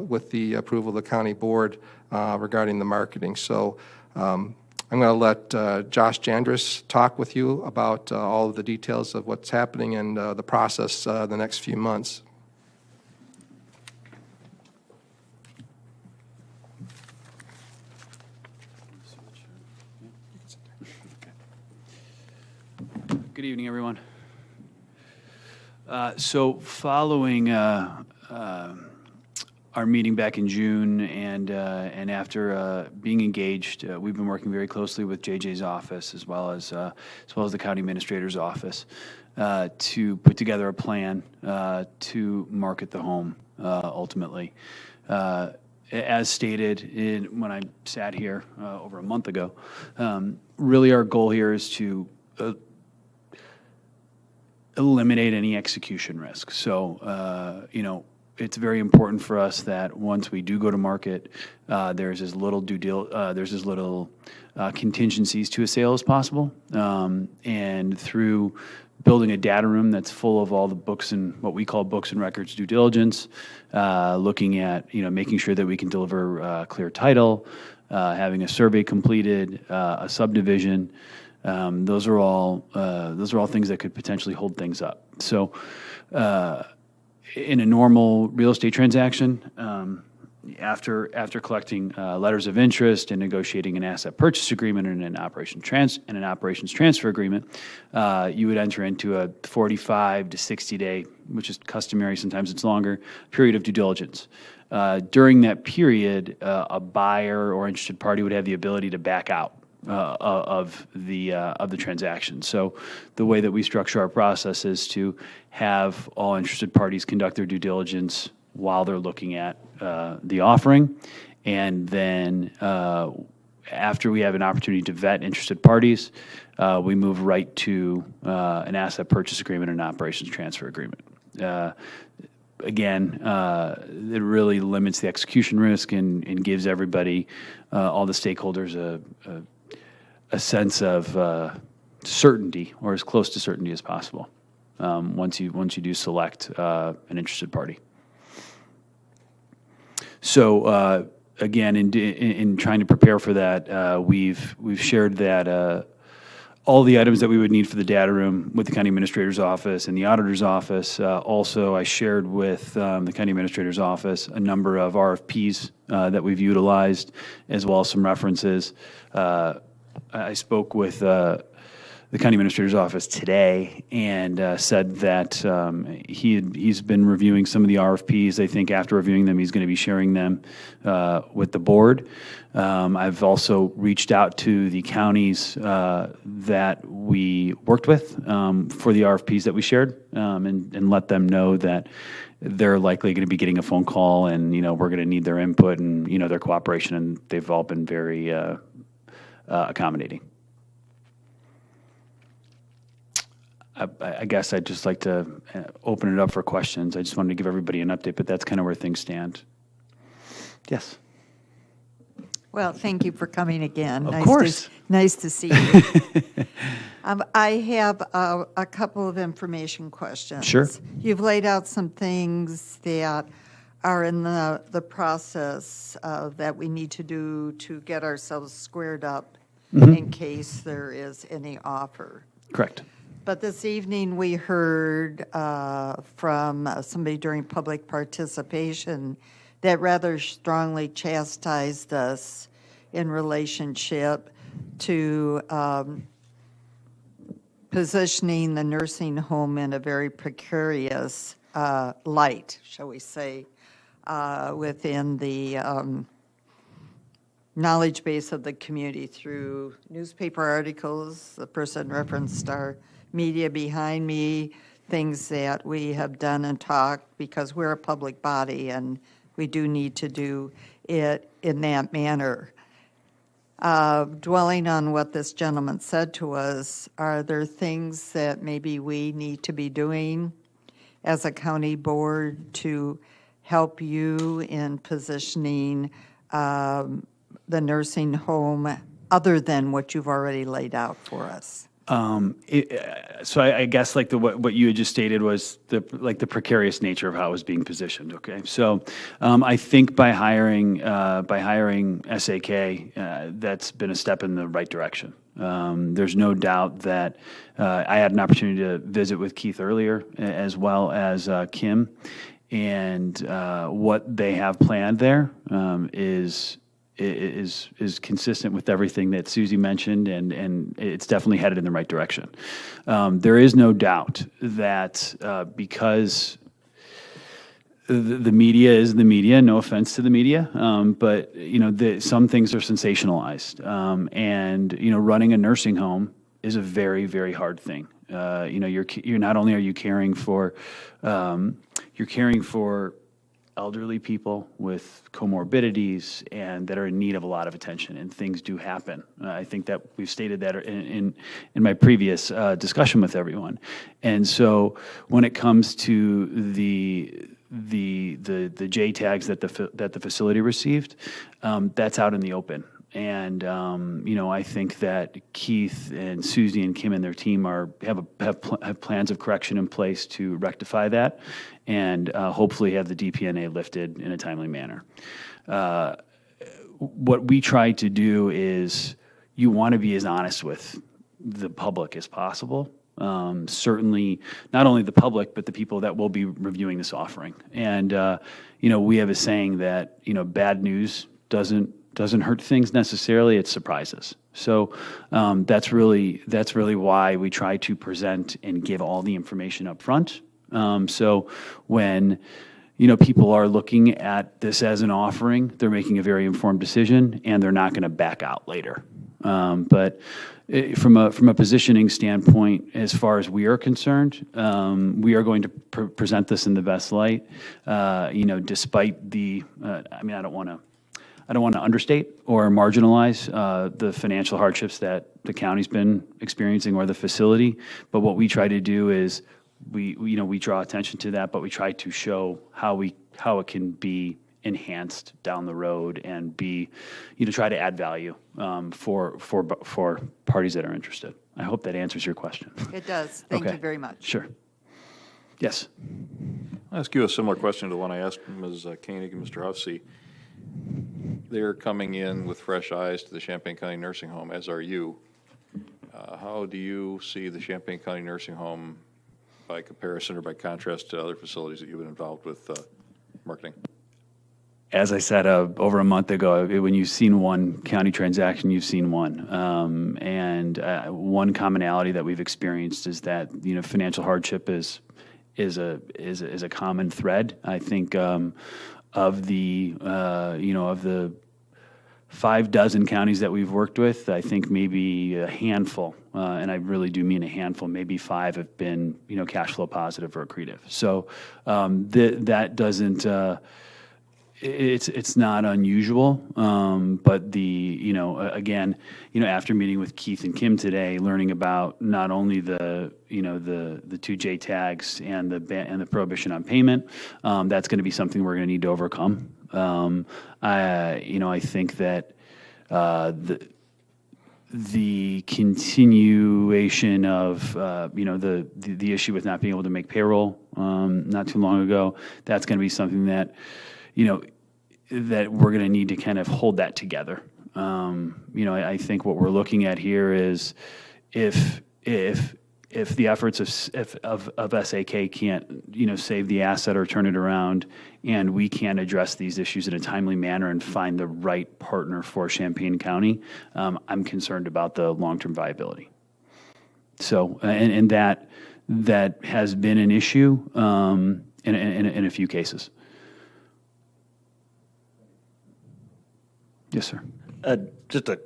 with the approval of the county board regarding the marketing. So I'm going to let Josh Jandris talk with you about all of the details of what's happening and the process the next few months.
Good evening, everyone. So following our meeting back in June and after being engaged, we've been working very closely with JJ's office as well as the county administrator's office to put together a plan to market the home ultimately. As stated when I sat here over a month ago, really our goal here is to eliminate any execution risk. So, it's very important for us that once we do go to market, there's as little contingencies to a sale as possible. And through building a data room that's full of all the books and what we call books and records due diligence, looking at, making sure that we can deliver clear title, having a survey completed, a subdivision. Those are all things that could potentially hold things up. So, in a normal real estate transaction, after collecting letters of interest and negotiating an asset purchase agreement and an operations transfer agreement, you would enter into a 45 to 60 day, which is customary, sometimes it's longer, period of due diligence. During that period, a buyer or interested party would have the ability to back out of the transaction. So the way that we structure our process is to have all interested parties conduct their due diligence while they're looking at the offering, and then after we have an opportunity to vet interested parties, we move right to an asset purchase agreement and an operations transfer agreement. Again, it really limits the execution risk and gives everybody, all the stakeholders, a sense of certainty, or as close to certainty as possible, once you do select an interested party. So again, in trying to prepare for that, we've shared that all the items that we would need for the data room with the county administrator's office and the auditor's office. Also, I shared with the county administrator's office a number of RFPs that we've utilized, as well as some references. I spoke with the county administrator's office today and said that he's been reviewing some of the RFPs. I think after reviewing them, he's going to be sharing them with the board. I've also reached out to the counties that we worked with for the RFPs that we shared, and let them know that they're likely going to be getting a phone call, and we're going to need their input and their cooperation, and they've all been very accommodating. I guess I'd just like to open it up for questions. I just wanted to give everybody an update, but that's kind of where things stand. Yes.
Well, thank you for coming again.
Of course.
Nice to see you. I have a couple of information questions.
Sure.
You've laid out some things that are in the process that we need to do to get ourselves squared up in case there is any offer.
Correct.
But this evening, we heard from somebody during public participation that rather strongly chastised us in relationship to positioning the nursing home in a very precarious light, shall we say, within the knowledge base of the community through newspaper articles. The person referenced our media behind me, things that we have done and talked, because we're a public body and we do need to do it in that manner. Dwelling on what this gentleman said to us, are there things that maybe we need to be doing as a county board to help you in positioning the nursing home other than what you've already laid out for us?
So I guess like what you had just stated was the precarious nature of how it was being positioned. Okay, so I think by hiring SAK, that's been a step in the right direction. There's no doubt that I had an opportunity to visit with Keith earlier, as well as Kim, and what they have planned there is consistent with everything that Susie mentioned, and it's definitely headed in the right direction. There is no doubt that because the media is the media, no offense to the media, but some things are sensationalized, and running a nursing home is a very, very hard thing. You're not only are you caring for elderly people with comorbidities and that are in need of a lot of attention, and things do happen. I think that we've stated that in my previous discussion with everyone. And so when it comes to the J tags that the facility received, that's out in the open. And I think that Keith and Susie and Kim and their team have plans of correction in place to rectify that, and hopefully have the DPNA lifted in a timely manner. What we try to do is, you want to be as honest with the public as possible. Certainly, not only the public, but the people that will be reviewing this offering. And we have a saying that bad news doesn't hurt things necessarily; it surprises. So that's really why we try to present and give all the information up front. So when people are looking at this as an offering, they're making a very informed decision, and they're not going to back out later. But from a positioning standpoint, as far as we are concerned, we are going to present this in the best light. Despite the, I don't want I don't want to understate or marginalize the financial hardships that the county's been experiencing or the facility. But what we try to do is we draw attention to that, but we try to show how it can be enhanced down the road and be, try to add value for parties that are interested. I hope that answers your question.
It does. Thank
Okay.
you very much.
Sure. Yes.
I'll ask you a similar question to the one I asked Ms. Koenig and Mr. Huffsey. They're coming in with fresh eyes to the Champaign County Nursing Home, as are you. How do you see the Champaign County Nursing Home by comparison or by contrast to other facilities that you've been involved with marketing?
As I said over a month ago, when you've seen one county transaction, you've seen one. And one commonality that we've experienced is that financial hardship is a common thread. I think of the 6 counties that we've worked with, I think maybe a handful, and I really do mean a handful, maybe 5 have been cash flow positive or accretive. So that doesn't. It's not unusual, but again, after meeting with Keith and Kim today, learning about not only the 2 J tags and the prohibition on payment, that's going to be something we're going to need to overcome. I think that the continuation of the issue with not being able to make payroll not too long ago, that's going to be something that that we're going to need to kind of hold that together. I think what we're looking at here is if the efforts of SAK can't, save the asset or turn it around, and we can't address these issues in a timely manner and find the right partner for Champaign County, I'm concerned about the long-term viability. So, and that has been an issue in a few cases. Yes, sir.
Just a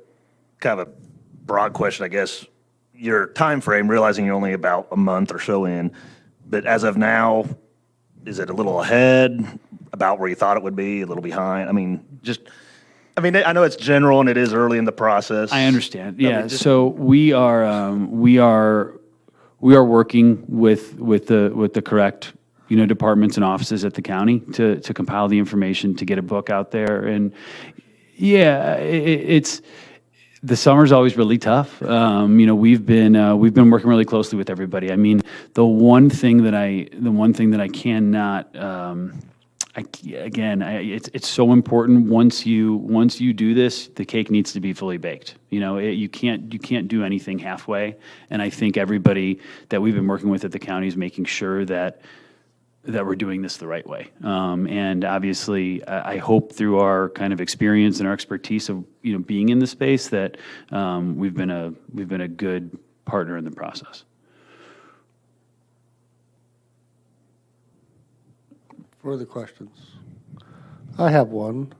kind of a broad question, I guess. Your time frame, realizing you're only about a month or so in, but as of now, is it a little ahead, about where you thought it would be, a little behind? I know it's general and it is early in the process.
I understand. Yeah. So we are working with the correct departments and offices at the county to compile the information to get a book out there. And yeah, it's the summer's always really tough. We've been working really closely with everybody. I mean, the one thing that I cannot, it's so important. Once you do this, the cake needs to be fully baked. You can't do anything halfway. And I think everybody that we've been working with at the county is making sure that we're doing this the right way. And obviously, I hope through our kind of experience and our expertise of being in the space that we've been a good partner in the process.
Further questions? I have one.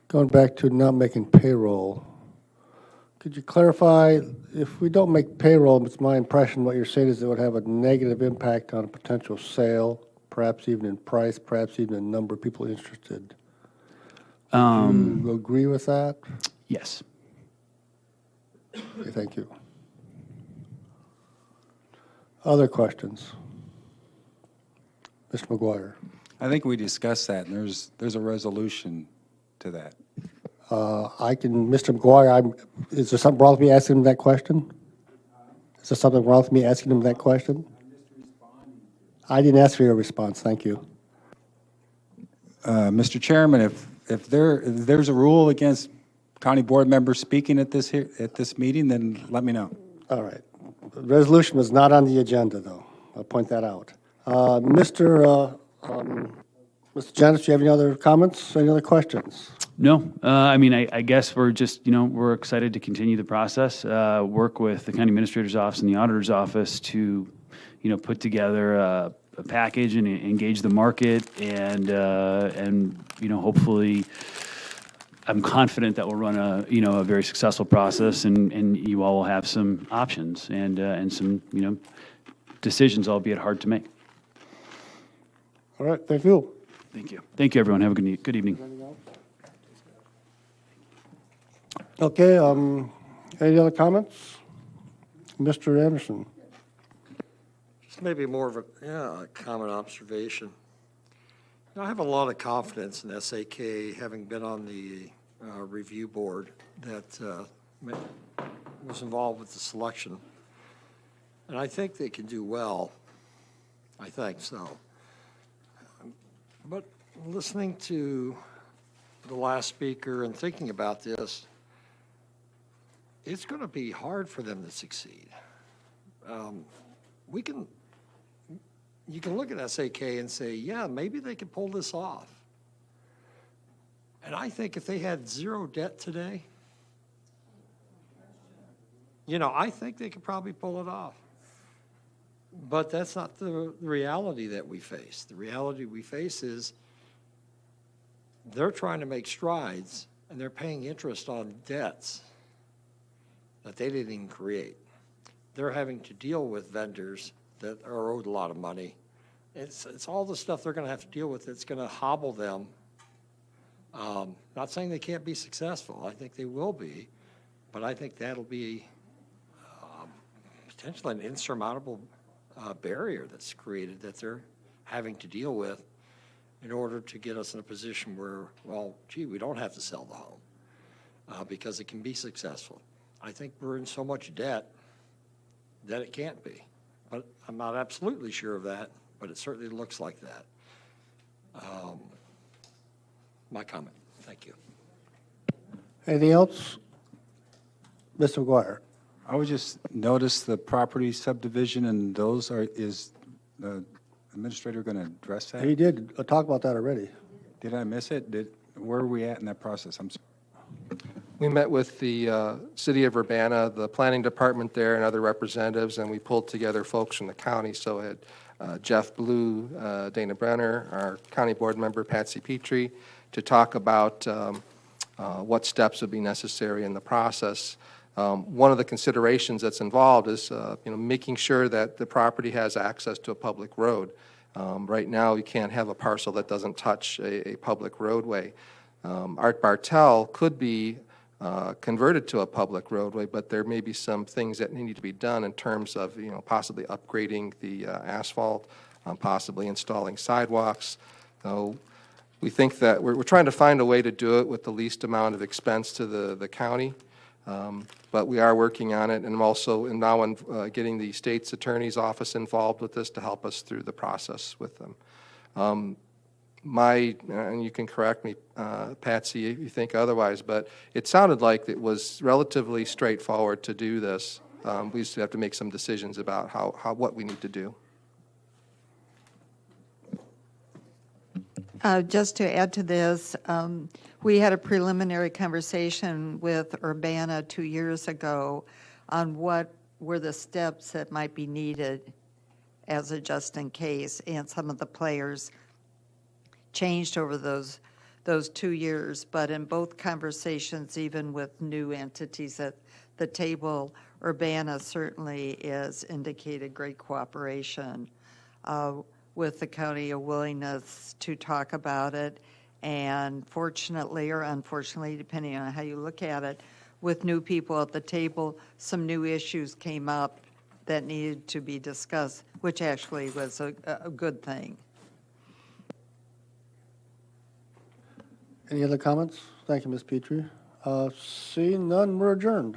Going back to not making payroll, could you clarify, if we don't make payroll, it's my impression what you're saying is it would have a negative impact on a potential sale, perhaps even in price, perhaps even in number of people interested. Do you agree with that?
Yes.
Okay, thank you. Other questions? Mr. McGuire.
I think we discussed that, and there's a resolution to that.
Mr. McGuire, is there something wrong with me asking him that question? Is there something wrong with me asking him that question? I didn't ask for your response, thank you.
Mr. Chairman, if there's a rule against county board members speaking at this meeting, then let me know.
All right. The resolution was not on the agenda, though. I'll point that out. Mr. Janis, do you have any other comments, any other questions?
No, I guess we're just, we're excited to continue the process, work with the county administrator's office and the auditor's office to, put together a package and engage the market and hopefully I'm confident that we'll run a very successful process and you all will have some options and some, decisions, albeit hard to make.
All right, thank you.
Thank you. Thank you, everyone. Have a good evening.
Okay, any other comments? Mr. Anderson?
Just maybe more of a common observation. I have a lot of confidence in SAK, having been on the review board that was involved with the selection. And I think they can do well. I think so. But listening to the last speaker and thinking about this, it's going to be hard for them to succeed. You can look at SAK and say, yeah, maybe they could pull this off. And I think if they had zero debt today, I think they could probably pull it off. But that's not the reality that we face. The reality we face is they're trying to make strides, and they're paying interest on debts that they didn't even create. They're having to deal with vendors that are owed a lot of money. It's all the stuff they're going to have to deal with that's going to hobble them. Not saying they can't be successful. I think they will be. But I think that'll be potentially an insurmountable barrier that's created that they're having to deal with in order to get us in a position where, well, gee, we don't have to sell the home because it can be successful. I think we're in so much debt that it can't be. But I'm not absolutely sure of that, but it certainly looks like that. My comment. Thank you.
Anything else? Mr. McGuire?
I would just notice the property subdivision, and is the administrator going to address that?
He did talk about that already.
Did I miss it? Where are we at in that process? I'm sorry.
We met with the city of Urbana, the planning department there, and other representatives, and we pulled together folks from the county. So I had Jeff Blue, Dana Brenner, our county board member, Patsy Petrie, to talk about what steps would be necessary in the process. One of the considerations that's involved is making sure that the property has access to a public road. Right now, you can't have a parcel that doesn't touch a public roadway. Art Bartel could be converted to a public roadway, but there may be some things that need to be done in terms of possibly upgrading the asphalt, possibly installing sidewalks. So we think that we're trying to find a way to do it with the least amount of expense to the county. But we are working on it, and I'm also now getting the state's attorney's office involved with this to help us through the process with them. And you can correct me, Patsy, if you think otherwise, but it sounded like it was relatively straightforward to do this. We just have to make some decisions about what we need to do.
Just to add to this, we had a preliminary conversation with Urbana 2 years ago on what were the steps that might be needed as a just in case, and some of the players changed over those 2 years. But in both conversations, even with new entities at the table, Urbana certainly has indicated great cooperation with the county, a willingness to talk about it. And fortunately or unfortunately, depending on how you look at it, with new people at the table, some new issues came up that needed to be discussed, which actually was a good thing.
Any other comments? Thank you, Ms. Petrie. Seeing none, we're adjourned.